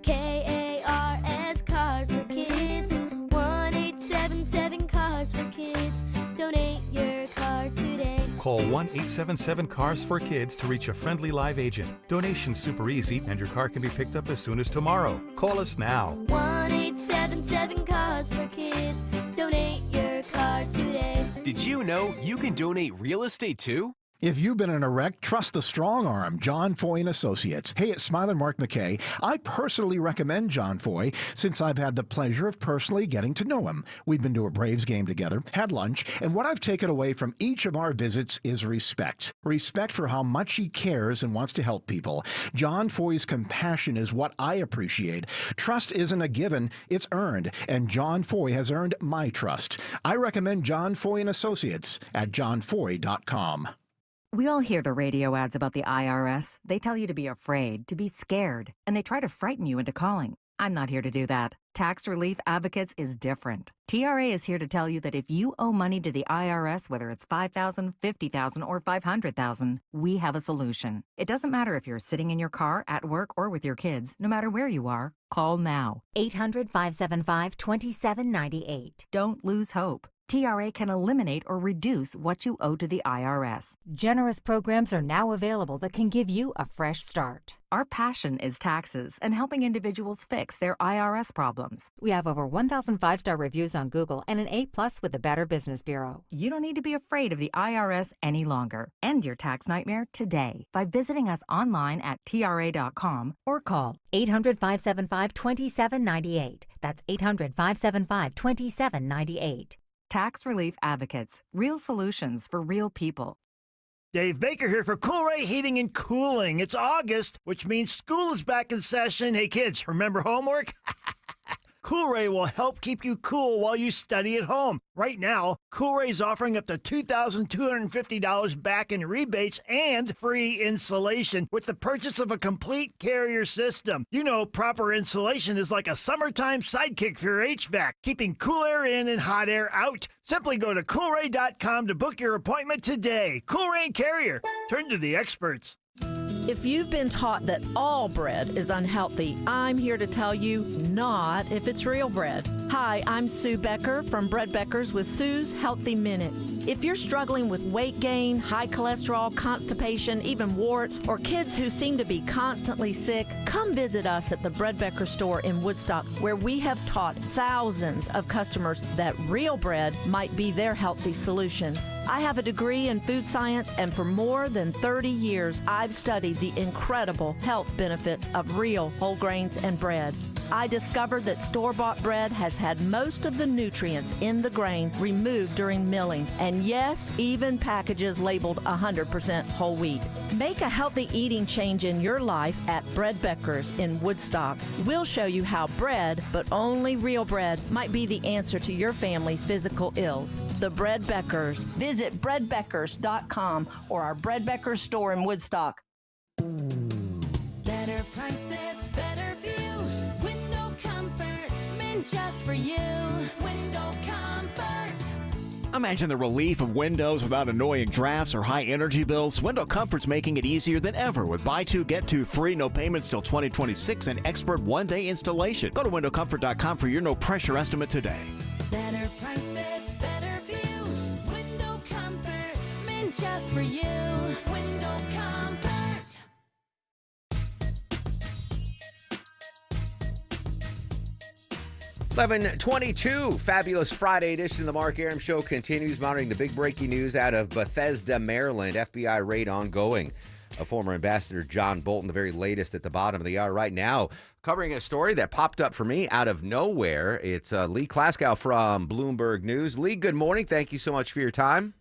KARS Cars for Kids. 1877 Cars for Kids. Donate your car today. Call 1-877-CARS for Kids to reach a friendly live agent. Donation's super easy, and your car can be picked up as soon as tomorrow. Call us now. 1877 Cars for Kids. Donate your car today. Did you know you can donate real estate too? If you've been in a wreck, trust the strong arm, John Foy & Associates. Hey, it's Smiler Mark McKay. I personally recommend John Foy since I've had the pleasure of personally getting to know him. We've been to a Braves game together, had lunch, and what I've taken away from each of our visits is respect. Respect for how much he cares and wants to help people. John Foy's compassion is what I appreciate. Trust isn't a given, it's earned, and John Foy has earned my trust. I recommend John Foy & Associates at johnfoy.com. We all hear the radio ads about the IRS. They tell you to be afraid, to be scared, and they try to frighten you into calling. I'm not here to do that. Tax Relief Advocates is different. TRA is here to tell you that if you owe money to the IRS, whether it's $5,000, $50,000, or $500,000, we have a solution. It doesn't matter if you're sitting in your car, at work, or with your kids. No matter where you are, call now. 800-575-2798. Don't lose hope. TRA can eliminate or reduce what you owe to the IRS. Generous programs are now available that can give you a fresh start. Our passion is taxes and helping individuals fix their IRS problems. We have over 1,000 5-star reviews on Google and an A+ with the Better Business Bureau. You don't need to be afraid of the IRS any longer. End your tax nightmare today by visiting us online at TRA.com or call 800-575-2798. That's 800-575-2798. Tax Relief Advocates. Real solutions for real people. Dave Baker here for Cool Ray Heating and Cooling. It's August, which means school is back in session. Hey kids, remember homework? Cool-Ray will help keep you cool while you study at home. Right now, Cool-Ray is offering up to $2,250 back in rebates and free installation with the purchase of a complete Carrier system. You know, proper insulation is like a summertime sidekick for your HVAC, keeping cool air in and hot air out. Simply go to coolray.com to book your appointment today. Cool-Ray and Carrier. Turn to the experts. If you've been taught that all bread is unhealthy, I'm here to tell you not if it's real bread. Hi, I'm Sue Becker from Bread Beckers with Sue's Healthy Minute. If you're struggling with weight gain, high cholesterol, constipation, even warts, or kids who seem to be constantly sick, come visit us at the Bread Becker store in Woodstock, where we have taught thousands of customers that real bread might be their healthy solution. I have a degree in food science, and for more than 30 years, I've studied the incredible health benefits of real whole grains and bread. I discovered that store-bought bread has had most of the nutrients in the grain removed during milling, and yes, even packages labeled 100% whole wheat. Make a healthy eating change in your life at Bread Beckers in Woodstock. We'll show you how bread, but only real bread, might be the answer to your family's physical ills. The Bread Beckers. Visit breadbeckers.com or our Bread Beckers store in Woodstock. Better prices, better views. Window comfort, meant just for you. Window comfort. Imagine the relief of windows without annoying drafts or high energy bills. Window Comfort's making it easier than ever with buy two, get two free, no payments till 2026, and expert one-day installation. Go to windowcomfort.com for your no-pressure estimate today. Better prices, better views. Window comfort, meant just for you. Window comfort. 11:22, fabulous Friday edition of the Mark Arum Show continues, monitoring the big breaking news out of Bethesda, Maryland. FBI raid ongoing. A former ambassador, John Bolton, the very latest at the bottom of the hour right now, covering a story that popped up for me out of nowhere. It's Lee Klaskow from Bloomberg News. Lee, good morning. Thank you so much for your time.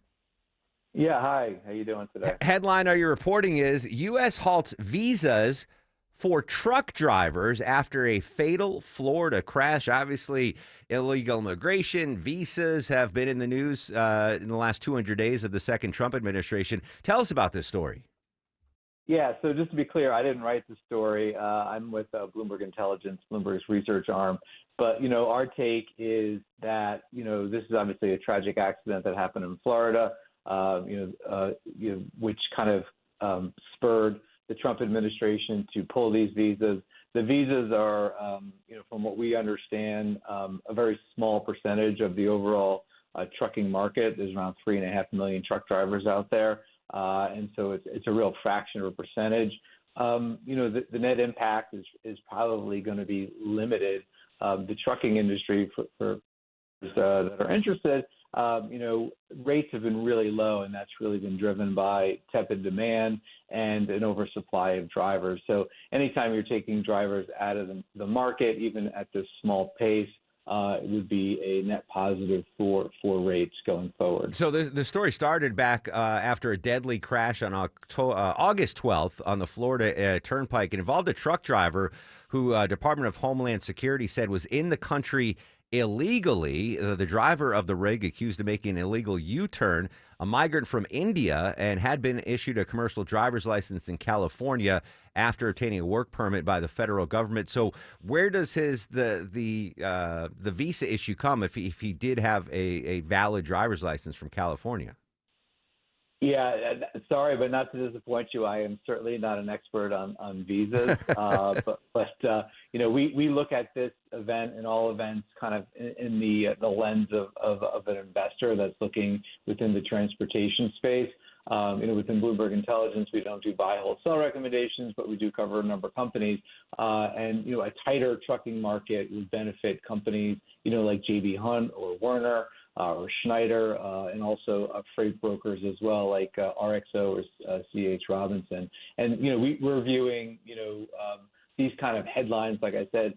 Yeah, hi. How you doing today? Headline of your reporting is U.S. halts visas for truck drivers after a fatal Florida crash. Obviously, illegal immigration, visas have been in the news in the last 200 days of the second Trump administration. Tell us about this story. Yeah, so just to be clear, I didn't write the story. I'm with Bloomberg Intelligence, Bloomberg's research arm. But, our take is that, this is obviously a tragic accident that happened in Florida, which kind of spurred the Trump administration to pull these visas. The visas are, from what we understand, a very small percentage of the overall trucking market. There's around 3.5 million truck drivers out there. And so it's a real fraction of a percentage. The net impact is probably going to be limited. The trucking industry, for that are interested, rates have been really low, and that's really been driven by tepid demand and an oversupply of drivers. So anytime you're taking drivers out of the market, even at this small pace, it would be a net positive for rates going forward. So the story started back after a deadly crash on August 12th on the Florida Turnpike. It involved a truck driver who Department of Homeland Security said was in the country illegally. The driver of the rig accused of making an illegal U-turn, a migrant from India, and had been issued a commercial driver's license in California after obtaining a work permit by the federal government. So where does the visa issue come if he did have a valid driver's license from California? Yeah, sorry, but not to disappoint you, I am certainly not an expert on visas. but we look at this event and all events kind of in the lens of an investor that's looking within the transportation space. Within Bloomberg Intelligence, we don't do buy, hold, sell recommendations, but we do cover a number of companies. And a tighter trucking market would benefit companies, like J.B. Hunt or Werner, or Schneider, and also freight brokers as well, like RXO or C.H. Robinson. And, we're viewing, these kind of headlines, like I said,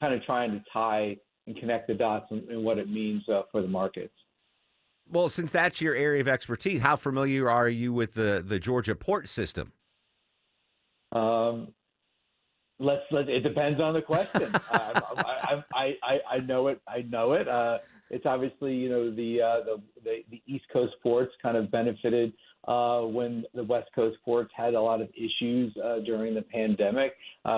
kind of trying to tie and connect the dots and what it means for the markets. Well, since that's your area of expertise, how familiar are you with the Georgia port system? It depends on the question. I know it. I know it. It's obviously, the East Coast ports kind of benefited when the West Coast ports had a lot of issues during the pandemic.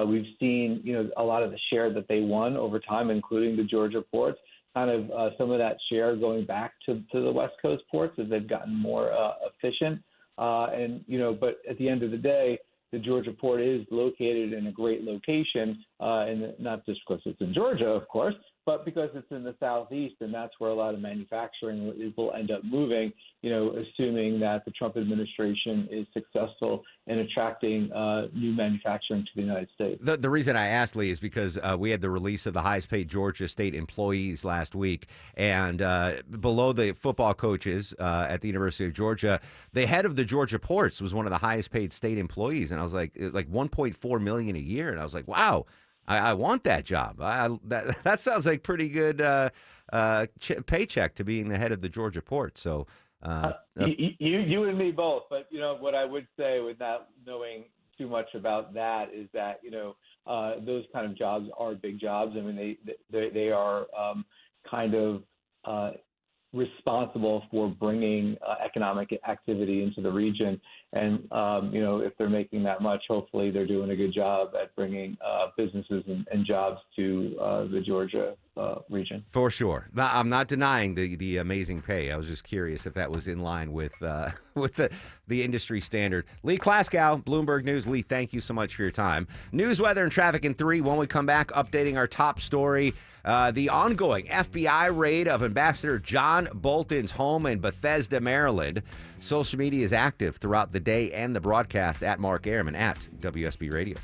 We've seen, a lot of the share that they won over time, including the Georgia ports, kind of some of that share going back to the West Coast ports as they've gotten more efficient. But at the end of the day, the Georgia port is located in a great location, and not just because it's in Georgia, of course, but because it's in the southeast, and that's where a lot of manufacturing will end up moving, assuming that the Trump administration is successful in attracting new manufacturing to the United States. The reason I asked, Lee, is because we had the release of the highest paid Georgia state employees last week, and below the football coaches at the University of Georgia, the head of the Georgia ports was one of the highest paid state employees, and I was like $1.4 million a year, and I was like, wow. I want that job. That sounds like pretty good paycheck to being the head of the Georgia port. So you and me both. But what I would say, with not knowing too much about that, is that those kind of jobs are big jobs. I mean, they are kind of responsible for bringing economic activity into the region. And, if they're making that much, hopefully they're doing a good job at bringing businesses and jobs to the Georgia region. For sure. I'm not denying the amazing pay. I was just curious if that was in line with the industry standard. Lee Klaskow, Bloomberg News. Lee, thank you so much for your time. News, weather, and traffic in 3. When we come back, updating our top story, the ongoing FBI raid of Ambassador John Bolton's home in Bethesda, Maryland. Social media is active throughout the day and the broadcast at Mark Arum at WSB Radio.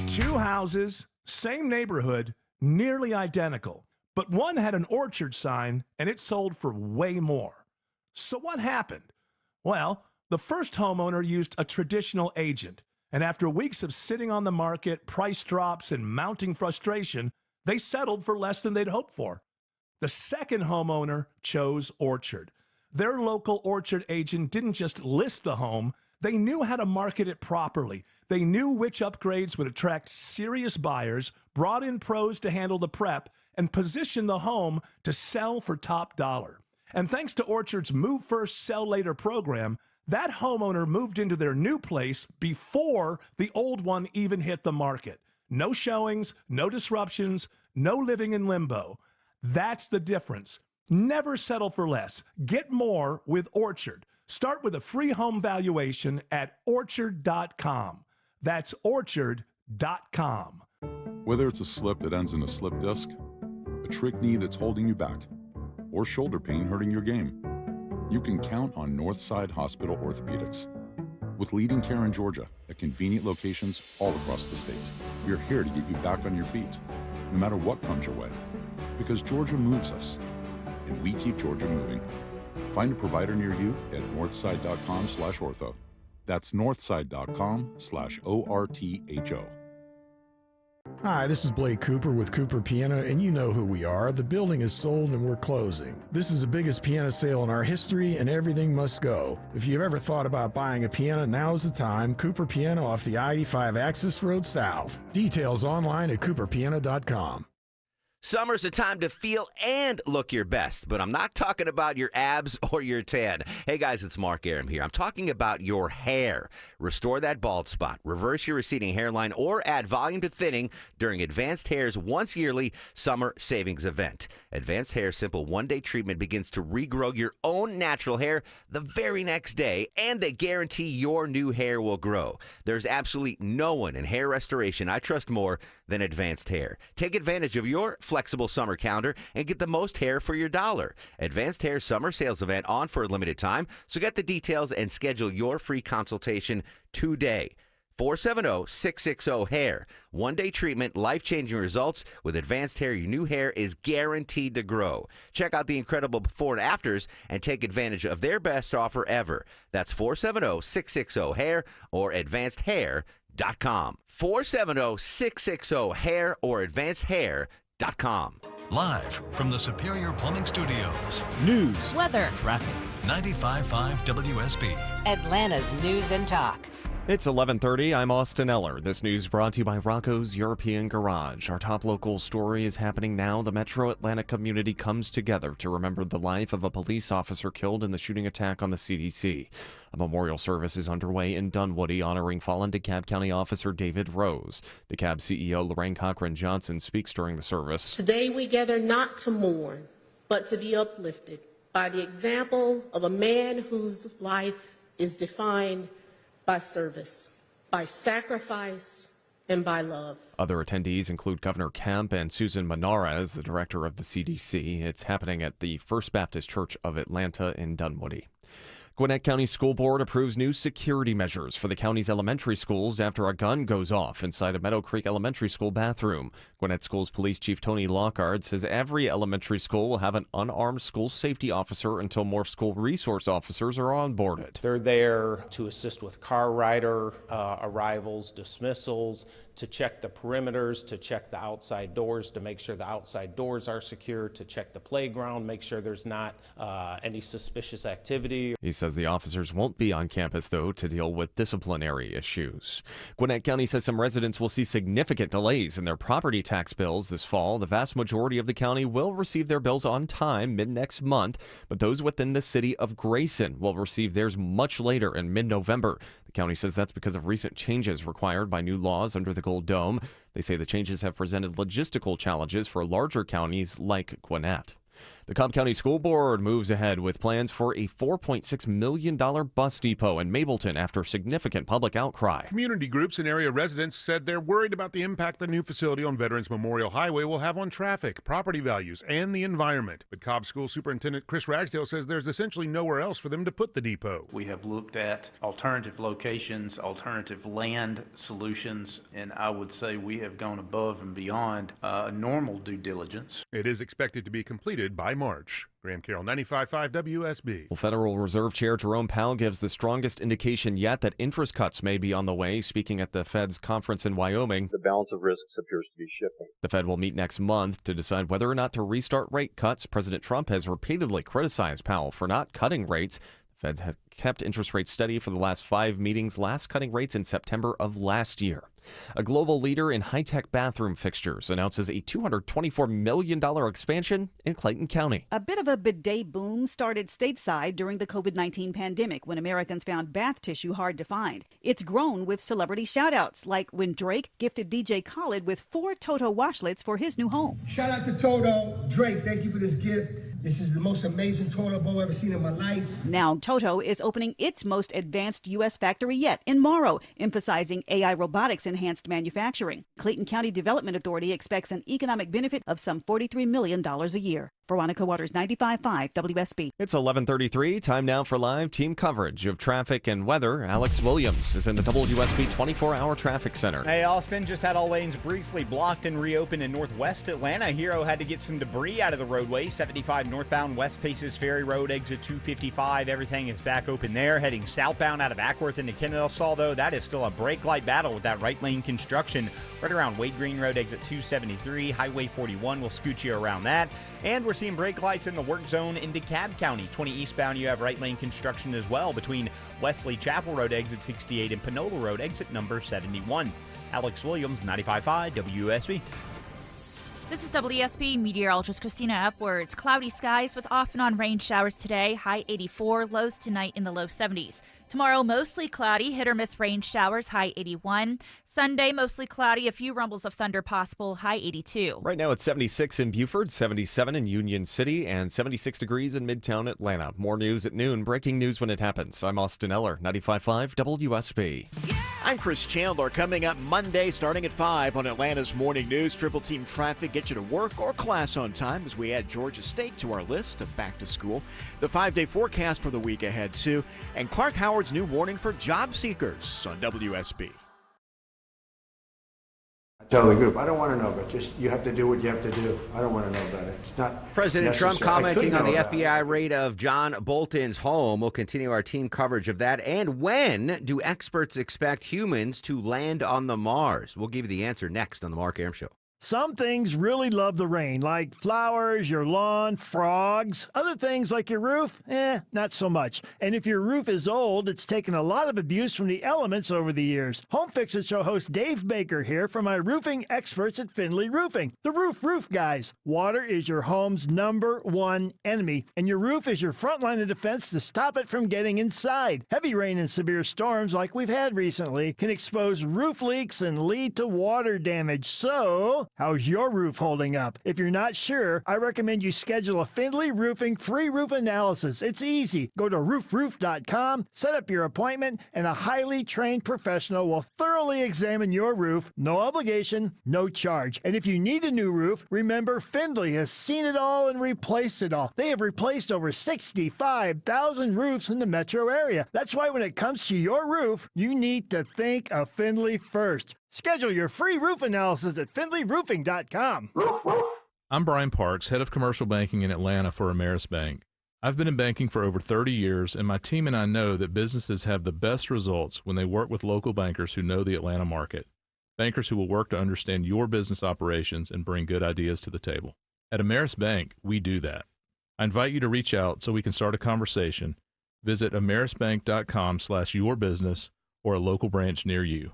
Two houses, same neighborhood, nearly identical. But one had an orchard sign, and it sold for way more. So what happened? Well, the first homeowner used a traditional agent, and after weeks of sitting on the market, price drops, and mounting frustration, they settled for less than they'd hoped for. The second homeowner chose Orchard. Their local orchard agent didn't just list the home, they knew how to market it properly. They knew which upgrades would attract serious buyers, brought in pros to handle the prep, and positioned the home to sell for top dollar. And thanks to Orchard's Move First, Sell Later program, that homeowner moved into their new place before the old one even hit the market. No showings, no disruptions, no living in limbo. That's the difference. Never settle for less. Get more with Orchard. Start with a free home valuation at Orchard.com. That's Orchard.com. Whether it's a slip that ends in a slip disc, a trick knee that's holding you back, or shoulder pain hurting your game, you can count on Northside Hospital Orthopedics. With leading care in Georgia at convenient locations all across the state, we're here to get you back on your feet, no matter what comes your way. Because Georgia moves us, and we keep Georgia moving. Find a provider near you at northside.com/ortho. That's northside.com/ORTHO. Hi, this is Blake Cooper with Cooper Piano, and you know who we are. The building is sold and we're closing. This is the biggest piano sale in our history, and everything must go. If you've ever thought about buying a piano, now's the time. Cooper Piano off the I-85 Access Road South. Details online at cooperpiano.com. Summer's a time to feel and look your best, but I'm not talking about your abs or your tan. Hey guys, it's Mark Arum here. I'm talking about your hair. Restore that bald spot, reverse your receding hairline, or add volume to thinning during Advanced Hair's once yearly summer savings event. Advanced Hair's simple one-day treatment begins to regrow your own natural hair the very next day, and they guarantee your new hair will grow. There's absolutely no one in hair restoration I trust more than Advanced Hair. Take advantage of your flexible summer calendar and get the most hair for your dollar. Advanced Hair summer sales event on for a limited time, so get the details and schedule your free consultation today. 470-660-HAIR. One-day treatment, life-changing results. With Advanced Hair, your new hair is guaranteed to grow. Check out the incredible before and afters and take advantage of their best offer ever. That's 470-660-HAIR or advancedhair.com. 470-660-HAIR or advancedhair.com. Live from the Superior Plumbing Studios. News, weather, traffic. 95.5 WSB. Atlanta's News and Talk. It's 11:30. I'm Austin Eller. This news brought to you by Rocco's European Garage. Our top local story is happening now. The Metro Atlanta community comes together to remember the life of a police officer killed in the shooting attack on the CDC. A memorial service is underway in Dunwoody honoring fallen DeKalb County officer David Rose. DeKalb CEO Lorraine Cochran Johnson speaks during the service. Today we gather not to mourn, but to be uplifted by the example of a man whose life is defined by service, by sacrifice, and by love. Other attendees include Governor Kemp and Susan Manara as the director of the CDC. It's happening at the First Baptist Church of Atlanta in Dunwoody. Gwinnett County School Board approves new security measures for the county's elementary schools after a gun goes off inside a Meadow Creek Elementary School bathroom. Gwinnett Schools Police Chief Tony Lockhart says every elementary school will have an unarmed school safety officer until more school resource officers are onboarded. They're there to assist with car rider arrivals, dismissals, to check the perimeters, to check the outside doors, to make sure the outside doors are secure, to check the playground, make sure there's not any suspicious activity. He says the officers won't be on campus, though, to deal with disciplinary issues. Gwinnett County says some residents will see significant delays in their property tax bills this fall. The vast majority of the county will receive their bills on time mid-next month, but those within the city of Grayson will receive theirs much later in mid-November. The county says that's because of recent changes required by new laws under the Gold Dome. They say the changes have presented logistical challenges for larger counties like Gwinnett. The Cobb County School Board moves ahead with plans for a $4.6 million bus depot in Mableton after significant public outcry. Community groups and area residents said they're worried about the impact the new facility on Veterans Memorial Highway will have on traffic, property values, and the environment. But Cobb School Superintendent Chris Ragsdale says there's essentially nowhere else for them to put the depot. We have looked at alternative locations, alternative land solutions, and I would say we have gone above and beyond normal due diligence. It is expected to be completed by March. Graham Carroll, 95.5 WSB. Well, Federal Reserve Chair Jerome Powell gives the strongest indication yet that interest cuts may be on the way, speaking at the Fed's conference in Wyoming. The balance of risks appears to be shifting. The Fed will meet next month to decide whether or not to restart rate cuts. President Trump has repeatedly criticized Powell for not cutting rates. The Feds have kept interest rates steady for the last 5 meetings, last cutting rates in September of last year. A global leader in high-tech bathroom fixtures announces a $224 million expansion in Clayton County. A bit of a bidet boom started stateside during the COVID-19 pandemic when Americans found bath tissue hard to find. It's grown with celebrity shout-outs, like when Drake gifted DJ Khaled with 4 Toto washlets for his new home. Shout out to Toto. Drake, thank you for this gift. This is the most amazing toilet bowl I've ever seen in my life. Now Toto is opening its most advanced U.S. factory yet in Morrow, emphasizing AI robotics enhanced manufacturing. Clayton County Development Authority expects an economic benefit of some $43 million a year. Veronica Waters, 95.5 WSB. It's 11:33. Time now for live team coverage of traffic and weather. Alex Williams is in the WSB 24-hour traffic center. Hey, Austin, just had all lanes briefly blocked and reopened in northwest Atlanta. Hero had to get some debris out of the roadway. 75 northbound West Paces Ferry Road, exit 255. Everything is back open there. Heading southbound out of Ackworth into Kennesaw, though, that is still a brake light battle with that right lane construction. Right around Wade Green Road, exit 273. Highway 41 will scoot you around that. And we're seeing brake lights in the work zone in DeKalb County. 20 eastbound, you have right lane construction as well between Wesley Chapel Road, exit 68, and Panola Road, exit number 71. Alex Williams, 95.5 WSB. This is WSB meteorologist Christina Upwards. Cloudy skies with off and on rain showers today. High 84, lows tonight in the low 70s. Tomorrow, mostly cloudy, hit or miss rain showers, high 81. Sunday, mostly cloudy, a few rumbles of thunder possible, high 82. Right now it's 76 in Beaufort, 77 in Union City, and 76 degrees in Midtown Atlanta. More news at noon. Breaking news when it happens. I'm Austin Eller, 95.5 WSB. I'm Chris Chandler. Coming up Monday starting at 5 on Atlanta's Morning News. Triple Team Traffic get you to work or class on time as we add Georgia State to our list of back to school. The 5-day forecast for the week ahead, too. And Clark Howard's new warning for job seekers on WSB. Tell the group, I don't want to know, but just you have to do what you have to do. I don't want to know about it. It's not President Trump necessary. commenting on the about FBI raid of John Bolton's home. We'll continue our team coverage of that. And when do experts expect humans to land on the Mars? We'll give you the answer next on the Mark Arum Show. Some things really love the rain, like flowers, your lawn, frogs. Other things like your roof, not so much. And if your roof is old, it's taken a lot of abuse from the elements over the years. Home Fix It Show host Dave Baker here from my roofing experts at Findlay Roofing, the roof guys. Water is your home's #1 enemy, and your roof is your front line of defense to stop it from getting inside. Heavy rain and severe storms like we've had recently can expose roof leaks and lead to water damage. So, how's your roof holding up? If you're not sure, I recommend you schedule a Findlay Roofing free roof analysis. It's easy. Go to roofroof.com, set up your appointment, and a highly trained professional will thoroughly examine your roof. No obligation, no charge. And if you need a new roof, remember Findlay has seen it all and replaced it all. They have replaced over 65,000 roofs in the metro area. That's why when it comes to your roof, you need to think of Findlay first. Schedule your free roof analysis at findlayroofing.com. I'm Brian Parks, head of commercial banking in Atlanta for Ameris Bank. I've been in banking for over 30 years, and my team and I know that businesses have the best results when they work with local bankers who know the Atlanta market. Bankers who will work to understand your business operations and bring good ideas to the table. At Ameris Bank, we do that. I invite you to reach out so we can start a conversation. Visit amerisbank.com/yourbusiness or a local branch near you.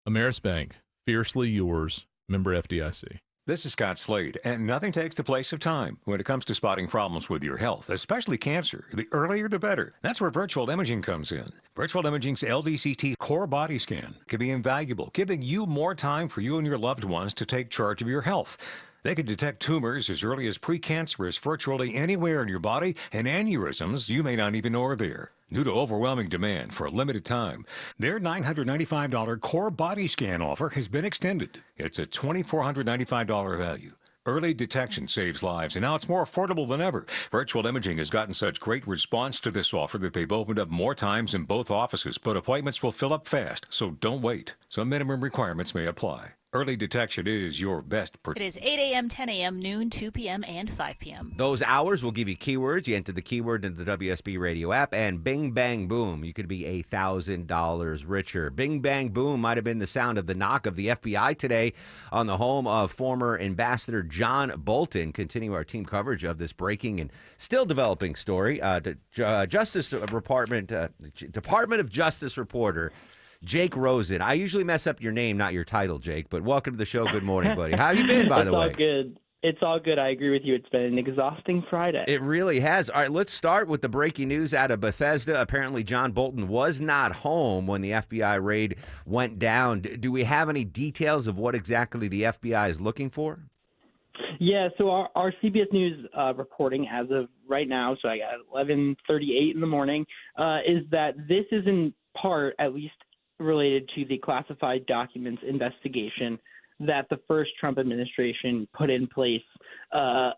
Ameris Bank, fiercely yours, member FDIC. This is Scott Slade, and nothing takes the place of time when it comes to spotting problems with your health, especially cancer. The earlier, the better. That's where virtual imaging comes in. Virtual imaging's LDCT core body scan can be invaluable, giving you more time for you and your loved ones to take charge of your health. They can detect tumors as early as precancerous virtually anywhere in your body, and aneurysms you may not even know are there. Due to overwhelming demand for a limited time, their $995 core body scan offer has been extended. It's a $2,495 value. Early detection saves lives, and now it's more affordable than ever. Virtual imaging has gotten such great response to this offer that they've opened up more times in both offices, but appointments will fill up fast, so don't wait. Some minimum requirements may apply. Early detection is your best It is 8 a.m., 10 a.m., noon, 2 p.m., and 5 p.m. Those hours will give you keywords. You enter the keyword into the WSB radio app, and bing, bang, boom, you could be $1,000 richer. Bing, bang, boom might have been the sound of the knock of the FBI today on the home of former Ambassador John Bolton. Continue our team coverage of this breaking and still developing story. Department of Justice reporter Jake Rosen. I usually mess up your name, not your title, Jake, but welcome to the show. Good morning, buddy. How have you been, by the way? It's all good. It's all good. I agree with you. It's been an exhausting Friday. It really has. All right, let's start with the breaking news out of Bethesda. Apparently, John Bolton was not home when the FBI raid went down. Do we have any details of what exactly the FBI is looking for? Yeah, so our CBS News reporting as of right now, so I got 11:38 in the morning, is that this is in part, at least, related to the classified documents investigation that the first Trump administration put in place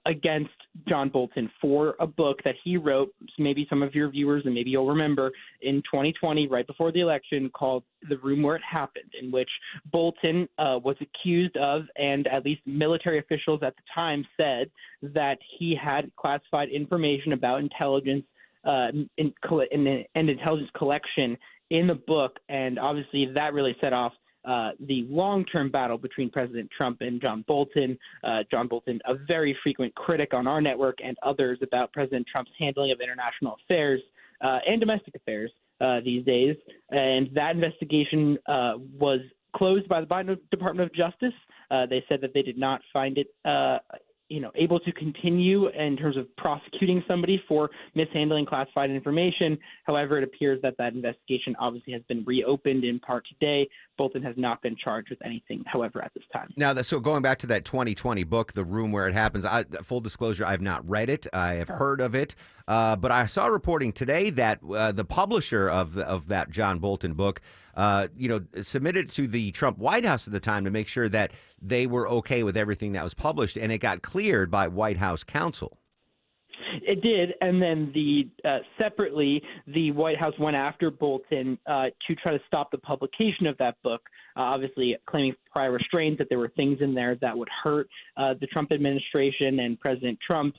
against John Bolton for a book that he wrote, maybe some of your viewers and maybe you'll remember, in 2020, right before the election, called The Room Where It Happened, in which Bolton was accused of, and at least military officials at the time said, that he had classified information about intelligence and intelligence collection in the book, and obviously that really set off the long-term battle between President Trump and John Bolton. John Bolton, a very frequent critic on our network and others about President Trump's handling of international affairs and domestic affairs these days. And that investigation was closed by the Biden Department of Justice. They said that they did not find it able to continue in terms of prosecuting somebody for mishandling classified information. However, it appears that investigation obviously has been reopened in part today. Bolton has not been charged with anything, however, at this time. Now, so going back to that 2020 book, The Room Where It Happens, full disclosure, I have not read it. I have heard of it. But I saw reporting today that the publisher of that John Bolton book, submitted it to the Trump White House at the time to make sure that they were okay with everything that was published, and it got cleared by White House counsel. It did, and then separately, the White House went after Bolton to try to stop the publication of that book, obviously claiming prior restraints, that there were things in there that would hurt the Trump administration and President Trump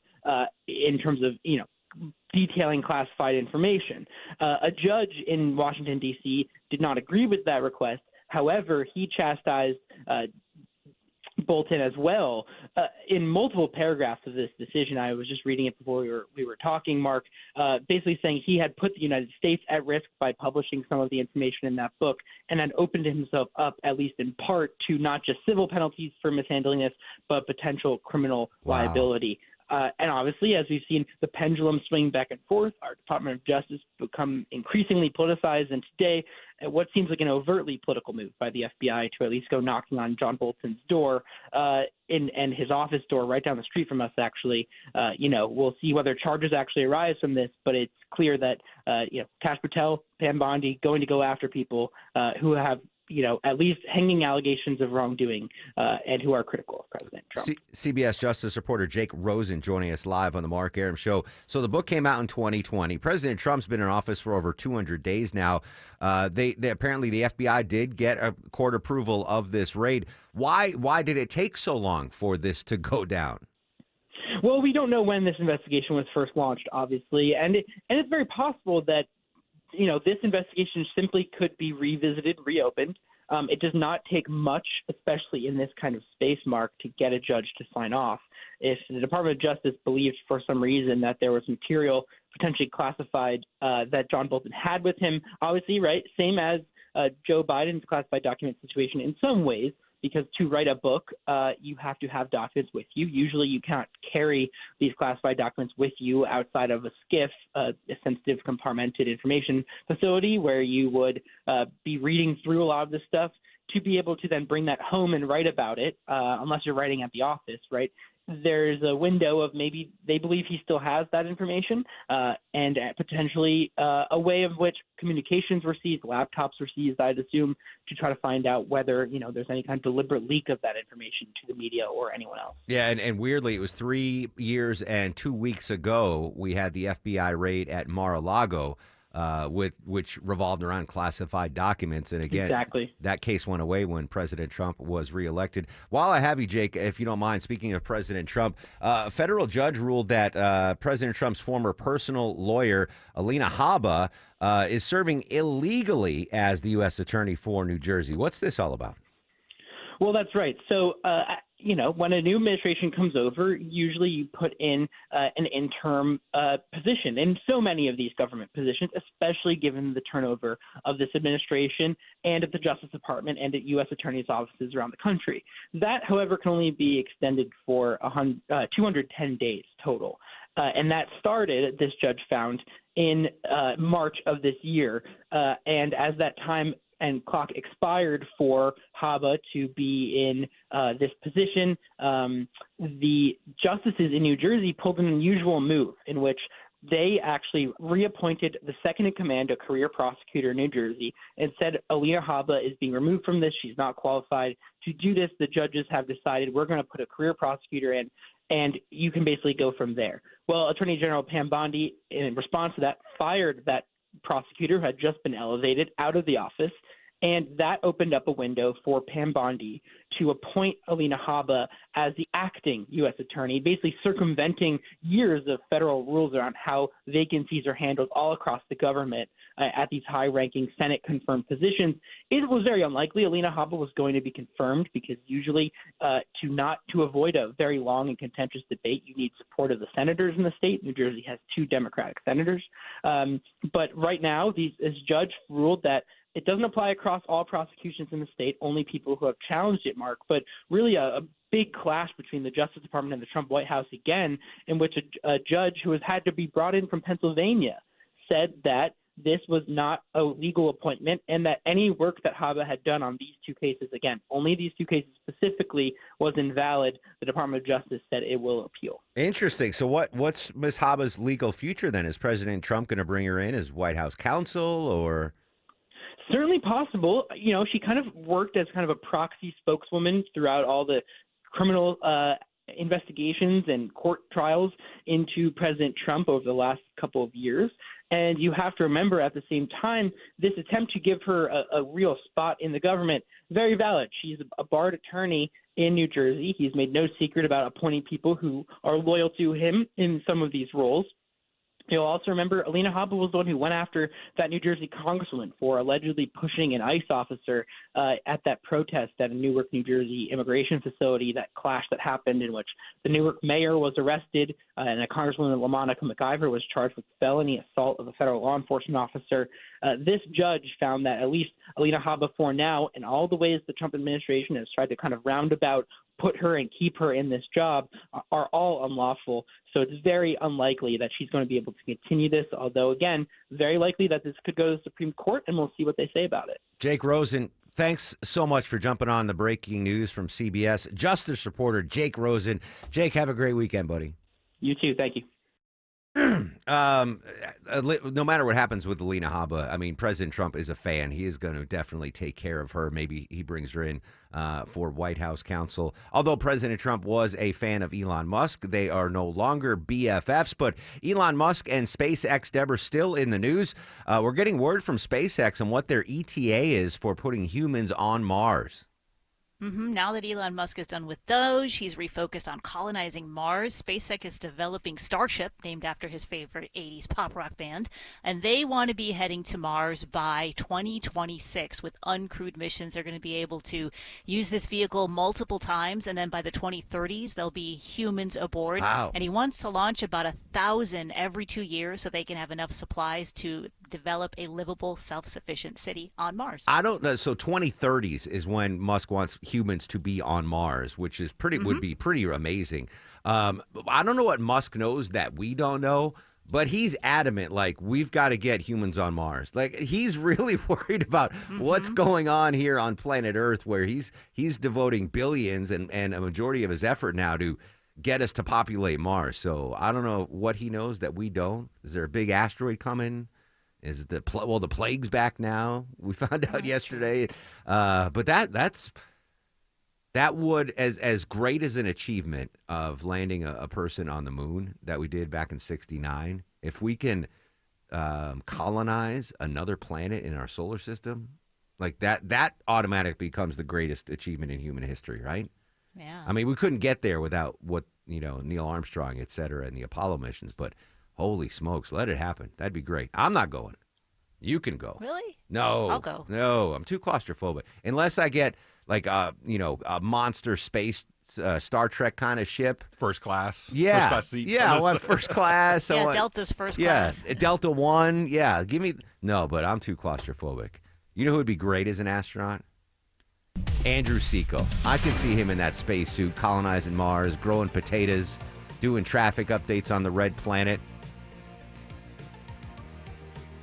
in terms of, detailing classified information. A judge in Washington, D.C. did not agree with that request. However, he chastised Bolton as well. In multiple paragraphs of this decision, I was just reading it before we were talking, Mark, basically saying he had put the United States at risk by publishing some of the information in that book and had opened himself up, at least in part, to not just civil penalties for mishandling this, but potential criminal liability. And obviously, as we've seen the pendulum swing back and forth, our Department of Justice become increasingly politicized. And today, what seems like an overtly political move by the FBI to at least go knocking on John Bolton's door and his office door right down the street from us, actually, we'll see whether charges actually arise from this. But it's clear that, Kash Patel, Pam Bondi going to go after people who have at least hanging allegations of wrongdoing and who are critical of President Trump. CBS Justice reporter Jake Rosen joining us live on the Mark Arum Show. So the book came out in 2020. President Trump's been in office for over 200 days now. They apparently the FBI did get a court approval of this raid. Why did it take so long for this to go down? Well, we don't know when this investigation was first launched, obviously, and it's very possible that this investigation simply could be revisited, reopened. It does not take much, especially in this kind of space, Mark, to get a judge to sign off. If the Department of Justice believed for some reason that there was material potentially classified that John Bolton had with him, obviously, right, same as Joe Biden's classified document situation in some ways, because to write a book, you have to have documents with you. Usually you can't carry these classified documents with you outside of a SCIF, a sensitive compartmented information facility, where you would be reading through a lot of this stuff to be able to then bring that home and write about it, unless you're writing at the office, right? There's a window of maybe they believe he still has that information and potentially a way of which communications were seized, laptops were seized, I'd assume, to try to find out whether, there's any kind of deliberate leak of that information to the media or anyone else. Yeah, and weirdly, it was 3 years and 2 weeks ago we had the FBI raid at Mar-a-Lago, which revolved around classified documents. And again, that case went away when President Trump was reelected. While I have you, Jake, if you don't mind, speaking of President Trump, a federal judge ruled that President Trump's former personal lawyer, Alina Habba, is serving illegally as the U.S. Attorney for New Jersey. What's this all about? Well, that's right. So, when a new administration comes over, usually you put in an interim position in so many of these government positions, especially given the turnover of this administration and at the Justice Department and at U.S. attorneys' offices around the country. That, however, can only be extended for 210 days total. And that started, this judge found, in March of this year. And as that time and clock expired for Habba to be in this position, the justices in New Jersey pulled an unusual move in which they actually reappointed the second in command, a career prosecutor in New Jersey, and said Alina Habba is being removed from this. She's not qualified to do this. The judges have decided we're going to put a career prosecutor in, and you can basically go from there. Well, Attorney General Pam Bondi, in response to that, fired that prosecutor who had just been elevated out of the office, and that opened up a window for Pam Bondi to appoint Alina Habba as the acting U.S. attorney, basically circumventing years of federal rules around how vacancies are handled all across the government at these high-ranking Senate-confirmed positions. It was very unlikely Alina Habba was going to be confirmed because usually to avoid a very long and contentious debate, you need support of the senators in the state. New Jersey has 2 Democratic senators. But right now, this judge ruled that it doesn't apply across all prosecutions in the state, only people who have challenged it, Mark, but really a big clash between the Justice Department and the Trump White House again, in which a judge who has had to be brought in from Pennsylvania said that this was not a legal appointment and that any work that Habba had done on these 2 cases, again, only these 2 cases specifically, was invalid. The Department of Justice said it will appeal. Interesting. So what's Ms. Habba's legal future then? Is President Trump going to bring her in as White House counsel or? Certainly possible. She kind of worked as kind of a proxy spokeswoman throughout all the criminal investigations and court trials into President Trump over the last couple of years. And you have to remember at the same time, this attempt to give her a real spot in the government, very valid. She's a barred attorney in New Jersey. He's made no secret about appointing people who are loyal to him in some of these roles. You'll also remember Alina Habba was the one who went after that New Jersey congresswoman for allegedly pushing an ICE officer at that protest at a Newark, New Jersey immigration facility, that clash that happened in which the Newark mayor was arrested and a congresswoman, LaMonica McIver, was charged with felony assault of a federal law enforcement officer. This judge found that at least Alina Habba, for now, in all the ways the Trump administration has tried to kind of roundabout put her and keep her in this job, are all unlawful. So it's very unlikely that she's going to be able to continue this, although, again, very likely that this could go to the Supreme Court, and we'll see what they say about it. Jake Rosen, thanks so much for jumping on the breaking news from CBS. Justice reporter Jake Rosen. Jake, have a great weekend, buddy. You too. Thank you. No matter what happens with Alina Habba, I mean, President Trump is a fan. He is going to definitely take care of her. Maybe he brings her in for White House counsel. Although President Trump was a fan of Elon Musk, they are no longer BFFs. But Elon Musk and SpaceX, Deborah, still in the news. We're getting word from SpaceX on what their ETA is for putting humans on Mars. Now that Elon Musk is done with Doge, he's refocused on colonizing Mars. SpaceX is developing Starship, named after his favorite 80s pop rock band, and they want to be heading to Mars by 2026 with uncrewed missions. They're going to be able to use this vehicle multiple times, and then by the 2030s, there'll be humans aboard. Wow. And he wants to launch about 1,000 every 2 years so they can have enough supplies to develop a livable, self-sufficient city on Mars. I don't know. So 2030s is when Musk wants humans to be on Mars, which is would be pretty amazing. I don't know what Musk knows that we don't know, but he's adamant, like, we've got to get humans on Mars. Like, he's really worried about what's going on here on planet Earth, where he's devoting billions and a majority of his effort now to get us to populate Mars. So I don't know what he knows that we don't. Is there a big asteroid coming? Is the plague's back now? We found out yesterday. But that would, as great as an achievement of landing a person on the moon that we did back in '69, if we can colonize another planet in our solar system, like that automatically becomes the greatest achievement in human history, right? Yeah. I mean, we couldn't get there without Neil Armstrong, et cetera, and the Apollo missions, but holy smokes, let it happen. That'd be great. I'm not going. You can go. Really? No. I'll go. No, I'm too claustrophobic. Unless I get like a monster space Star Trek kind of ship. First class. Yeah. First class seats. Yeah, I want first class. Yeah, Delta's first class. Yeah, Delta One. Yeah, give me. No, but I'm too claustrophobic. You know who would be great as an astronaut? Andrew Seco. I can see him in that spacesuit, colonizing Mars, growing potatoes, doing traffic updates on the red planet.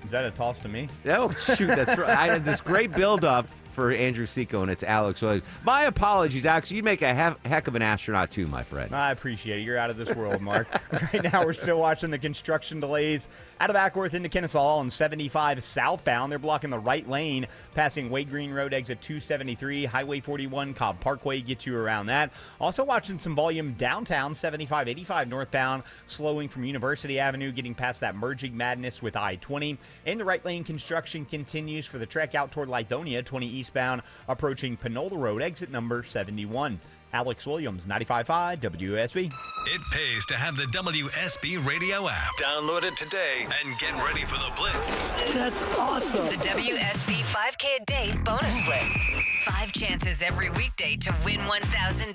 Is that a toss to me? Oh, shoot. That's right. I had this great build-up for Andrew Seco, and it's Alex Williams. My apologies, Alex. You'd make a heck of an astronaut, too, my friend. I appreciate it. You're out of this world, Mark. Right now, we're still watching the construction delays out of Ackworth into Kennesaw on 75 southbound. They're blocking the right lane, passing Wade Green Road exit 273. Highway 41, Cobb Parkway gets you around that. Also watching some volume downtown, 75-85 northbound, slowing from University Avenue, getting past that merging madness with I-20. In the right lane, construction continues for the trek out toward Lithonia, 20 eastbound, approaching Panola Road, exit number 71. Alex Williams, 95.5 WSB. It pays to have the WSB radio app. Download it today and get ready for the Blitz. That's awesome. The WSB 5K a day bonus blitz. 5 chances every weekday to win $1,000.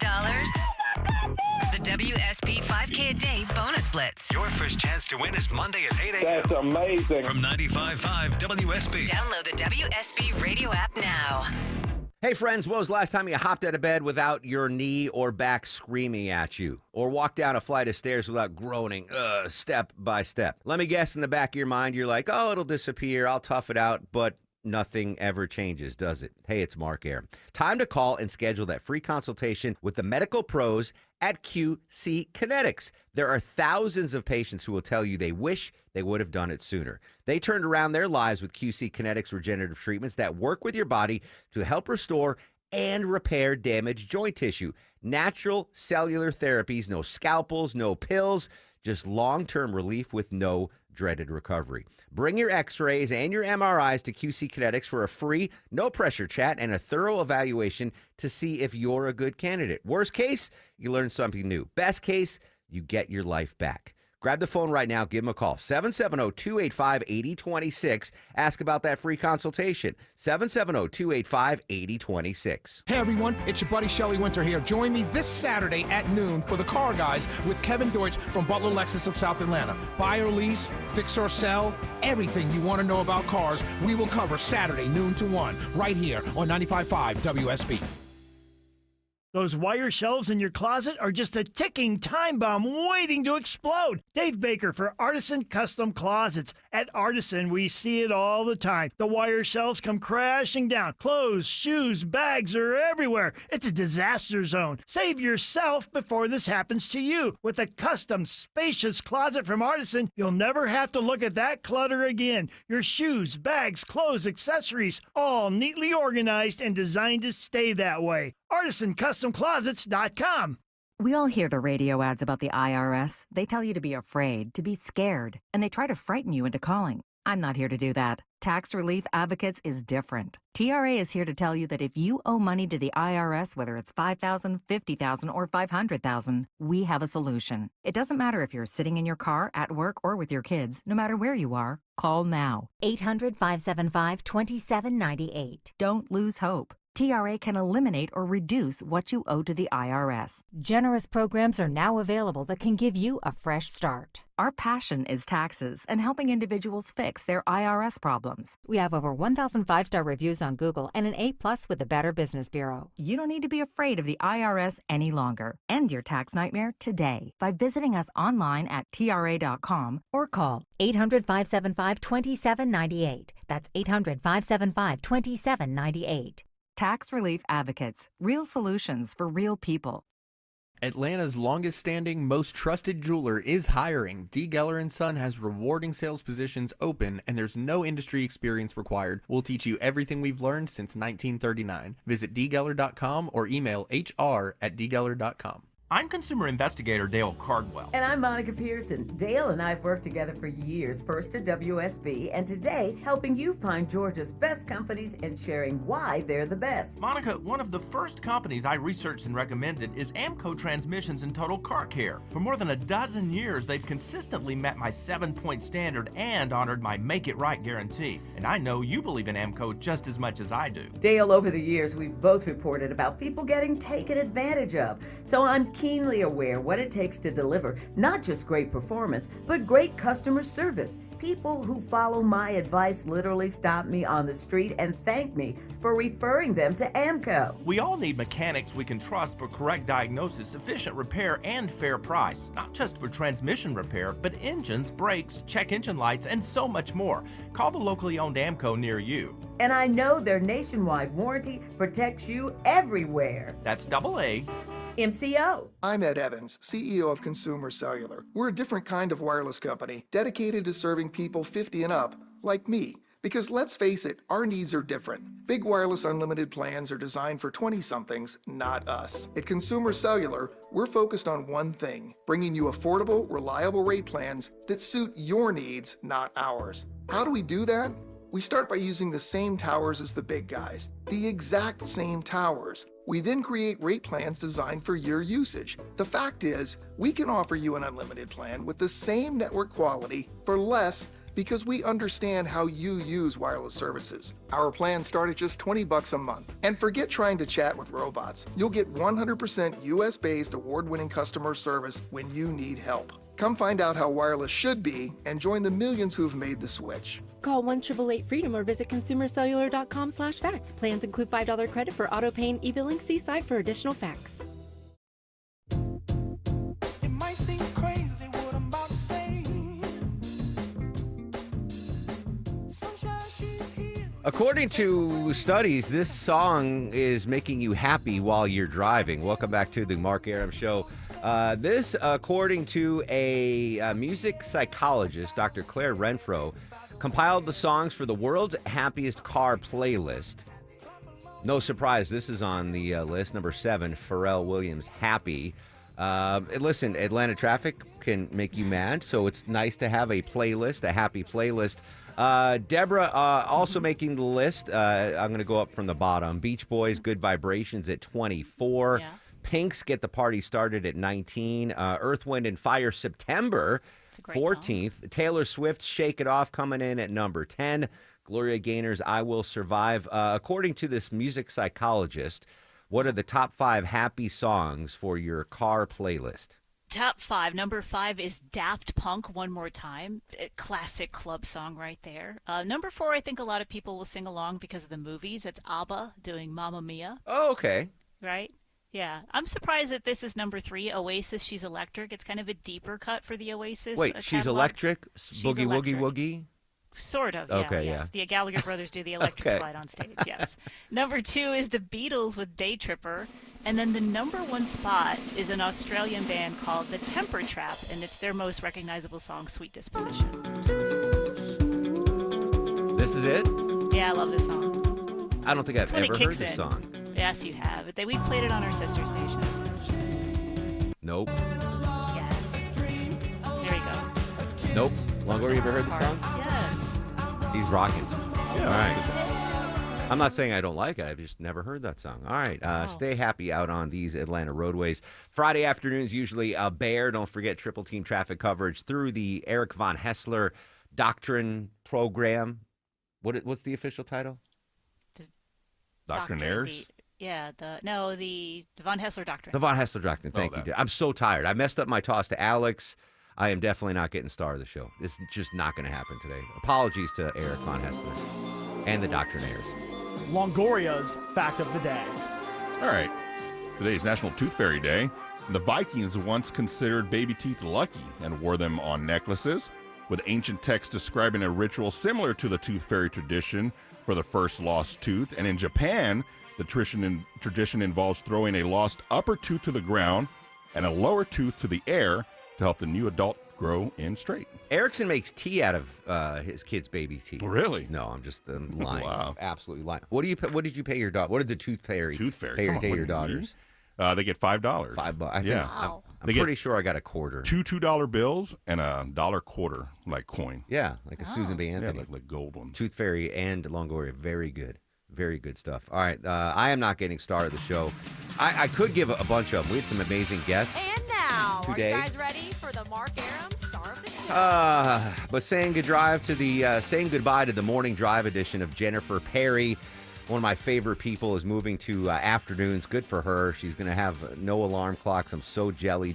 The WSB 5K a day bonus blitz. Your first chance to win is Monday at 8 a.m. That's amazing. From 95.5 WSB. Download the WSB radio app now. Hey, friends, when was the last time you hopped out of bed without your knee or back screaming at you? Or walked down a flight of stairs without groaning, step by step? Let me guess, in the back of your mind, you're like, oh, it'll disappear, I'll tough it out, but nothing ever changes, does it? Hey, it's Mark Air. Time to call and schedule that free consultation with the medical pros at QC Kinetics. There are thousands of patients who will tell you they wish they would have done it sooner. They turned around their lives with QC Kinetics regenerative treatments that work with your body to help restore and repair damaged joint tissue. Natural cellular therapies, no scalpels, no pills, just long-term relief with no dreaded recovery. Bring your x-rays and your MRIs to QC Kinetics for a free, no-pressure chat and a thorough evaluation to see if you're a good candidate. Worst case, you learn something new. Best case, you get your life back. Grab the phone right now. Give them a call. 770-285-8026. Ask about that free consultation. 770-285-8026. Hey everyone, it's your buddy Shelly Winter here. Join me this Saturday at noon for the Car Guys with Kevin Deutsch from Butler Lexus of South Atlanta. Buy or lease, fix or sell, everything you want to know about cars, we will cover Saturday noon to 1 right here on 95.5 WSB. Those wire shelves in your closet are just a ticking time bomb waiting to explode. Dave Baker for Artisan Custom Closets. At Artisan, we see it all the time. The wire shelves come crashing down. Clothes, shoes, bags are everywhere. It's a disaster zone. Save yourself before this happens to you. With a custom, spacious closet from Artisan, you'll never have to look at that clutter again. Your shoes, bags, clothes, accessories, all neatly organized and designed to stay that way. ArtisanCustomClosets.com. We all hear the radio ads about the IRS. They tell you to be afraid, to be scared, and they try to frighten you into calling. I'm not here to do that. Tax Relief Advocates is different. TRA is here to tell you that if you owe money to the IRS, whether it's $5,000, $50,000, or $500,000, we have a solution. It doesn't matter if you're sitting in your car, at work, or with your kids. No matter where you are, call now. 800-575-2798. Don't lose hope. TRA can eliminate or reduce what you owe to the IRS. Generous programs are now available that can give you a fresh start. Our passion is taxes and helping individuals fix their IRS problems. We have over 1,000 5-star reviews on Google and an A+ with the Better Business Bureau. You don't need to be afraid of the IRS any longer. End your tax nightmare today by visiting us online at TRA.com or call 800-575-2798. That's 800-575-2798. Tax Relief Advocates. Real solutions for real people. Atlanta's longest-standing, most trusted jeweler is hiring. D. Geller & Son has rewarding sales positions open, and there's no industry experience required. We'll teach you everything we've learned since 1939. Visit dgeller.com or email hr@dgeller.com. I'm consumer investigator Dale Cardwell. And I'm Monica Pearson. Dale and I have worked together for years, first at WSB, and today helping you find Georgia's best companies and sharing why they're the best. Monica, one of the first companies I researched and recommended is AMCO Transmissions and Total Car Care. For more than a dozen years, they've consistently met my 7-point standard and honored my Make It Right guarantee. And I know you believe in AMCO just as much as I do. Dale, over the years, we've both reported about people getting taken advantage of. So I'm keenly aware what it takes to deliver not just great performance, but great customer service. People who follow my advice literally stop me on the street and thank me for referring them to AMCO. We all need mechanics we can trust for correct diagnosis, efficient repair, and fair price. Not just for transmission repair, but engines, brakes, check engine lights, and so much more. Call the locally owned AMCO near you. And I know their nationwide warranty protects you everywhere. That's AA. MCO. I'm Ed Evans, CEO of Consumer Cellular. We're a different kind of wireless company dedicated to serving people 50 and up, like me. Because let's face it, our needs are different. Big wireless unlimited plans are designed for 20-somethings, not us. At Consumer Cellular, we're focused on one thing, bringing you affordable, reliable rate plans that suit your needs, not ours. How do we do that? We start by using the same towers as the big guys, the exact same towers. We then create rate plans designed for your usage. The fact is, we can offer you an unlimited plan with the same network quality for less because we understand how you use wireless services. Our plans start at just $20 a month. And forget trying to chat with robots. You'll get 100% US-based award-winning customer service when you need help. Come find out how wireless should be and join the millions who've made the switch. Call 1-888-FREEDOM or visit consumercellular.com/facts. Plans include $5 credit for auto pay and e-billing. See site for additional facts. It might seem crazy what I'm about to say. Sunshine, she's here. According to studies, this song is making you happy while you're driving. Welcome back to the Mark Aram Show. This, according to a music psychologist, Dr. Claire Renfro, compiled the songs for the world's happiest car playlist. No surprise, this is on the list. Number 7, Pharrell Williams, Happy. Listen, Atlanta traffic can make you mad, so it's nice to have a playlist, a happy playlist. Deborah, also making the list. I'm going to go up from the bottom. Beach Boys, Good Vibrations at 24. Yeah. Pinks get the party started at 19. Earth, Wind, and Fire, September 14th. Taylor Swift's Shake It Off coming in at number 10. Gloria Gaynor's I Will Survive. According to this music psychologist, what are the top 5 happy songs for your car playlist? Top 5. Number 5 is Daft Punk, One More Time. A classic club song right there. Number 4, I think a lot of people will sing along because of the movies. It's ABBA doing Mamma Mia. Oh, okay. Right? Yeah. I'm surprised that this is number 3, Oasis, She's Electric. It's kind of a deeper cut for the Oasis. Wait, She's catalog. Electric? She's Boogie Electric. Woogie Woogie? Sort of, Okay, yes. The Gallagher brothers do the electric Okay. slide on stage, yes. Number 2 is the Beatles with Day Tripper. And then the number 1 spot is an Australian band called The Temper Trap, and it's their most recognizable song, Sweet Disposition. This is it? Yeah, I love this song. I don't think I've It's when ever it heard kicks this in. song. Yes, you have. We've played it on our sister station. Nope. Yes. There you go. Nope. Longoria, you ever heard the song? Yes. He's rocking. All right. I'm not saying I don't like it. I've just never heard that song. All right. Stay happy out on these Atlanta roadways. Friday afternoons, usually a bear. Don't forget triple team traffic coverage through the Eric Von Hessler Doctrine Program. What's the official title? Doctrinaires? The Von Hessler Doctrine. The Von Hessler Doctrine. Thank you. I'm so tired. I messed up my toss to Alex. I am definitely not getting star of the show. It's just not going to happen today. Apologies to Eric Von Hessler and the Doctrinaires. Longoria's fact of the day. All right. Today is National Tooth Fairy Day. The Vikings once considered baby teeth lucky and wore them on necklaces, with ancient texts describing a ritual similar to the tooth fairy tradition for the first lost tooth. And in Japan, the tradition involves throwing a lost upper tooth to the ground and a lower tooth to the air to help the new adult grow in straight. Erickson makes tea out of his kid's baby teeth. Really? No, I'm just lying. Wow. Absolutely lying. What did you pay your daughter? What did the tooth fairy Come on, pay what your do you mean? daughters? They get $5. $5. Yeah. I'm pretty sure I got a quarter. Two $2 bills and a $1 quarter, like coin. Yeah, like a Susan B. Anthony. Yeah, like gold ones. Tooth Fairy and Longoria. Very good. Very good stuff. All right. I am not getting star of the show. I could give a bunch of them. We had some amazing guests. And now, Today. are you guys ready for the Mark Aram Star of the Show? But saying goodbye to the morning drive edition of Jennifer Perry. One of my favorite people is moving to afternoons. Good for her. She's going to have no alarm clocks. I'm so jelly.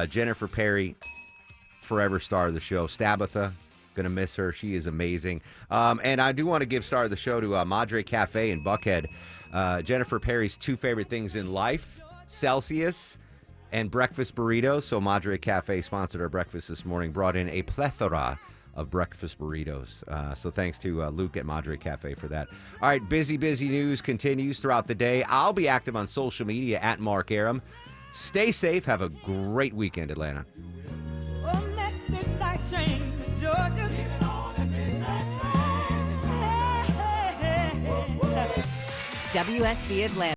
Jennifer Perry, forever star of the show. Stabatha, going to miss her. She is amazing. And I do want to give star of the show to Madre Cafe in Buckhead. Jennifer Perry's 2 favorite things in life, Celsius and breakfast burritos. So Madre Cafe sponsored our breakfast this morning, brought in a plethora of breakfast burritos. So thanks to Luke at Madre Cafe for that. All right, busy news continues throughout the day. I'll be active on social media at Mark Aram. Stay safe. Have a great weekend, Atlanta. WSB Atlanta.